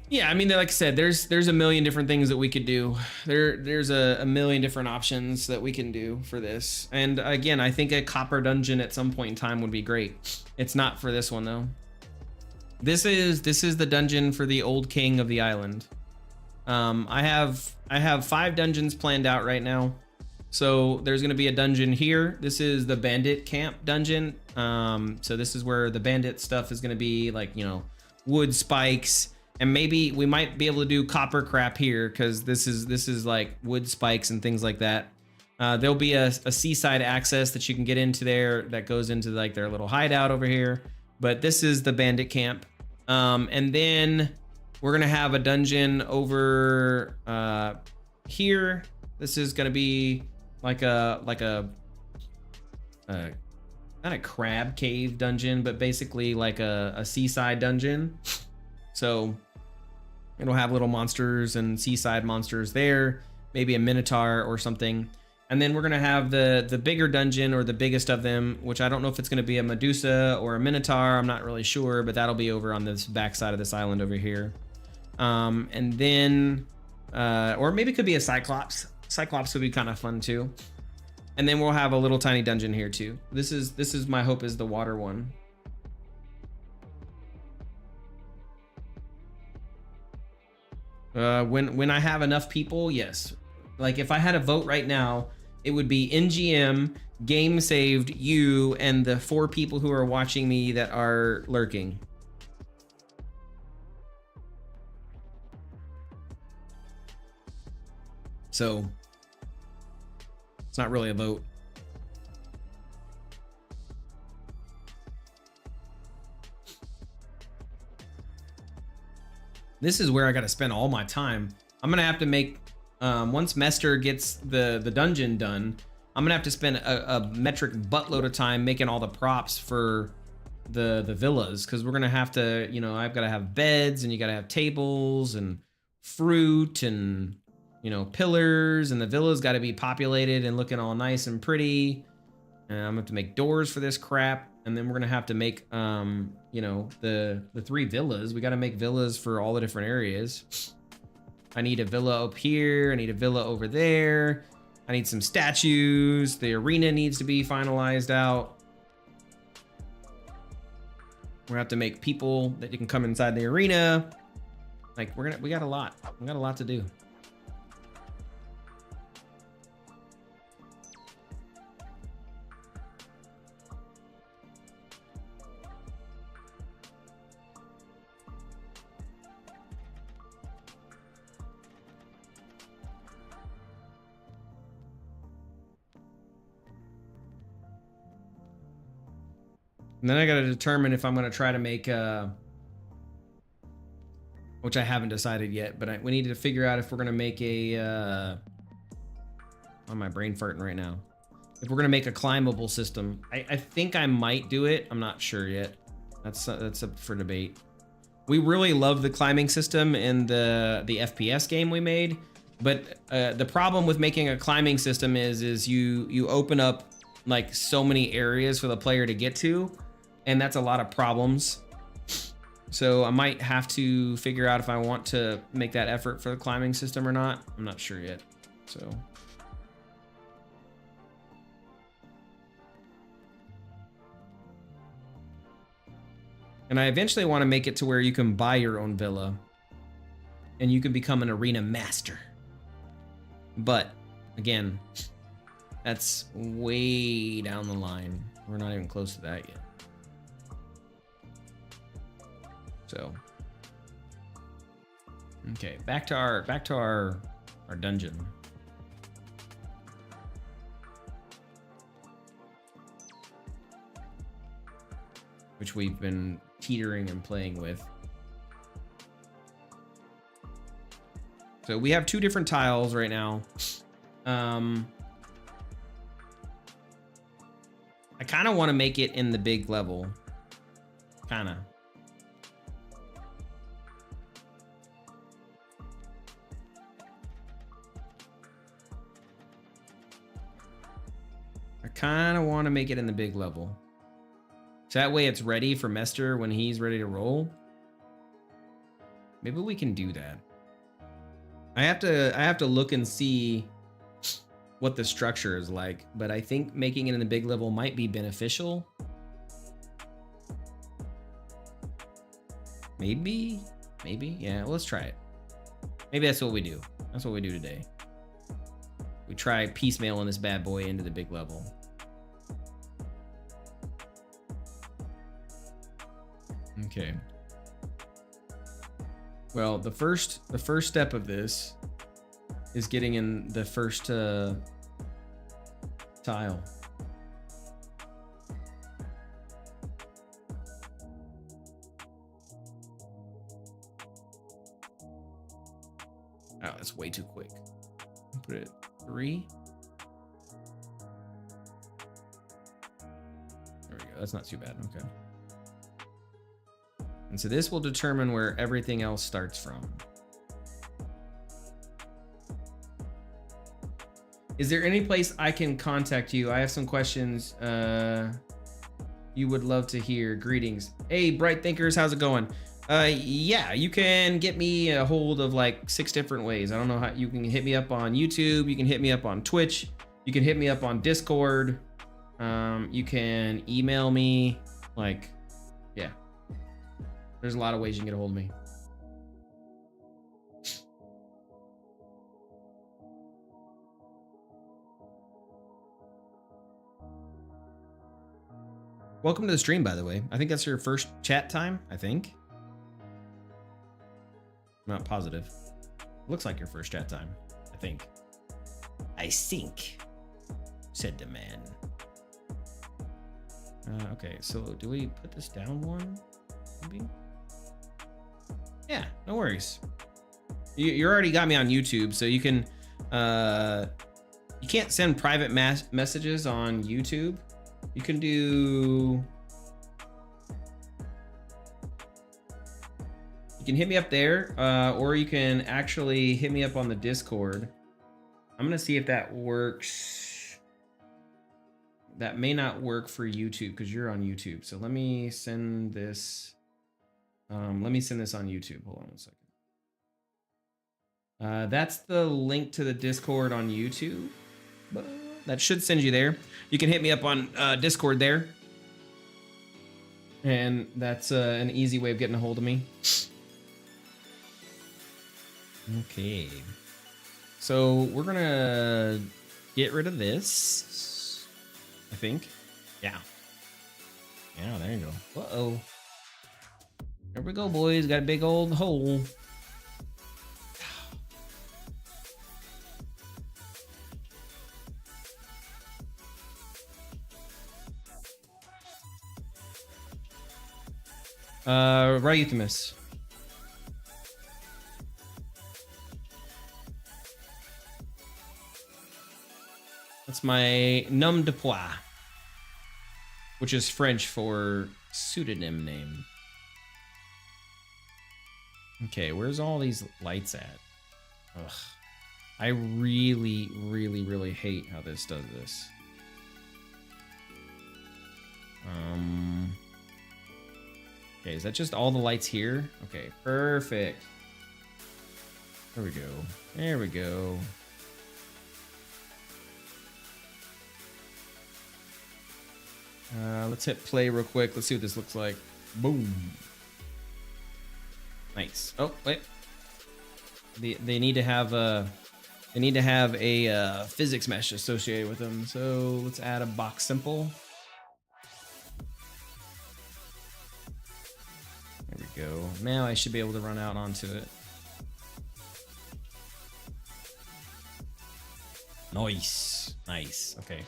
Yeah, I mean, like I said, there's a million different things that we could do. There's a million different options that we can do for this. And again, I think a copper dungeon at some point in time would be great. It's not for this one though. This is the dungeon for the old king of the island. I have 5 dungeons planned out right now. So there's gonna be a dungeon here. This is the bandit camp dungeon. So this is where the bandit stuff is gonna be, like, you know, wood spikes. And maybe we might be able to do copper crap here, because this is like wood spikes and things like that. There'll be a seaside access that you can get into there that goes into like their little hideout over here. But this is the bandit camp. And then we're gonna have a dungeon over here. This is gonna be like a not a crab cave dungeon, but basically like a seaside dungeon. So it'll have little monsters and seaside monsters there, maybe a minotaur or something. And then we're gonna have the bigger dungeon, or the biggest of them, which I don't know if it's gonna be a Medusa or a minotaur, I'm not really sure, but that'll be over on this back side of this island over here. And then, or maybe it could be a Cyclops. Cyclops would be kind of fun too. And then we'll have a little tiny dungeon here too. This is my hope, is the water one. When I have enough people, yes. Like if I had a vote right now, it would be NGM, game saved, you, and the 4 people who are watching me that are lurking. So it's not really a vote. This is where I got to spend all my time. I'm gonna have to make, once Mester gets the dungeon done, I'm gonna have to spend a metric buttload of time making all the props for the villas, because we're gonna have to, you know, I've got to have beds, and you got to have tables and fruit and, you know, pillars, and the villa's got to be populated and looking all nice and pretty. And I'm gonna have to make doors for this crap. And then we're gonna have to make, you know, the 3 villas. We gotta make villas for all the different areas. I need a villa up here. I need a villa over there. I need some statues. The arena needs to be finalized out. We're gonna have to make people that you can come inside the arena. Like we got a lot. We got a lot to do. And then I got to determine if I'm going to try to make, which I haven't decided yet, but we need to figure out if we're going to make a, why am I brain farting right now? If we're going to make a climbable system. I think I might do it. I'm not sure yet. That's up for debate. We really love the climbing system in the FPS game we made, but the problem with making a climbing system is you open up like so many areas for the player to get to, and that's a lot of problems. So I might have to figure out if I want to make that effort for the climbing system or not. I'm not sure yet. So And I eventually want to make it to where you can buy your own villa and you can become an arena master. But again, that's way down the line. We're not even close to that yet. So, okay, back to our dungeon. Which we've been teetering and playing with. So we have 2 different tiles right now. I kind of want to make it in the big level. Kind of. I kind of want to make it in the big level. So that way it's ready for Mester when he's ready to roll. Maybe we can do that. I have to look and see what the structure is like, but I think making it in the big level might be beneficial. Maybe, yeah, well, let's try it. Maybe that's what we do. That's what we do today. We try piecemealing this bad boy into the big level. Okay. Well, the first step of this is getting in the first tile. Oh, that's way too quick. Put it at 3. There we go. That's not too bad. Okay. And so this will determine where everything else starts from. Is there any place I can contact you? I have some questions you would love to hear. Greetings. Hey, Bright Thinkers, how's it going? Yeah, you can get me a hold of like 6 different ways. I don't know how. You can hit me up on YouTube. You can hit me up on Twitch. You can hit me up on Discord. You can email me. Like, yeah. There's a lot of ways you can get a hold of me. Welcome to the stream, by the way. I think that's your first chat time, I think. I'm not positive. Looks like your first chat time, I think. I think, said the man. Okay, so do we put this down one? Maybe? Yeah, no worries. You already got me on YouTube, so you can, you can't send private messages on YouTube. You can do, you can hit me up there, or you can actually hit me up on the Discord. I'm gonna see if that works. That may not work for YouTube because you're on YouTube. So let me send this. Let me send this on YouTube. Hold on 1 second. That's the link to the Discord on YouTube. That should send you there. You can hit me up on Discord there. And that's an easy way of getting a hold of me. Okay. So we're gonna get rid of this, I think. Yeah. Yeah, there you go. Uh-oh. There we go, boys. Got a big old hole. Ryuthamus. That's my nom de poids, which is French for pseudonym name. Okay, where's all these lights at? Ugh. I really, really, really hate how this does this. Okay, is that just all the lights here? Okay, perfect. There we go. There we go. Let's hit play real quick. Let's see what this looks like. Boom. Nice. Oh, wait. They need to have a physics mesh associated with them. So let's add a box simple. There we go. Now I should be able to run out onto it. Nice. Nice. Okay.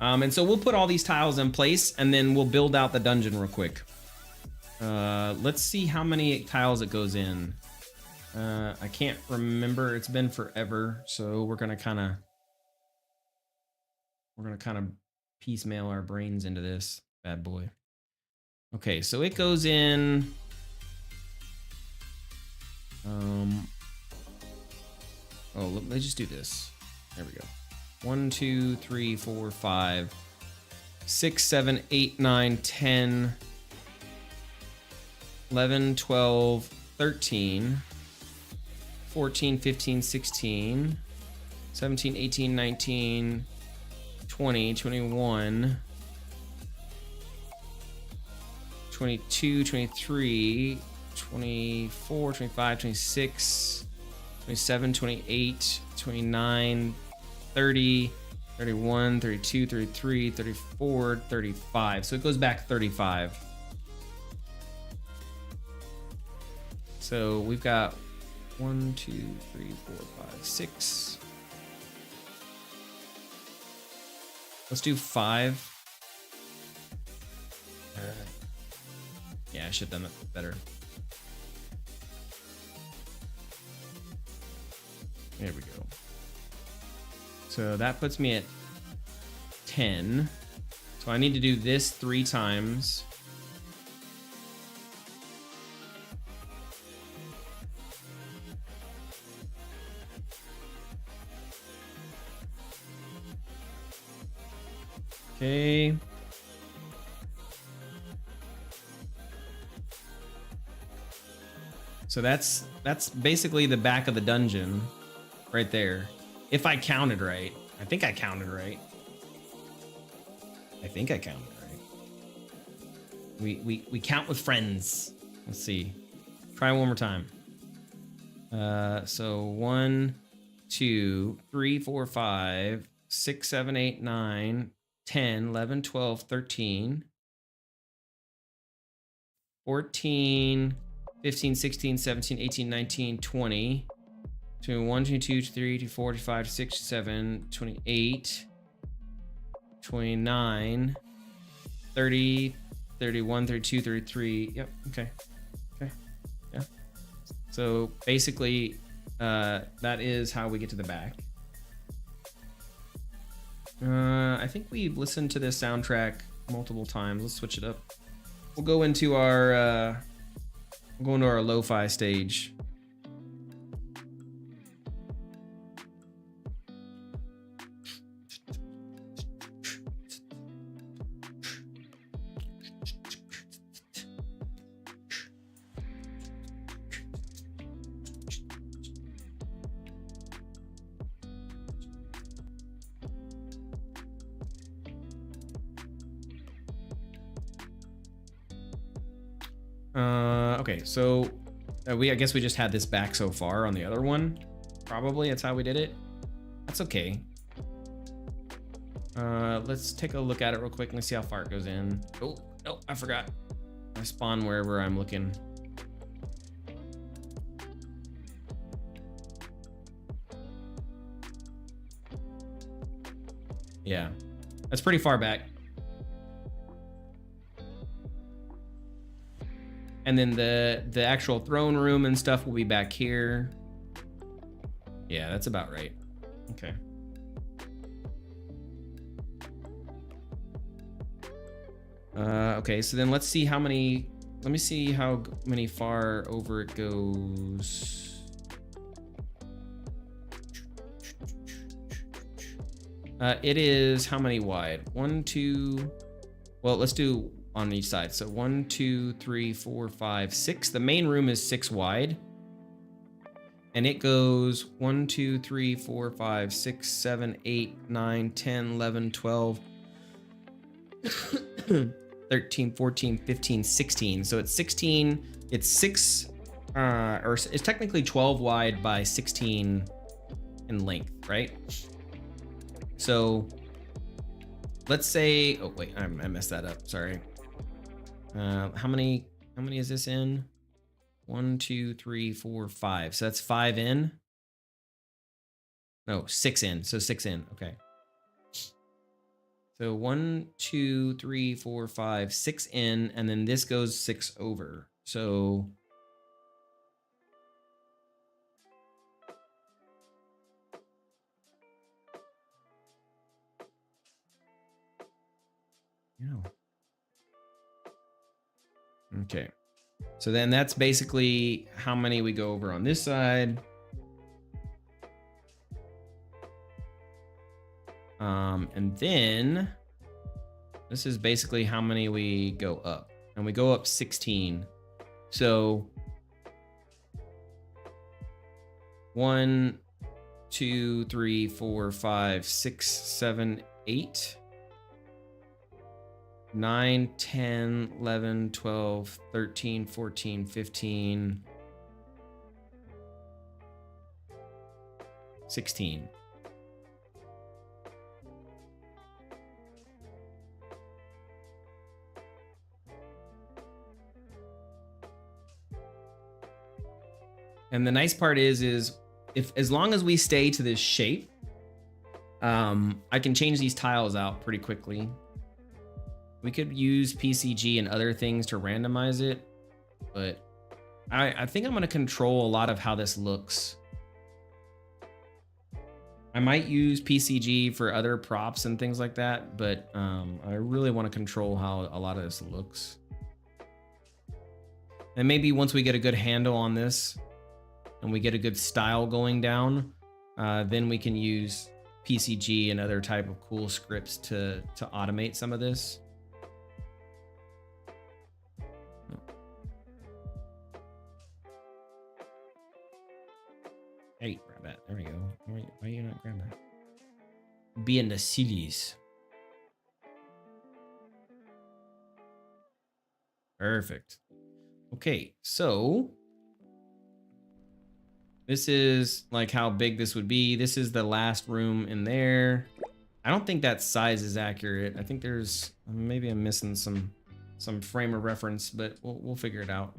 And so we'll put all these tiles in place and then we'll build out the dungeon real quick. Let's see how many tiles it goes in. I can't remember. It's been forever. So we're gonna kind of piecemeal our brains into this bad boy. Okay, so it goes in. Oh, let me just do this. There we go. 1, 2, 3, 4, 5, 6, 7, 8, 9, 10, 11, 12, 13, 14, 15, 16, 17, 18, 19, 20, 21, 22, 23, 24, 25, 26, 27, 28, 29, 30, 31, 32, 33, 34, 35. So it goes back 35. So we've got 1, 2, 3, 4, 5, 6. Let's do 5. Yeah, I should have done that better. There we go. So that puts me at 10. So I need to do this 3 times. Okay. So that's basically the back of the dungeon right there. If I counted right. I think I counted right. We count with friends. Let's see. Try one more time. So 1, 2, 3, 4, 5, 6, 7, 8, 9, 10, 11, 12, 13, 14, 15, 16, 17, 18, 19, 20, 21, 22, 23, 24, 25, 26, 27, 28, 29, 30, 31, 32, 33. Yep. Okay. Yeah. So basically, that is how we get to the back. I think we've listened to this soundtrack multiple times. Let's switch it up. We'll go into our lo-fi stage. Okay, so I guess we just had this back so far on the other one. Probably that's how we did it. That's okay. Let's take a look at it real quick and see how far it goes in. Oh, no, I forgot. I spawn wherever I'm looking. Yeah, that's pretty far back. And then the actual throne room and stuff will be back here. Yeah, that's about right. Okay. Okay, so then let's see how many, let me see how many far over it goes. It is how many wide? 1, 2, well, let's do on each side. So 1, 2, 3, 4, 5, 6. The main room is 6 wide. And it goes 1, 2, 3, 4, 5, 6, 7, 8, 9, 10, 11, 12, 13, 14, 15, 16. So it's 16, it's 6, or it's technically 12 wide by 16 in length, right? So let's say, oh wait, I messed that up, sorry. How many is this in? 1, 2, 3, 4, 5. So that's 5 in. No, 6 in. So 6 in. Okay. So 1, 2, 3, 4, 5, 6 in, and then this goes 6 over. So okay. So then that's basically how many we go over on this side. And then this is basically how many we go up. And we go up 16. So 1, 2, 3, 4, 5, 6, 7, 8. 9, 10, 11, 12, 13, 14, 15, 16. And the nice part is if as long as we stay to this shape, I can change these tiles out pretty quickly. We could use PCG and other things to randomize it, but I think I'm going to control a lot of how this looks. I might use PCG for other props and things like that, but I really want to control how a lot of this looks. And maybe once we get a good handle on this and we get a good style going down, then we can use PCG and other type of cool scripts to automate some of this. Hey, grab that. There we go. Why are you not grabbing that? Be in the cities. Perfect. Okay, so this is like how big this would be. This is the last room in there. I don't think that size is accurate. I think there's, maybe I'm missing some frame of reference, but we'll figure it out.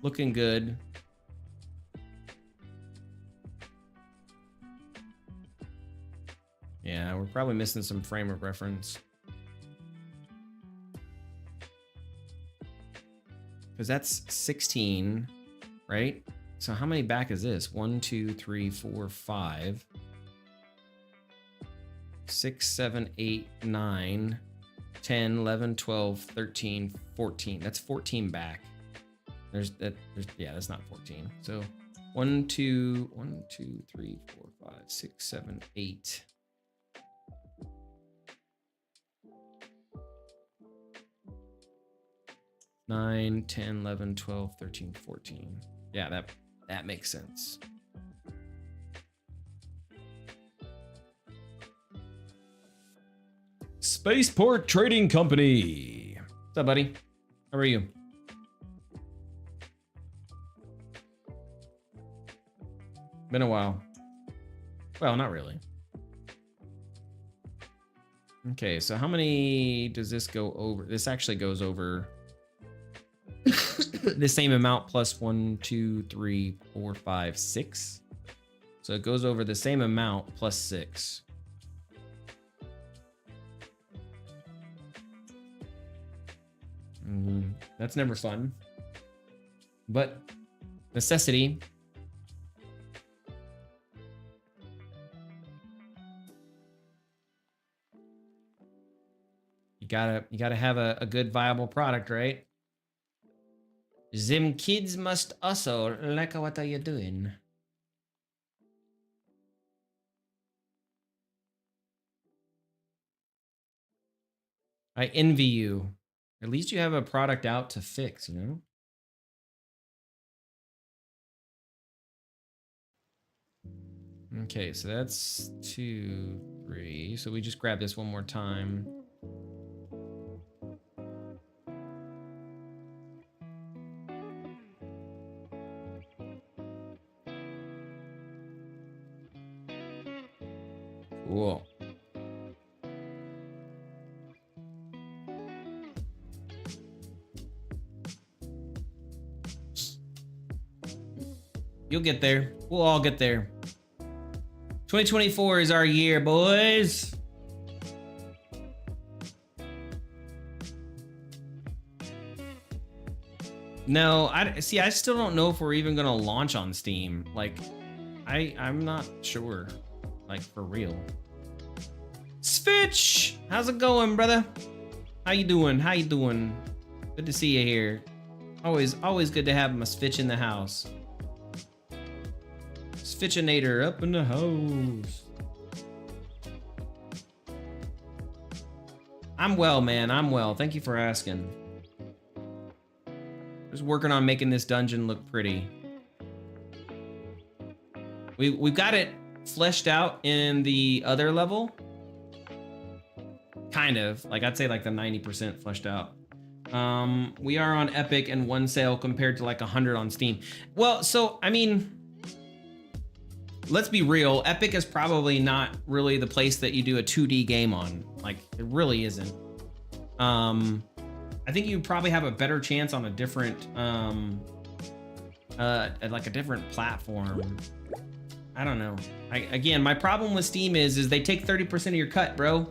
Looking good. Yeah, we're probably missing some frame of reference. Because that's 16, right? So how many back is this? 1, 2, 3, 4, 5, 6, 7, 8, 9, 10, 11, 12, 13, 14. That's 14 back. Yeah, that's not 14. So 1, 2, 3, 4, 5, 6, 7, 8. Nine, 10, 11, 12, 13, 14. Yeah, that makes sense. Spaceport Trading Company. What's up, buddy? How are you? Been a while. Well, not really. Okay, so how many does this go over? This actually goes over the same amount plus 1, 2, 3, 4, 5, 6. So it goes over the same amount plus 6. That's never fun. But necessity. You gotta have a good viable product, right? Them kids must also like what are you doing? I envy you. At least you have a product out to fix, you know? Okay, so that's 2, 3. So we just grab this one more time. Cool. You'll get there. We'll all get there. 2024 is our year, boys. No, I still don't know if we're even gonna launch on Steam. Like, I'm not sure. Like, for real. Switch! How's it going, brother? How you doing? How you doing? Good to see you here. Always good to have my Switch in the house. Switchinator up in the house. I'm well, man. I'm well. Thank you for asking. Just working on making this dungeon look pretty. We've got it fleshed out in the other level. Kind of. Like, I'd say like the 90% fleshed out. We are on Epic and one sale compared to like 100 on Steam. Well, so, I mean, let's be real. Epic is probably not really the place that you do a 2D game on. Like, it really isn't. I think you probably have a better chance on a different, like a different platform. I don't know. Again, my problem with Steam is they take 30% of your cut, bro.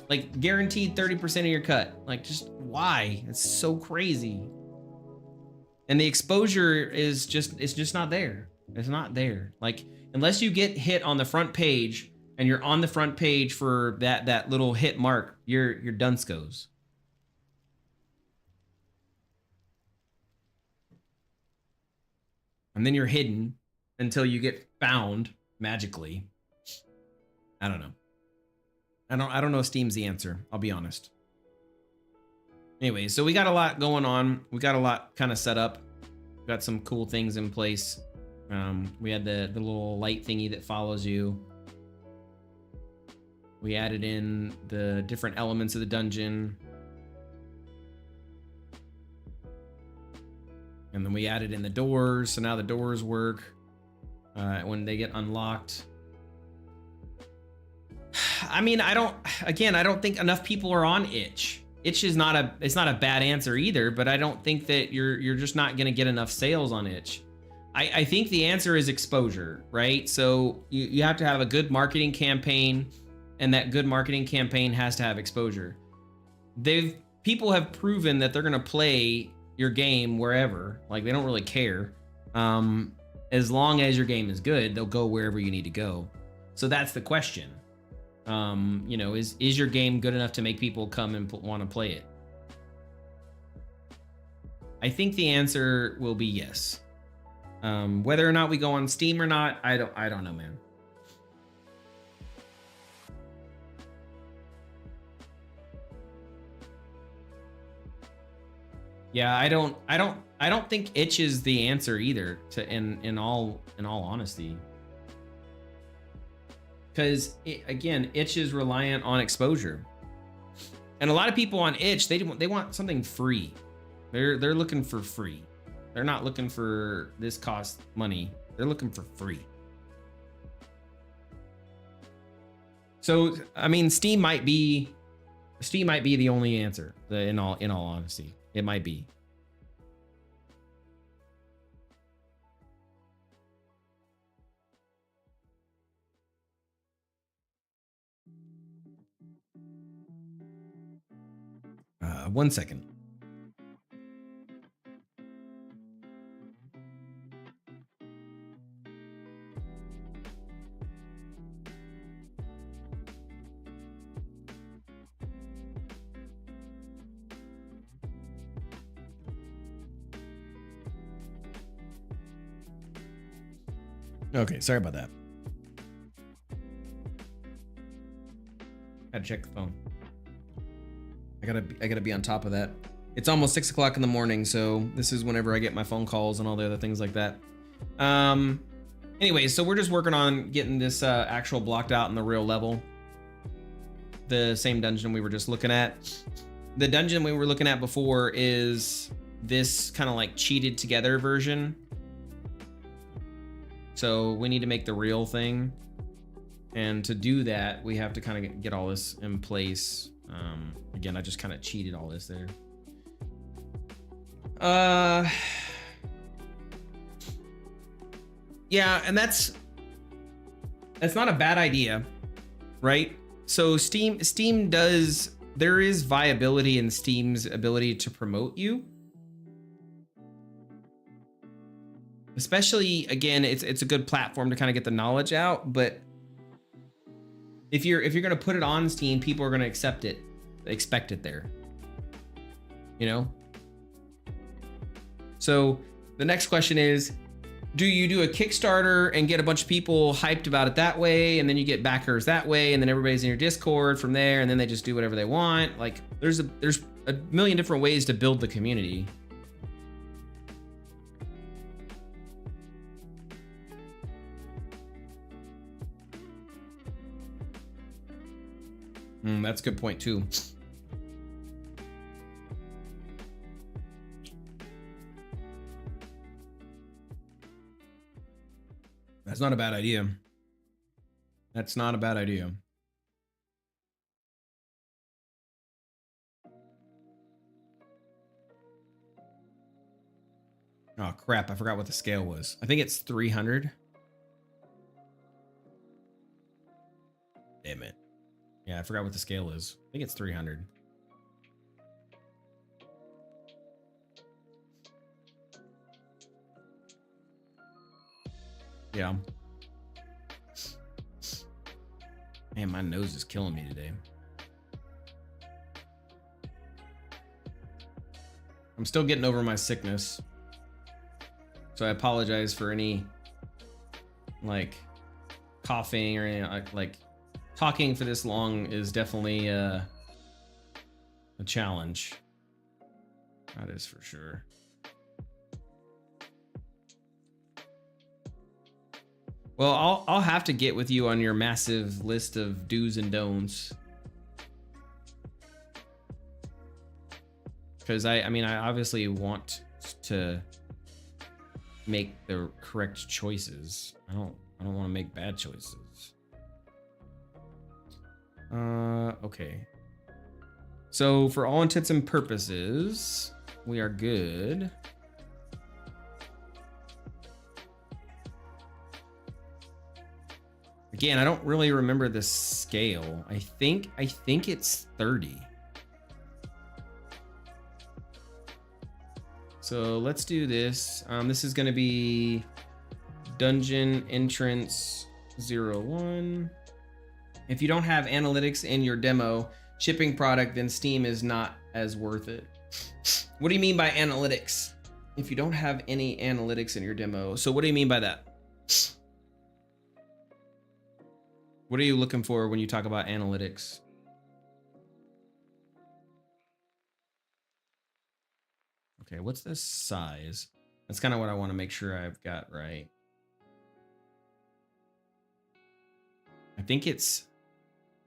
Like, guaranteed 30% of your cut. Like, just why? It's so crazy. And the exposure is just, it's just not there. It's not there. Like, unless you get hit on the front page and you're on the front page for that little hit mark, you're dunskos. And then you're hidden until you get found magically. I don't know. I don't know if Steam's the answer. I'll be honest. Anyway, so we got a lot going on. We got a lot kind of set up. We got some cool things in place. We had the little light thingy that follows you. We added in the different elements of the dungeon. And then we added in the doors, so now the doors work when they get unlocked. I mean, I don't think enough people are on itch. Itch is not a bad answer either, but I don't think that you're just not gonna get enough sales on itch. I think the answer is exposure, right? So you have to have a good marketing campaign, and that good marketing campaign has to have exposure. People have proven that they're gonna play your game wherever, like they don't really care. As long as your game is good, they'll go wherever you need to go. So that's the question. You know, is your game good enough to make people come and want to play it? I think the answer will be yes. Whether or not we go on Steam or not, I don't know, man. Yeah, I don't think itch is the answer either, in all honesty. Because again, itch is reliant on exposure. And a lot of people on itch, they want something free. They're looking for free. They're not looking for this cost money. They're looking for free. So, I mean, Steam might be the only answer, in all honesty. It might be. One second. Okay, sorry about that. Had to check the phone. I gotta be on top of that. It's almost 6 o'clock in the morning, so this is whenever I get my phone calls and all the other things like that. Anyway, so we're just working on getting this actual blocked out in the real level. The same dungeon we were just looking at. The dungeon we were looking at before is this kind of like cheated together version. So we need to make the real thing. And to do that, we have to kind of get all this in place. Again, I just kind of cheated all this there. Yeah, and that's not a bad idea, right? So Steam does, there is viability in Steam's ability to promote you. Especially, again, it's a good platform to kind of get the knowledge out, but if you're gonna put it on Steam, people are gonna expect it there. You know? So the next question is, do you do a Kickstarter and get a bunch of people hyped about it that way, and then you get backers that way, and then everybody's in your Discord from there, and then they just do whatever they want? Like, there's a million different ways to build the community. That's a good point too. That's not a bad idea. That's not a bad idea. Oh crap, I forgot what the scale was. I think it's 300. Damn it. Yeah, I forgot what the scale is. I think it's 300. Yeah. Man, my nose is killing me today. I'm still getting over my sickness. So I apologize for any like coughing or any like talking for this long is definitely a challenge. That is for sure. Well, I'll have to get with you on your massive list of do's and don'ts. Because I mean, I obviously want to make the correct choices. I don't want to make bad choices. Okay. So for all intents and purposes, we are good. Again, I don't really remember the scale. I think it's 30. So let's do this. This is gonna be dungeon entrance 01. If you don't have analytics in your demo shipping product, then Steam is not as worth it. What do you mean by analytics? If you don't have any analytics in your demo, so what do you mean by that? What are you looking for when you talk about analytics? Okay, what's the size? That's kind of what I want to make sure I've got right. I think it's,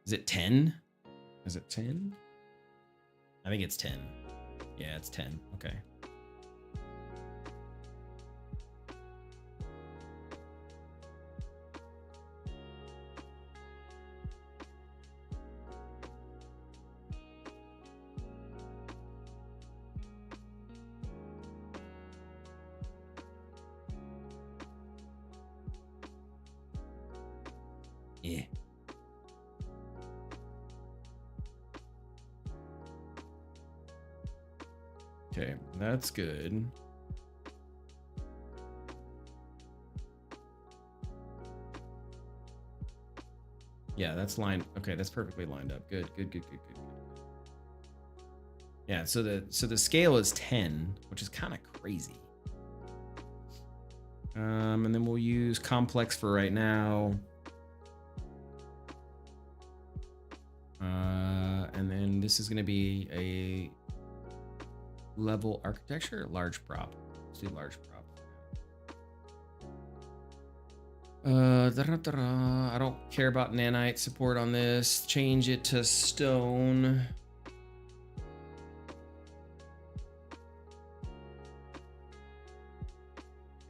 is it 10? Is it 10? I think it's 10. Yeah, it's 10. Okay. Yeah. Okay, that's good. Yeah, that's lined. Okay, that's perfectly lined up. Good. Yeah, so the scale is 10, which is kind of crazy. And then we'll use complex for right now. And then this is going to be a level architecture, large prop. Let's do large prop. I don't care about nanite support on this. Change it to stone.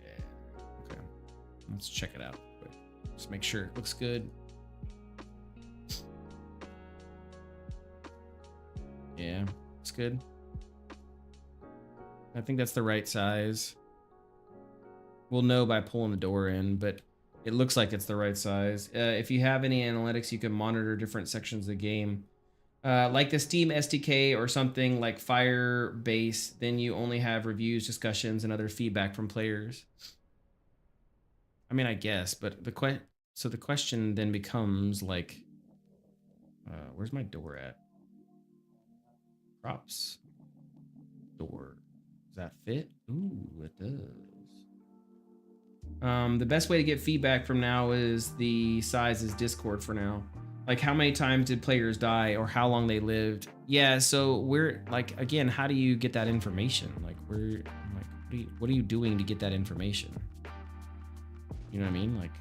Yeah. Okay. Let's check it out. Just make sure it looks good. Yeah, looks good. I think that's the right size. We'll know by pulling the door in, but it looks like it's the right size. If you have any analytics, you can monitor different sections of the game. Like the Steam SDK or something like Firebase, then you only have reviews, discussions, and other feedback from players. I mean, I guess, but the question then becomes like, where's my door at? Props. Door. Does that fit? Ooh, it does. The best way to get feedback from now is the size is Discord for now. Like how many times did players die or how long they lived? Yeah, so we're like, again, how do you get that information? Like what are you doing to get that information? You know what I mean? Like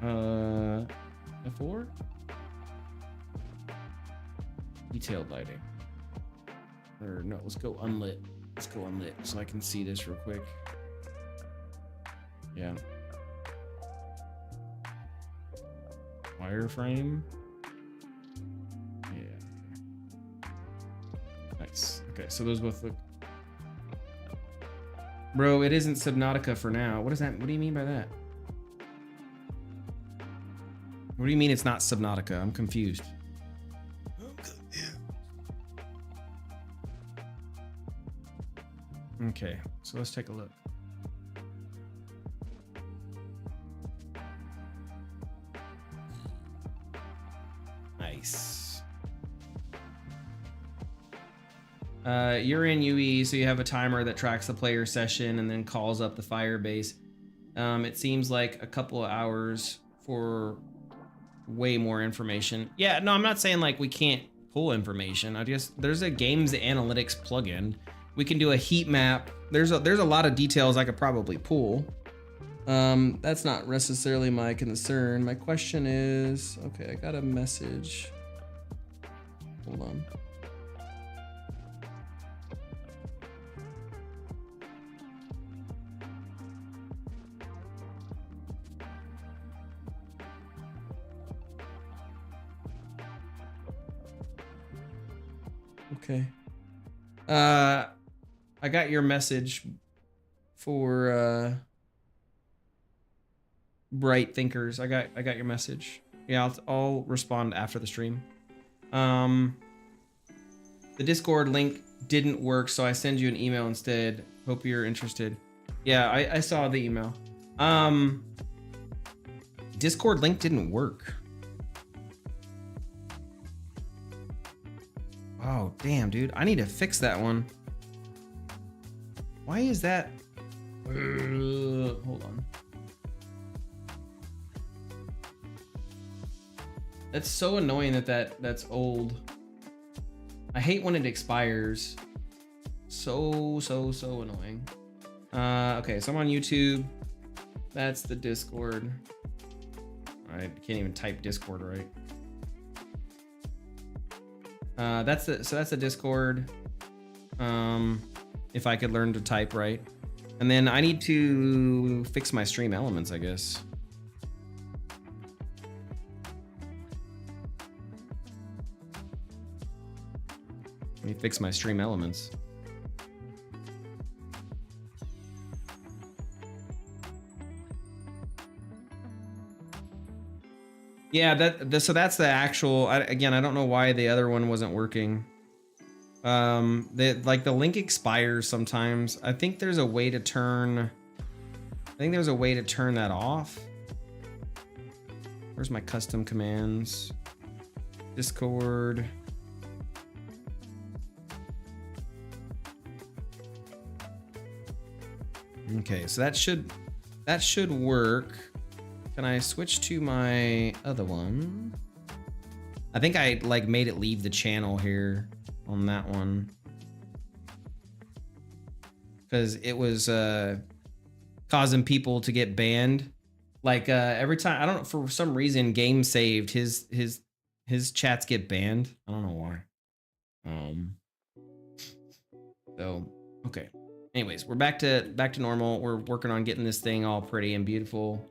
F4? Detailed lighting. Or no, let's go unlit. Let's go unlit so I can see this real quick. Yeah. Wireframe. Yeah. Nice. Okay, so those both look. Bro, it isn't Subnautica for now. What is that? What do you mean by that? What do you mean it's not Subnautica? I'm confused. Okay, so let's take a look. Nice. You're in UE, so you have a timer that tracks the player session and then calls up the Firebase. It seems like a couple of hours for way more information. Yeah, no, I'm not saying like we can't pull information. There's a games analytics plugin. We can do a heat map. There's a lot of details I could probably pull. That's not necessarily my concern. My question is, okay, I got a message. Hold on. Okay. I got your message for Bright Thinkers. I got your message. Yeah, I'll respond after the stream. The Discord link didn't work, so I send you an email instead. Hope you're interested. Yeah, I saw the email. Discord link didn't work. Oh, damn, dude. I need to fix that one. Why is that? Hold on. That's so annoying that's old. I hate when it expires. So annoying. Okay, so I'm on YouTube. That's the Discord. I can't even type Discord right. That's the Discord. If I could learn to type right. And then I need to fix my stream elements, I guess. Let me fix my stream elements. Yeah, so that's the actual. Again, I don't know why the other one wasn't working. The link expires sometimes. I think there's a way to turn. I think there's a way to turn that off. Where's my custom commands? Discord. Okay, so that should work. Can I switch to my other one? I think I like made it leave the channel here on that one. because it was causing people to get banned. Like every time, I don't know, for some reason, Game Saved his chats get banned. I don't know why. So okay. Anyways, we're back to normal. We're working on getting this thing all pretty and beautiful.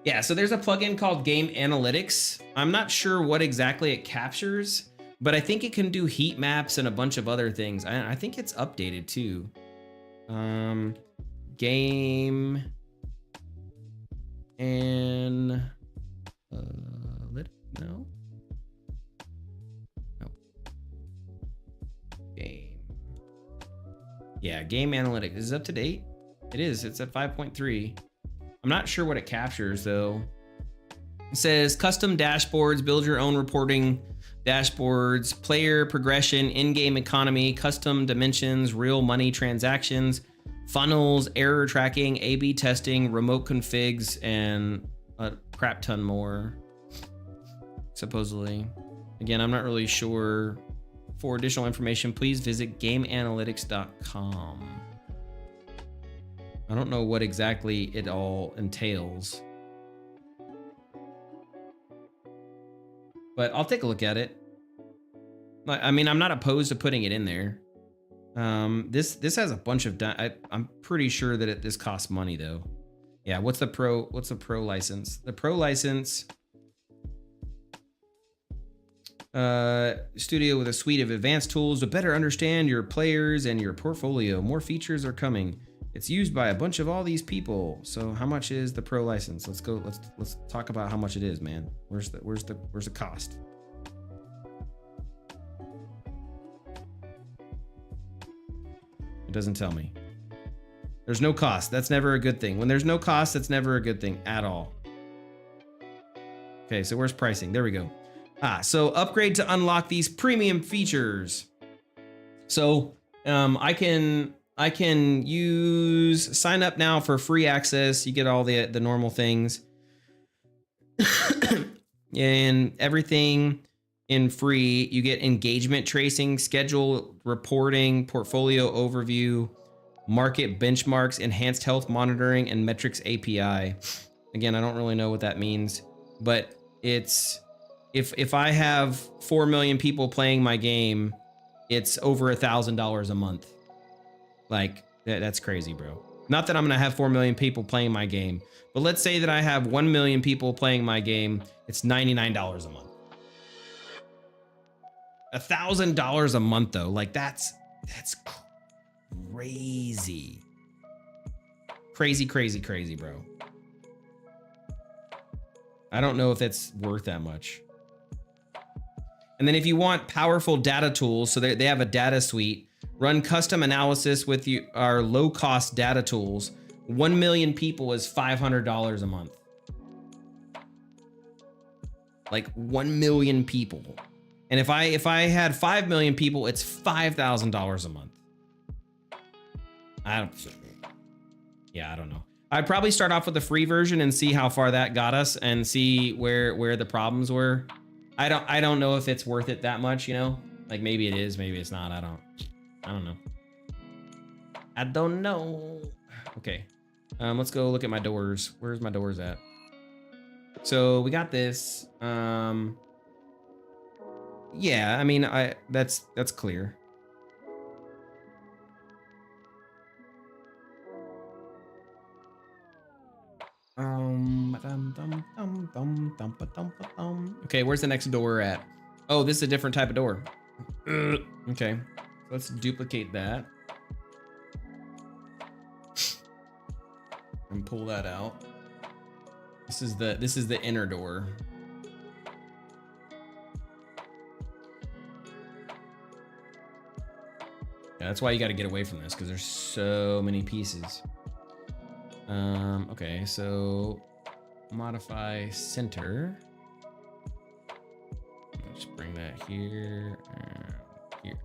Yeah, so there's a plugin called Game Analytics. I'm not sure what exactly it captures, but I think it can do heat maps and a bunch of other things. I think it's updated too. Game and no. Game. Yeah, Game Analytics is up to date. It is. It's at 5.3. I'm not sure what it captures though. It says custom dashboards, build your own reporting dashboards, player progression, in-game economy, custom dimensions, real money transactions, funnels, error tracking, A/B testing, remote configs, and a crap ton more, supposedly. Again, I'm not really sure. For additional information, please visit gameanalytics.com. I don't know what exactly it all entails, but I'll take a look at it. I mean, I'm not opposed to putting it in there. This has a bunch of. I'm pretty sure that this costs money though. Yeah. What's the pro license? The pro license. Studio with a suite of advanced tools to better understand your players and your portfolio. More features are coming. It's used by a bunch of all these people. So how much is the pro license? Let's go. Let's talk about how much it is, man. Where's the cost? It doesn't tell me. There's no cost. That's never a good thing. When there's no cost, that's never a good thing at all. Okay, so where's pricing? There we go. So upgrade to unlock these premium features. So I can use sign up now for free access. You get all the normal things and everything in free. You get engagement tracing, schedule reporting, portfolio overview, market benchmarks, enhanced health monitoring, and metrics API. Again, I don't really know what that means, but it's if I have 4 million people playing my game, it's over $1,000 a month. Like that's crazy, bro. Not that I'm gonna have 4 million people playing my game, but let's say that I have 1 million people playing my game. It's $99 a month. $1,000 a month though. Like that's crazy. Crazy, bro. I don't know if it's worth that much. And then if you want powerful data tools, so they have a data suite, run custom analysis with our low-cost data tools. 1 million people is $500 a month. Like 1 million people. And if I had 5 million people, it's $5,000 a month. I don't know. I'd probably start off with the free version and see how far that got us and see where the problems were. I don't know if it's worth it that much, you know? Like maybe it is, maybe it's not. I don't know. I don't know. Okay. Let's go look at my doors. Where's my doors at? So we got this. Yeah, I mean, that's clear. Okay, where's the next door at? Oh, this is a different type of door. Okay, let's duplicate that and pull that out. This is the inner door. Yeah, that's why you got to get away from this because there's so many pieces. Okay, so modify center. Just bring that here and here.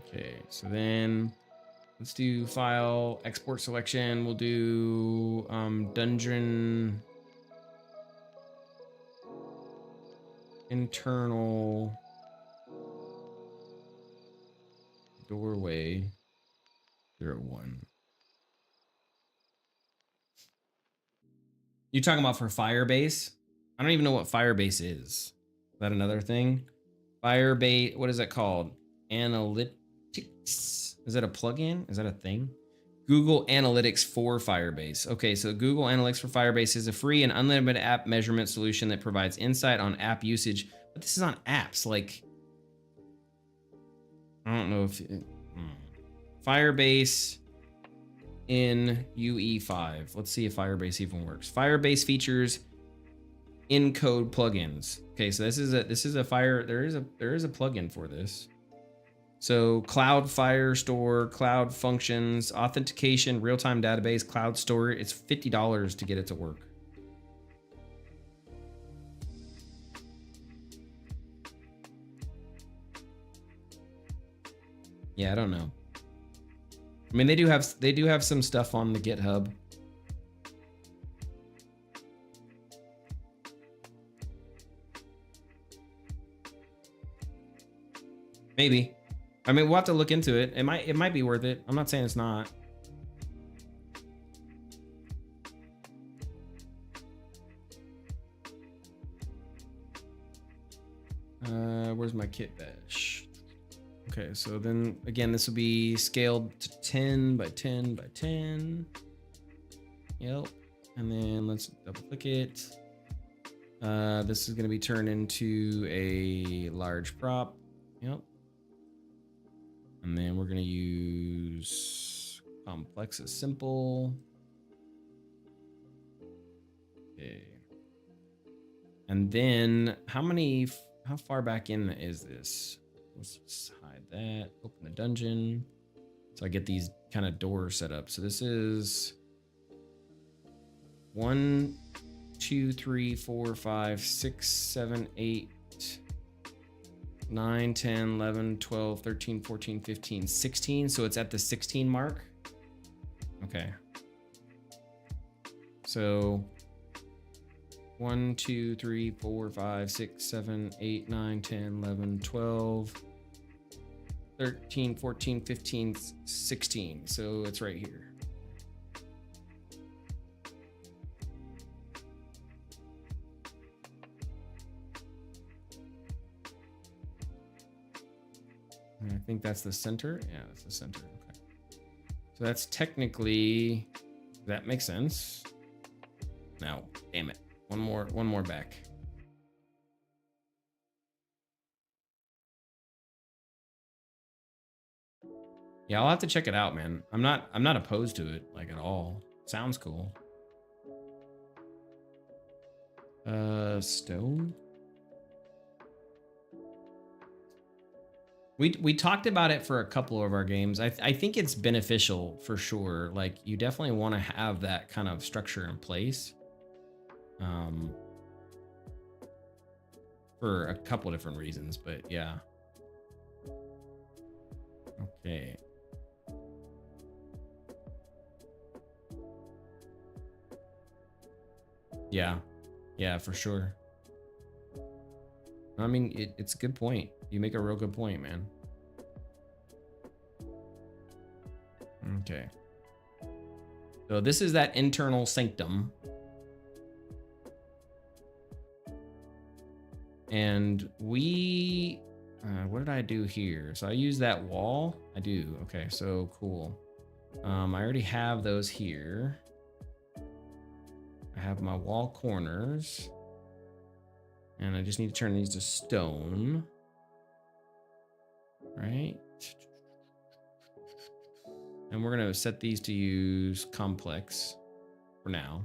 Okay, so then let's do file, export selection. We'll do dungeon. internal doorway 01. You talking about for Firebase? I don't even know what Firebase is. Is that another thing? Firebase, what is that called? Analytics? Is that a plugin? Is that a thing? Google Analytics for Firebase. Okay, so Google Analytics for Firebase is a free and unlimited app measurement solution that provides insight on app usage. But this is on apps. Like, I don't know if Firebase in UE5. Let's see if Firebase even works. Firebase features in-code plugins. Okay, so this is a there is a plugin for this. So Cloud Firestore, Cloud Functions, Authentication, Real-Time Database, Cloud Storage. It's $50 to get it to work. Yeah, I don't know. I mean, they do have some stuff on the GitHub. Maybe. I mean, we'll have to look into it. It might be worth it. I'm not saying it's not. Where's my kit bash? Okay, so then again, this will be scaled to 10 by 10 by 10. Yep. And then let's double click it. This is going to be turned into a large prop. Yep. And then we're going to use complex as simple. Okay. And then how far back in is this? Let's just hide that. Open the dungeon. So I get these kind of doors set up. So this is 1, 2, 3, 4, 5, 6, 7, 8, 9, 10, 11, 12, 13, 14, 15, 16. So it's at the 16 mark. Okay. So 1, 2, 3, 4, 5, 6, 7, 8, 9, 10, 11, 12, 13, 14, 15, 16. So it's right here. And I think that's the center. Yeah, that's the center. Okay. So that's technically, that makes sense. Now, damn it. One more back. Yeah, I'll have to check it out, man. I'm not opposed to it, like, at all. Sounds cool. Stone. We talked about it for a couple of our games. I think it's beneficial for sure. Like, you definitely want to have that kind of structure in place. For a couple different reasons, but yeah. Okay. Yeah, for sure. I mean, it's a good point. You make a real good point, man. Okay. So this is that internal sanctum. And we, what did I do here? So I use that wall. I do. Okay, so cool. I already have those here. I have my wall corners. And I just need to turn these to stone. Right? And we're going to set these to use complex for now.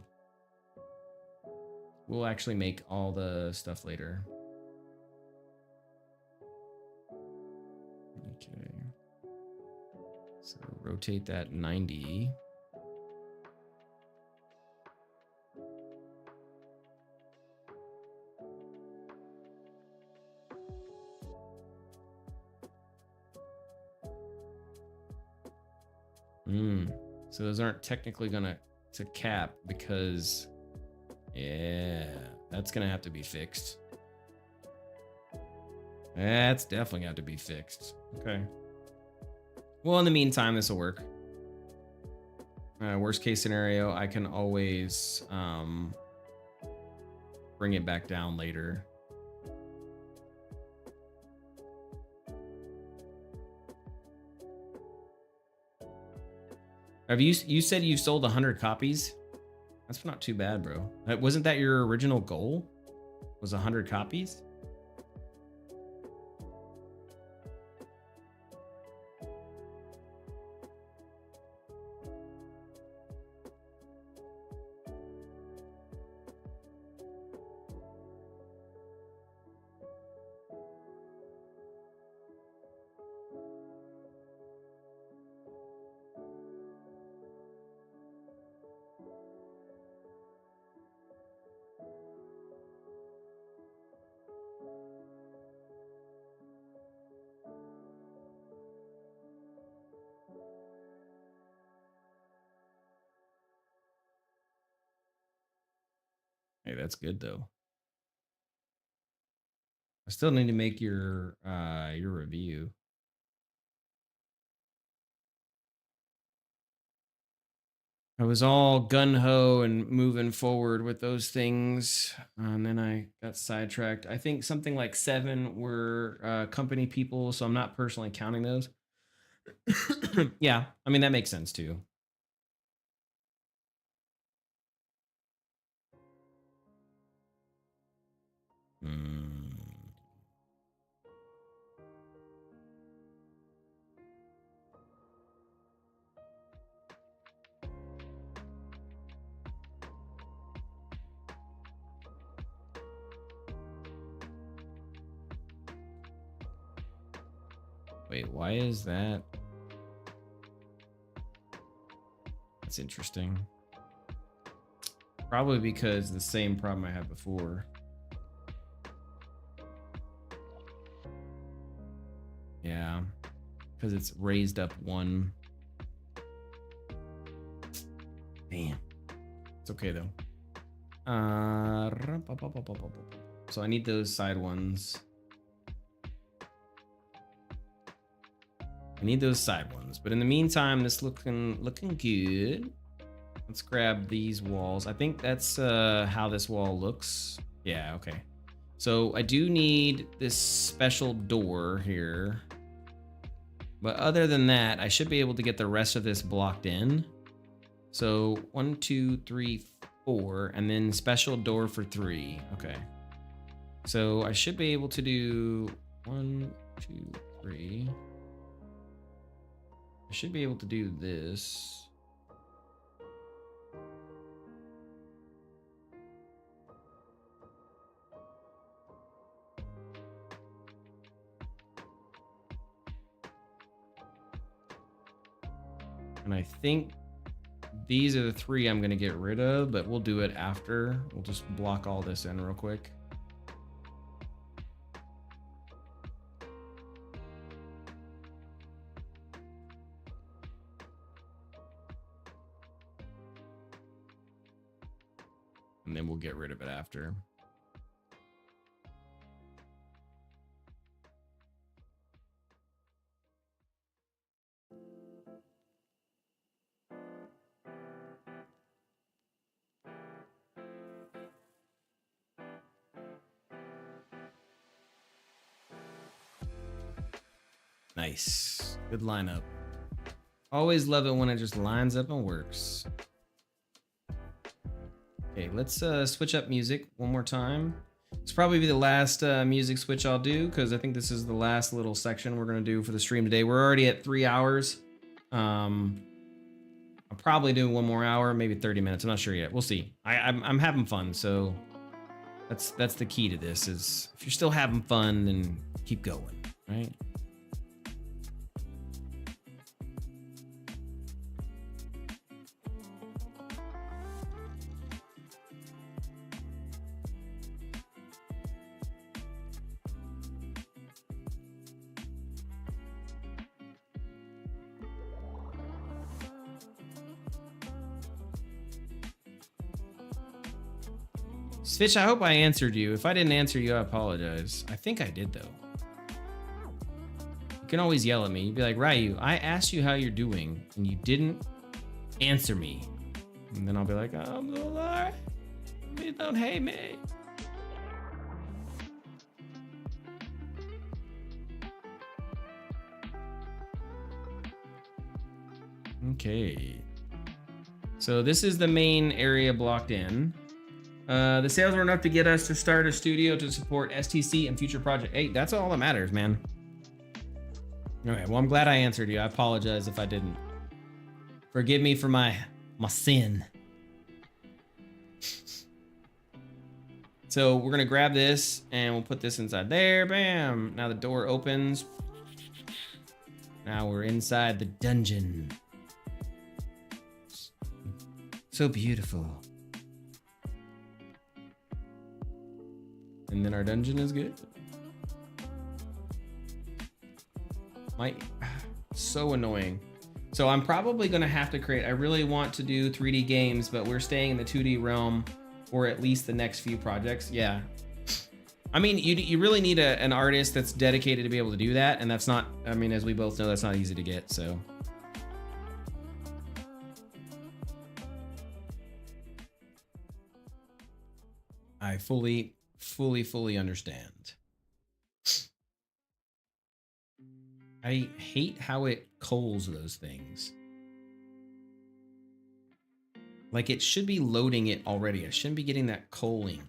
We'll actually make all the stuff later. Okay. So rotate that 90. So those aren't technically gonna cap because, yeah, that's gonna have to be fixed. That's definitely got to be fixed. Okay. Well, in the meantime, this will work. Worst case scenario, I can always bring it back down later. You said you sold 100 copies? That's not too bad, bro. Wasn't that your original goal? Was 100 copies? Hey, that's good though. I still need to make your review. I was all gung-ho and moving forward with those things, and then I got sidetracked. I think something like 7 were company people, so I'm not personally counting those. Yeah, I mean, that makes sense too. Wait, why is that? That's interesting. Probably because the same problem I had before. Yeah, because it's raised up 1. Damn. It's okay though. So I need those side ones. I need those side ones, but in the meantime, this looking good. Let's grab these walls. I think that's how this wall looks. Yeah, okay. So I do need this special door here. But other than that, I should be able to get the rest of this blocked in. So 1, 2, 3, 4, and then special door for 3. Okay. So I should be able to do 1, 2, 3. I should be able to do this. And I think these are the 3 I'm gonna get rid of, but we'll do it after. We'll just block all this in real quick. And then we'll get rid of it after. Nice. Good lineup. Always love it when it just lines up and works. Okay, let's switch up music one more time. It's probably be the last music switch I'll do, because I think this is the last little section we're going to do for the stream today. We're already at 3 hours. I'll probably do 1 more hour, maybe 30 minutes. I'm not sure yet. We'll see. I'm having fun, so that's the key to this. Is if you're still having fun, then keep going, right? Fitch, I hope I answered you. If I didn't answer you, I apologize. I think I did, though. can always yell at me. You'd be like, Ryu, I asked you how you're doing and you didn't answer me. And then I'll be like, I'm so sorry. Please don't hate me. Okay. So this is the main area blocked in. The sales were enough to get us to start a studio to support STC and future projects. Hey, that's all that matters, man. Okay, well, I'm glad I answered you. I apologize if I didn't. Forgive me for my sin. So we're gonna grab this and we'll put this inside there. Bam! Now the door opens. Now we're inside the dungeon. So beautiful. And then our dungeon is good. So annoying. So I'm probably gonna have to create, I really want to do 3D games, but we're staying in the 2D realm for at least the next few projects. Yeah. I mean, you really need an artist that's dedicated to be able to do that. And that's not, I mean, as we both know, that's not easy to get, so. I fully understand. I hate how it culls those things. Like it should be loading it already. I shouldn't be getting that culling.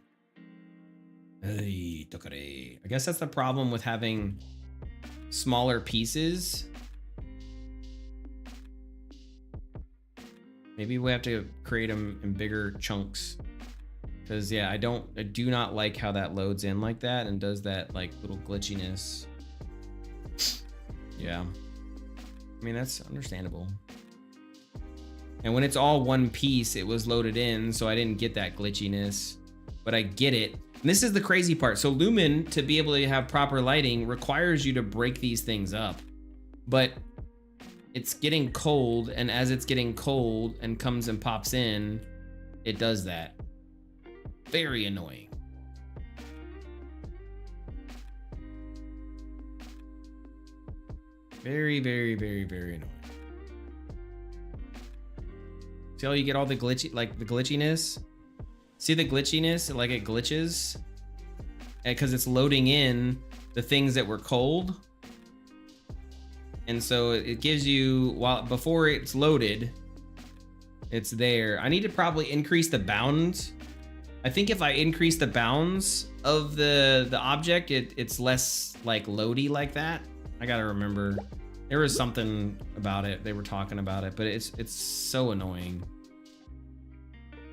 I guess that's the problem with having smaller pieces. Maybe we have to create them in bigger chunks. Because yeah, I do not like how that loads in like that and does that like little glitchiness. Yeah, I mean, that's understandable. And when it's all one piece, it was loaded in, so I didn't get that glitchiness, but I get it. And this is the crazy part. So Lumen, to be able to have proper lighting, requires you to break these things up, but it's getting cold, and as it's getting cold and comes and pops in, it does that. Very annoying. Very annoying. See how you get all the glitchiness? See the glitchiness? Like it glitches? Because it's loading in the things that were cold. And so it gives you, before it's loaded, it's there. I need to probably increase the bounds. I think if I increase the bounds of the object, it's less like loady like that. I gotta remember. There was something about it. They were talking about it, but it's so annoying.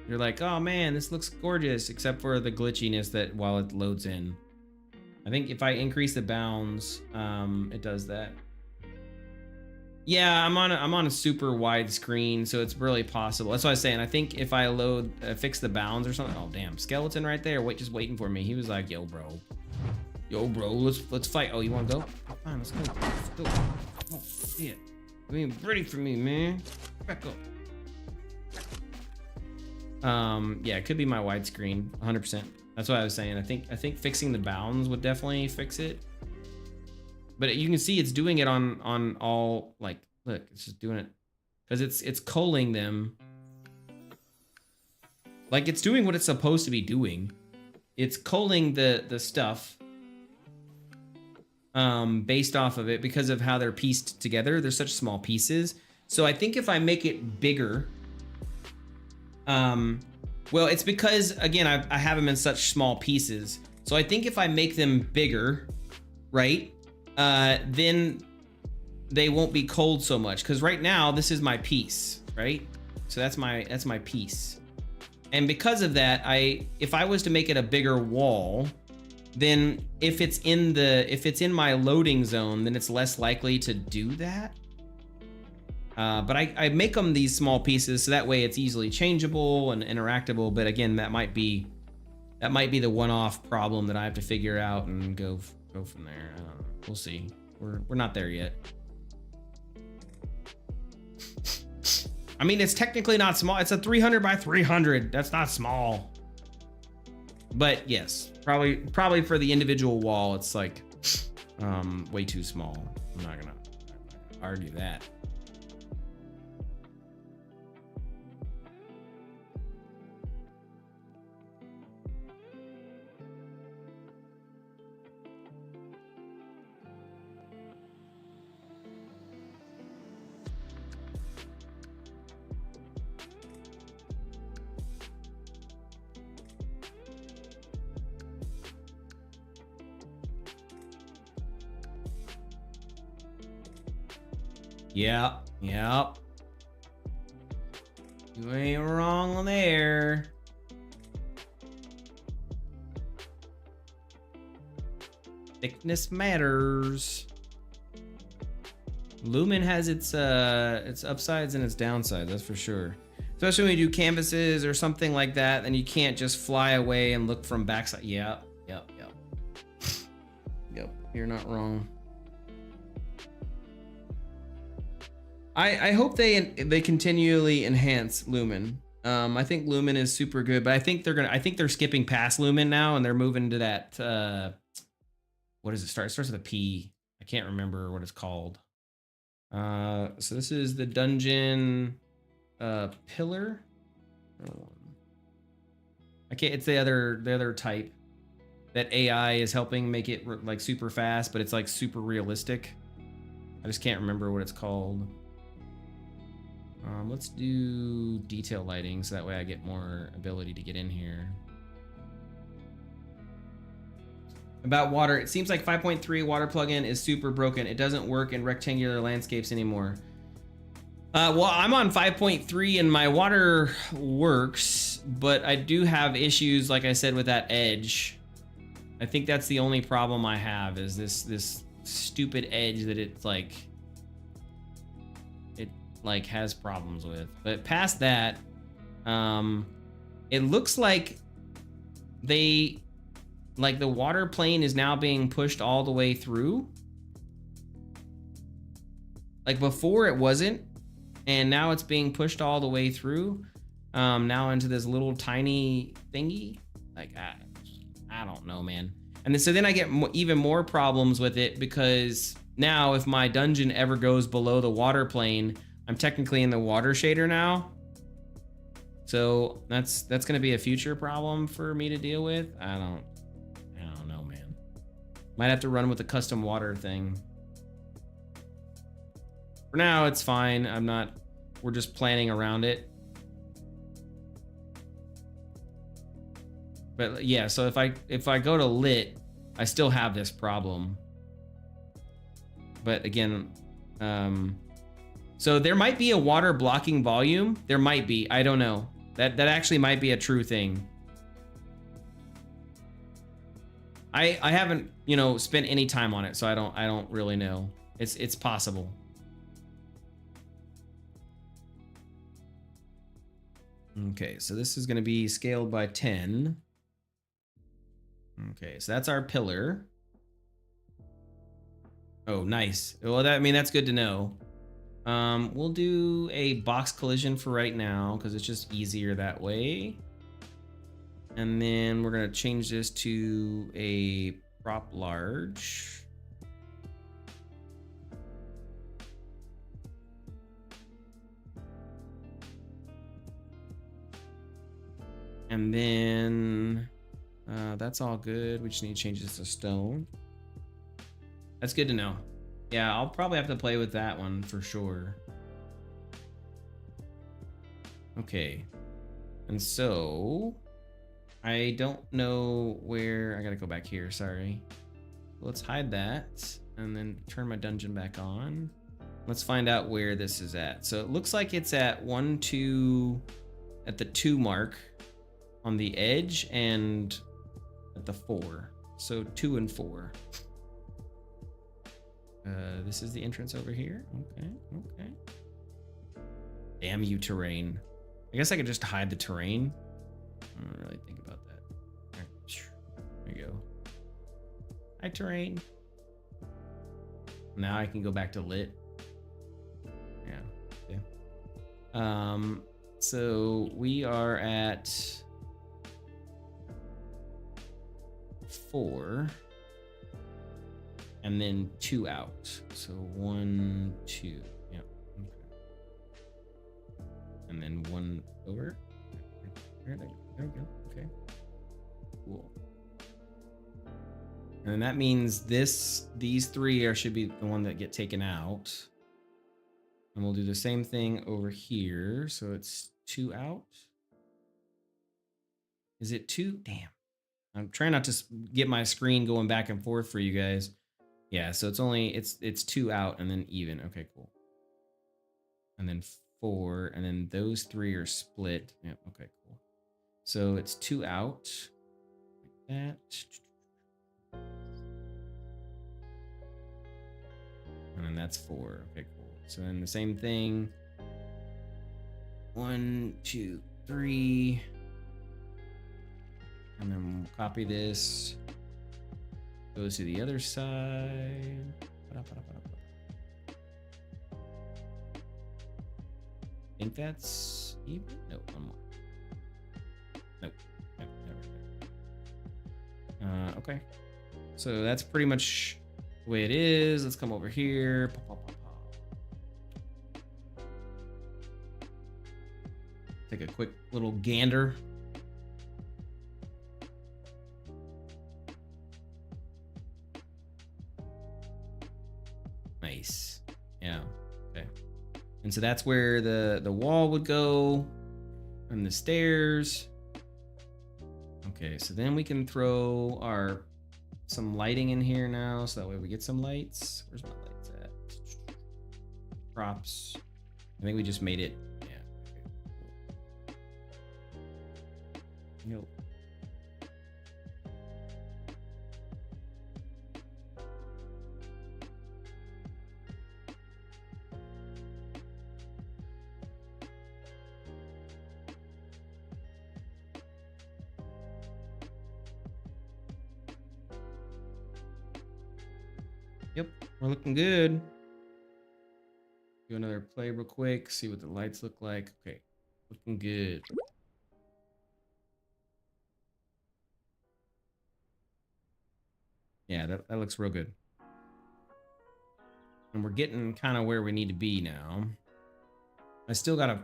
You're like, oh man, this looks gorgeous, except for the glitchiness that while it loads in. I think if I increase the bounds, it does that. Yeah, I'm on a super wide screen, so it's really possible. That's what I was saying. I think if I fix the bounds or something. Oh damn, skeleton right there. Just waiting for me. He was like, yo bro, let's fight. Oh, you want to go? Fine, let's go. Let's go. Oh shit, you ain't ready for me, man. Back up. Yeah, it could be my widescreen, 100%. That's what I was saying. I think fixing the bounds would definitely fix it. But you can see it's doing it on all, like, look, it's just doing it because it's culling them. Like it's doing what it's supposed to be doing. It's culling the stuff based off of it because of how they're pieced together. They're such small pieces. So I think if I make it bigger, well, it's because again, I have them in such small pieces. So I think if I make them bigger, right? Then they won't be cold so much. Cause right now this is my piece, right? So that's my piece. And because of that, if I was to make it a bigger wall, then if it's in my loading zone, then it's less likely to do that. But I make them these small pieces so that way it's easily changeable and interactable. But again, that might be the one-off problem that I have to figure out and go from there. We'll see. We're not there yet. I mean, it's technically not small. It's a 300 by 300. That's not small. But yes, probably for the individual wall, it's like way too small. I'm not gonna argue that. Yep, yep. You ain't wrong there. Thickness matters. Lumen has its upsides and its downsides, that's for sure. Especially when you do canvases or something like that, then you can't just fly away and look from backside. Yep, yep, yep. Yep, you're not wrong. I hope they continually enhance Lumen. I think Lumen is super good, but I think they're skipping past Lumen now and they're moving to that what does it start? It starts with a P. I can't remember what it's called. So this is the dungeon pillar. Okay, it's the other type that AI is helping make it like super fast, but it's like super realistic. I just can't remember what it's called. Let's do detail lighting so that way I get more ability to get in here. About water, it seems like 5.3 water plugin is super broken. It doesn't work in rectangular landscapes anymore. Well, I'm on 5.3 and my water works, but I do have issues, like I said, with that edge. I think that's the only problem I have is this stupid edge that it's like has problems with. But past that, it looks like the water plane is now being pushed all the way through. Like before it wasn't, and now it's being pushed all the way through. Now into this little tiny thingy. Like I don't know, man. And so then I get even more problems with it because now if my dungeon ever goes below the water plane, I'm technically in the water shader now. So that's gonna be a future problem for me to deal with. I don't know, man. Might have to run with the custom water thing. For now, it's fine. We're just planning around it. But yeah, so if I go to lit, I still have this problem. But again, so there might be a water blocking volume. There might be, I don't know. That actually might be a true thing. I haven't, spent any time on it, so I don't really know. It's possible. Okay, so this is gonna be scaled by 10. Okay, so that's our pillar. Oh, nice. Well, that's good to know. We'll do a box collision for right now because it's just easier that way. And then we're gonna change this to a prop large. And then that's all good. We just need to change this to stone. That's good to know. Yeah, I'll probably have to play with that one for sure. Okay. And so I don't know where I gotta go back here, sorry. Let's hide that and then turn my dungeon back on. Let's find out where this is at. So it looks like it's at at the 2 mark on the edge and at the 4. So 2 and 4. This is the entrance over here. Okay. Damn you, terrain. I guess I could just hide the terrain. I don't really think about that. All right. There you go. Hi, terrain. Now I can go back to lit. Yeah. So we are at 4. and then 2 out. So 1, 2. Yeah. Okay. And then 1 over. There we go. Okay. Cool. And that means these 3 should be the one that get taken out. And we'll do the same thing over here. So it's 2 out. Is it 2? Damn. I'm trying not to get my screen going back and forth for you guys. Yeah, so it's 2 out and then even. Okay, cool. And then 4, and then those 3 are split. Yeah, okay, cool. So it's 2 out. Like that. And then that's 4. Okay, cool. So then the same thing. 1, 2, 3. And then we'll copy this. Goes to the other side. I think that's even. No, one more. Nope. Okay. So that's pretty much the way it is. Let's come over here. Take a quick little gander. Nice. Yeah. Okay. And so that's where the wall would go and the stairs. Okay, so then we can throw some lighting in here now, so that way we get some lights. Where's my lights at? Props. I think we just made it. Yeah. Okay. Nope. Yep, we're looking good. Do another play real quick, see what the lights look like. Okay, looking good. Yeah, that looks real good. And we're getting kind of where we need to be now. I still gotta,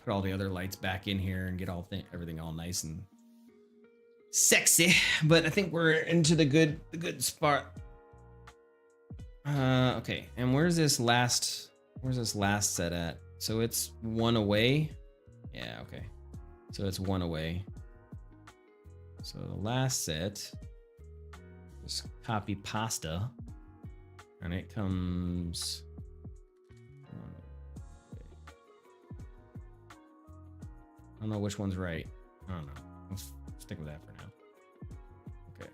put all the other lights back in here and get everything all nice and sexy. But I think we're into the good spot. Okay, and where's this last set at? So it's 1 away. Yeah, okay. So it's 1 away. So the last set, just copy pasta, and it comes. I don't know which one's right. I don't know. Let's stick with that for now. Okay.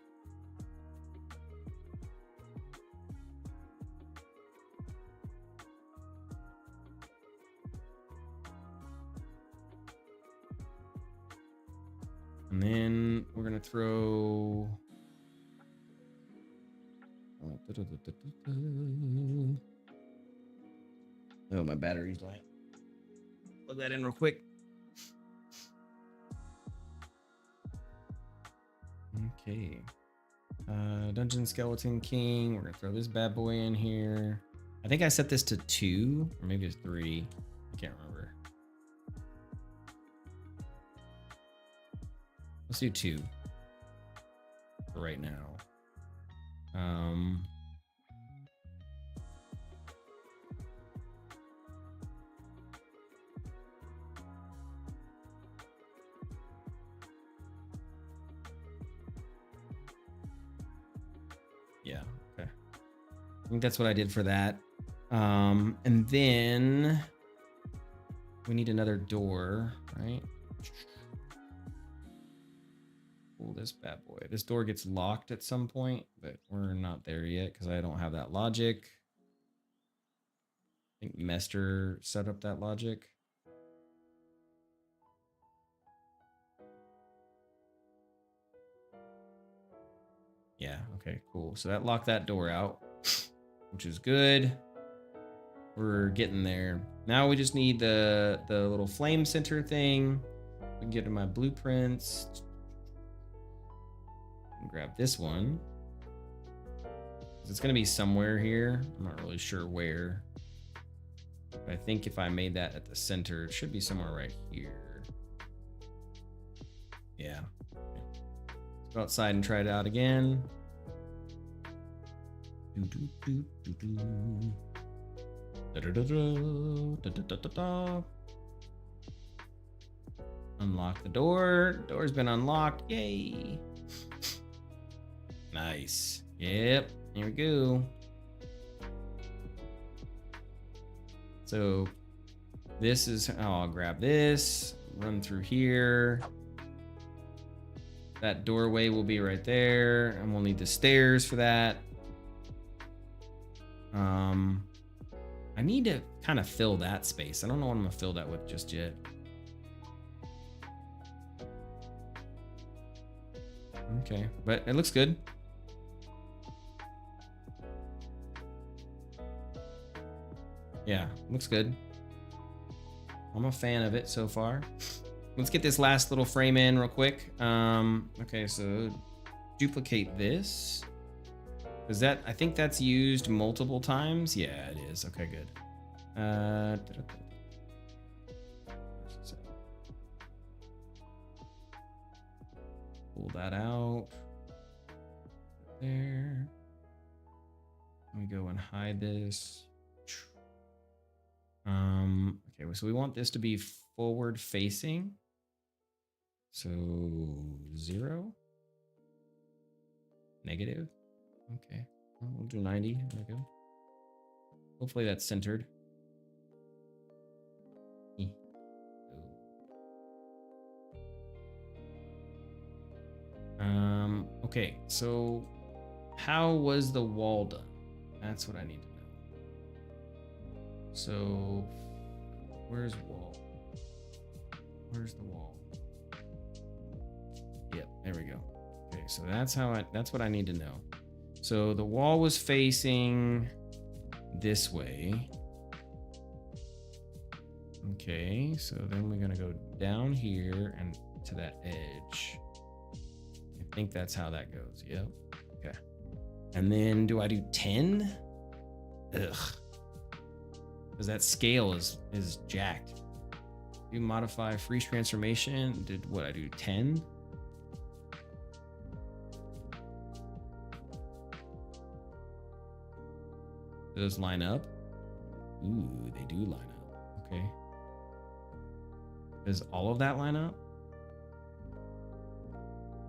And then we're gonna throw. Oh, my battery's lying. Plug that in real quick. Okay. Dungeon Skeleton King. We're gonna throw this bad boy in here. I think I set this to 2, or maybe it's 3. I can't remember. Let's do 2 for right now. Yeah, okay. I think that's what I did for that. And then we need another door, right? Pull this bad boy. This door gets locked at some point, but we're not there yet because I don't have that logic. I think Mester set up that logic. Yeah, okay, cool. So that locked that door out, which is good. We're getting there. Now we just need the little flame center thing. We can get to my blueprints. Grab this one. It's gonna be somewhere here. I'm not really sure where. But I think if I made that at the center, it should be somewhere right here. Yeah. Okay. Let's go outside and try it out again. Unlock the door. Door's been unlocked. Yay. Nice. Yep. Here we go. So this is how I'll grab this, run through here. That doorway will be right there, and we'll need the stairs for that. I need to kind of fill that space. I don't know what I'm gonna fill that with just yet. Okay, but it looks good. Yeah, looks good. I'm a fan of it so far. Let's get this last little frame in real quick. Okay, so duplicate this. Is that, I think that's used multiple times. Yeah, it is. Okay, good. Pull that out. There. Let me go and hide this. Okay, so we want this to be forward facing. So 0. Negative. Okay, we'll do 90. There we go. Hopefully that's centered. Okay, so how was the wall done? That's what I need to know. So where's wall? Where's the wall? Yep, there we go. Okay, so that's what I need to know. So the wall was facing this way. Okay, so then we're gonna go down here and to that edge. I think that's how that goes. Yep. Okay. And then do I do 10? Ugh. Because that scale is jacked. Do modify freeze transformation. Did what I do 10? Those line up? Ooh, they do line up. Okay. Does all of that line up?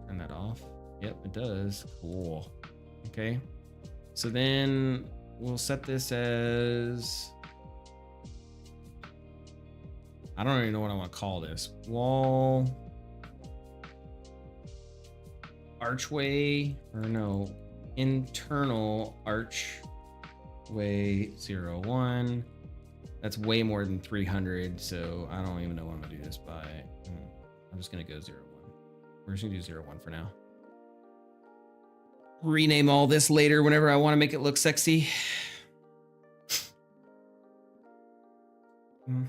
Turn that off. Yep, it does. Cool. Okay. So then we'll set this as, I don't even know what I want to call this. Wall archway, or no, internal archway 01. That's way more than 300, so I don't even know what I'm gonna do this by. I'm just gonna go 01. We're just gonna do 01 for now. Rename all this later whenever I want to make it look sexy. Okay.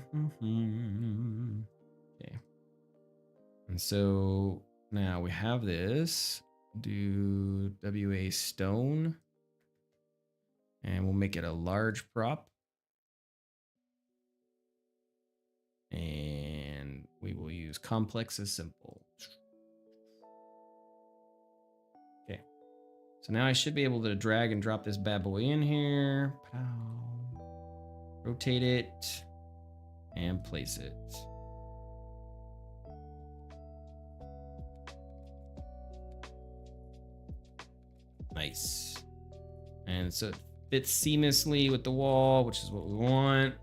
And so now we have this. Do WA stone. And we'll make it a large prop. And we will use complex as simple. Okay. So now I should be able to drag and drop this bad boy in here. Rotate it and place it. Nice. And so it fits seamlessly with the wall, which is what we want.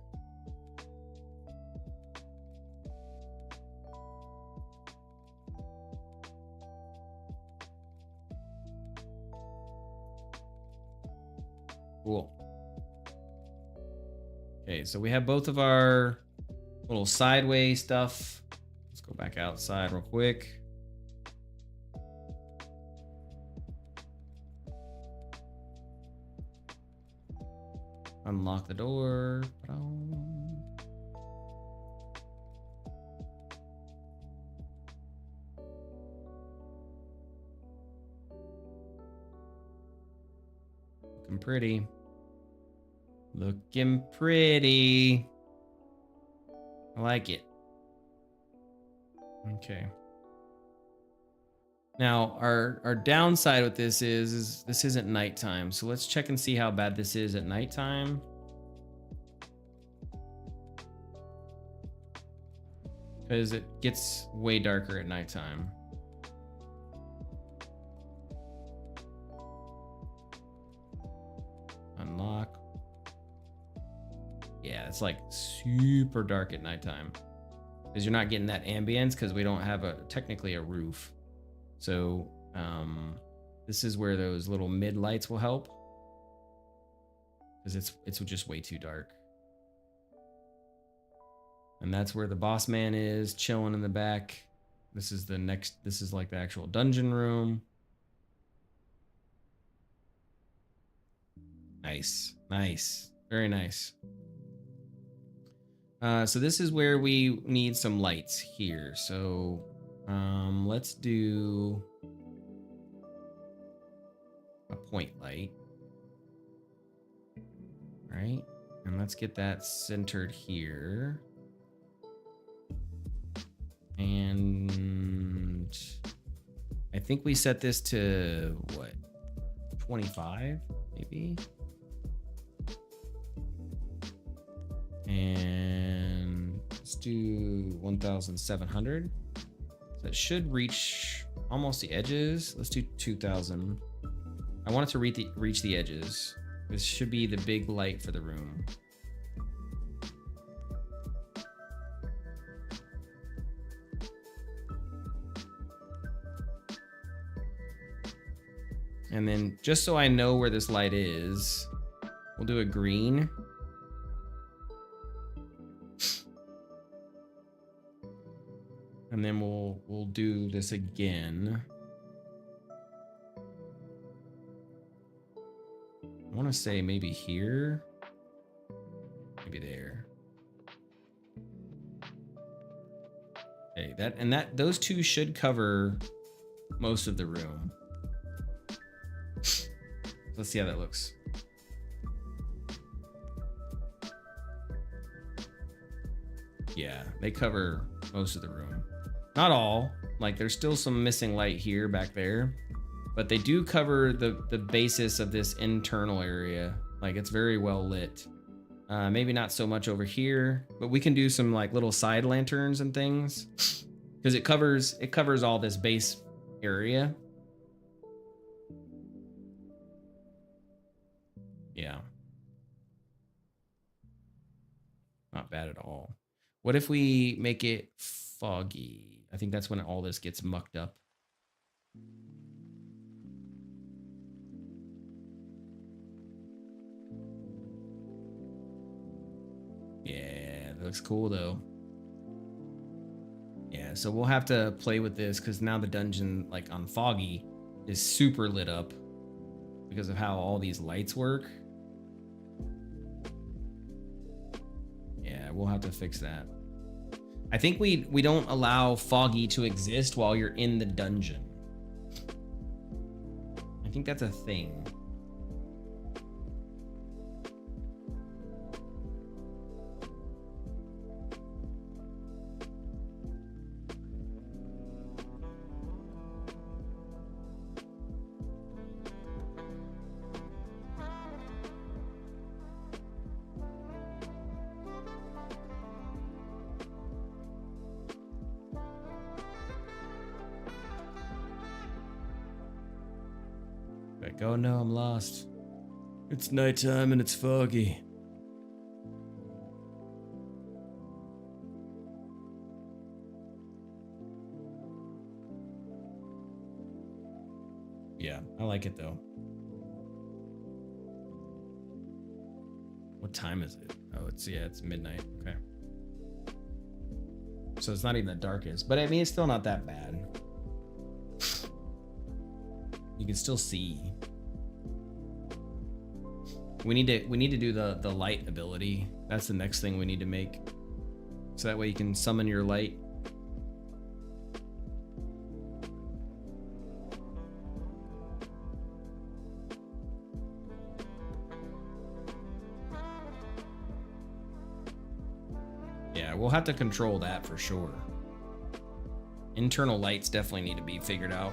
Cool. Okay, so we have both of our little sideway stuff. Let's go back outside real quick. Unlock the door. Looking pretty. Looking pretty. I like it. Okay. Now, our downside with this is this isn't nighttime. So let's check and see how bad this is at nighttime. Because it gets way darker at nighttime. Unlock. Yeah, it's like super dark at nighttime. Because you're not getting that ambience because we don't have technically a roof. So this is where those little mid lights will help. Because it's just way too dark. And that's where the boss man is chilling in the back. This is like the actual dungeon room. Nice, nice, very nice. So this is where we need some lights here. So let's do a point light. All right, and let's get that centered here. And I think we set this to what, 25 maybe? And let's do 1,700. So it should reach almost the edges. Let's do 2,000. I want it to reach the edges. This should be the big light for the room. And then just so I know where this light is, we'll do a green. And then we'll do this again. I want to say maybe here, maybe there. Okay, those two should cover most of the room. Let's see how that looks. Yeah, they cover most of the room. Not all, like there's still some missing light here, back there, but they do cover the basis of this internal area. Like it's very well lit. Maybe not so much over here, but we can do some like little side lanterns and things because it covers all this base area. Yeah. Not bad at all. What if we make it foggy? I think that's when all this gets mucked up. Yeah, that looks cool though. Yeah, so we'll have to play with this because now the dungeon, like on foggy, is super lit up because of how all these lights work. Yeah, we'll have to fix that. I think we don't allow foggy to exist while you're in the dungeon. I think that's a thing. Like, oh no, I'm lost. It's nighttime and it's foggy. Yeah, I like it though. What time is it? Oh, it's midnight. Okay. So it's not even the darkest, but I mean, it's still not that bad. You can still see. We need to do the light ability. That's the next thing we need to make. So that way you can summon your light. Yeah, we'll have to control that for sure. Internal lights definitely need to be figured out.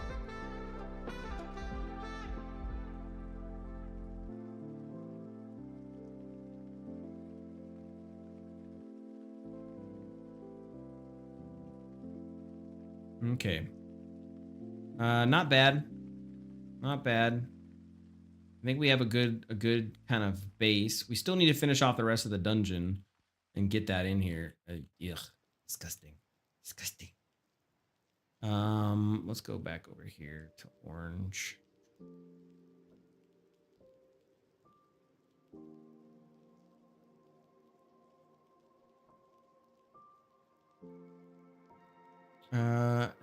Okay. Not bad. Not bad. I think we have a good kind of base. We still need to finish off the rest of the dungeon and get that in here. Ugh, disgusting. Disgusting. Let's go back over here to orange.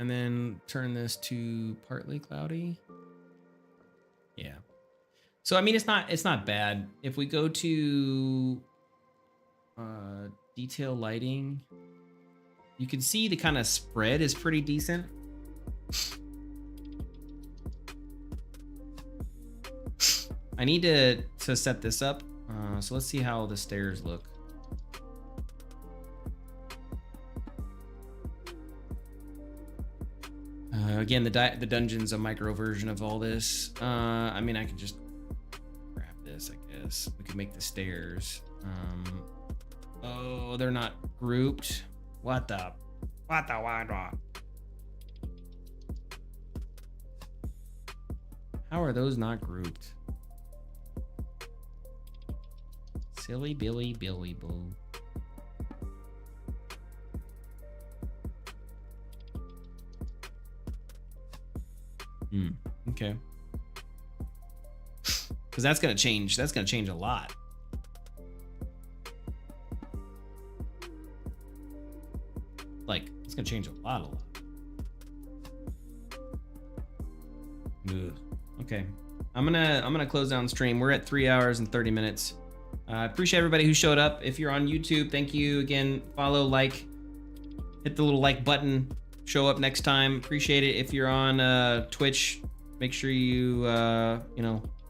And then turn this to partly cloudy. Yeah. So I mean, it's not bad. If we go to detail lighting, you can see the kind of spread is pretty decent. I need to set this up. So let's see how the stairs look. Again, the dungeon's a micro version of all this. I mean, I could just grab this, I guess. We could make the stairs. Oh, they're not grouped. What the? How are those not grouped? Silly Billy Boo. Okay. Because that's gonna change. That's gonna change a lot. Like, it's gonna change a lot. Ugh. Okay. I'm gonna close down stream. We're at 3 hours and 30 minutes. I appreciate everybody who showed up. If you're on YouTube, thank you again. Follow, like, hit the little like button. Show up next time. Appreciate it. If you're on Twitch, make sure you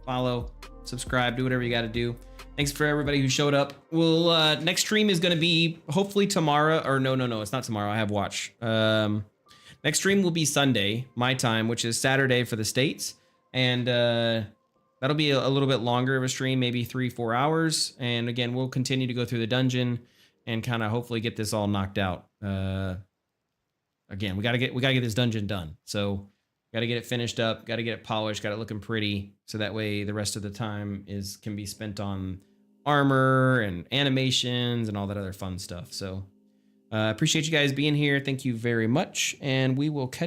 follow, subscribe, do whatever you got to do. Thanks for everybody who showed up. We'll next stream is going to be hopefully tomorrow, or no, it's not tomorrow. I have watch. Next stream will be Sunday, my time, which is Saturday for the States, and that'll be a little bit longer of a stream, maybe 3-4 hours. And again, we'll continue to go through the dungeon and kind of hopefully get this all knocked out. Again, we gotta get this dungeon done. So gotta get it finished up, gotta get it polished, got it looking pretty, so that way the rest of the time can be spent on armor and animations and all that other fun stuff. So appreciate you guys being here. Thank you very much, and we will catch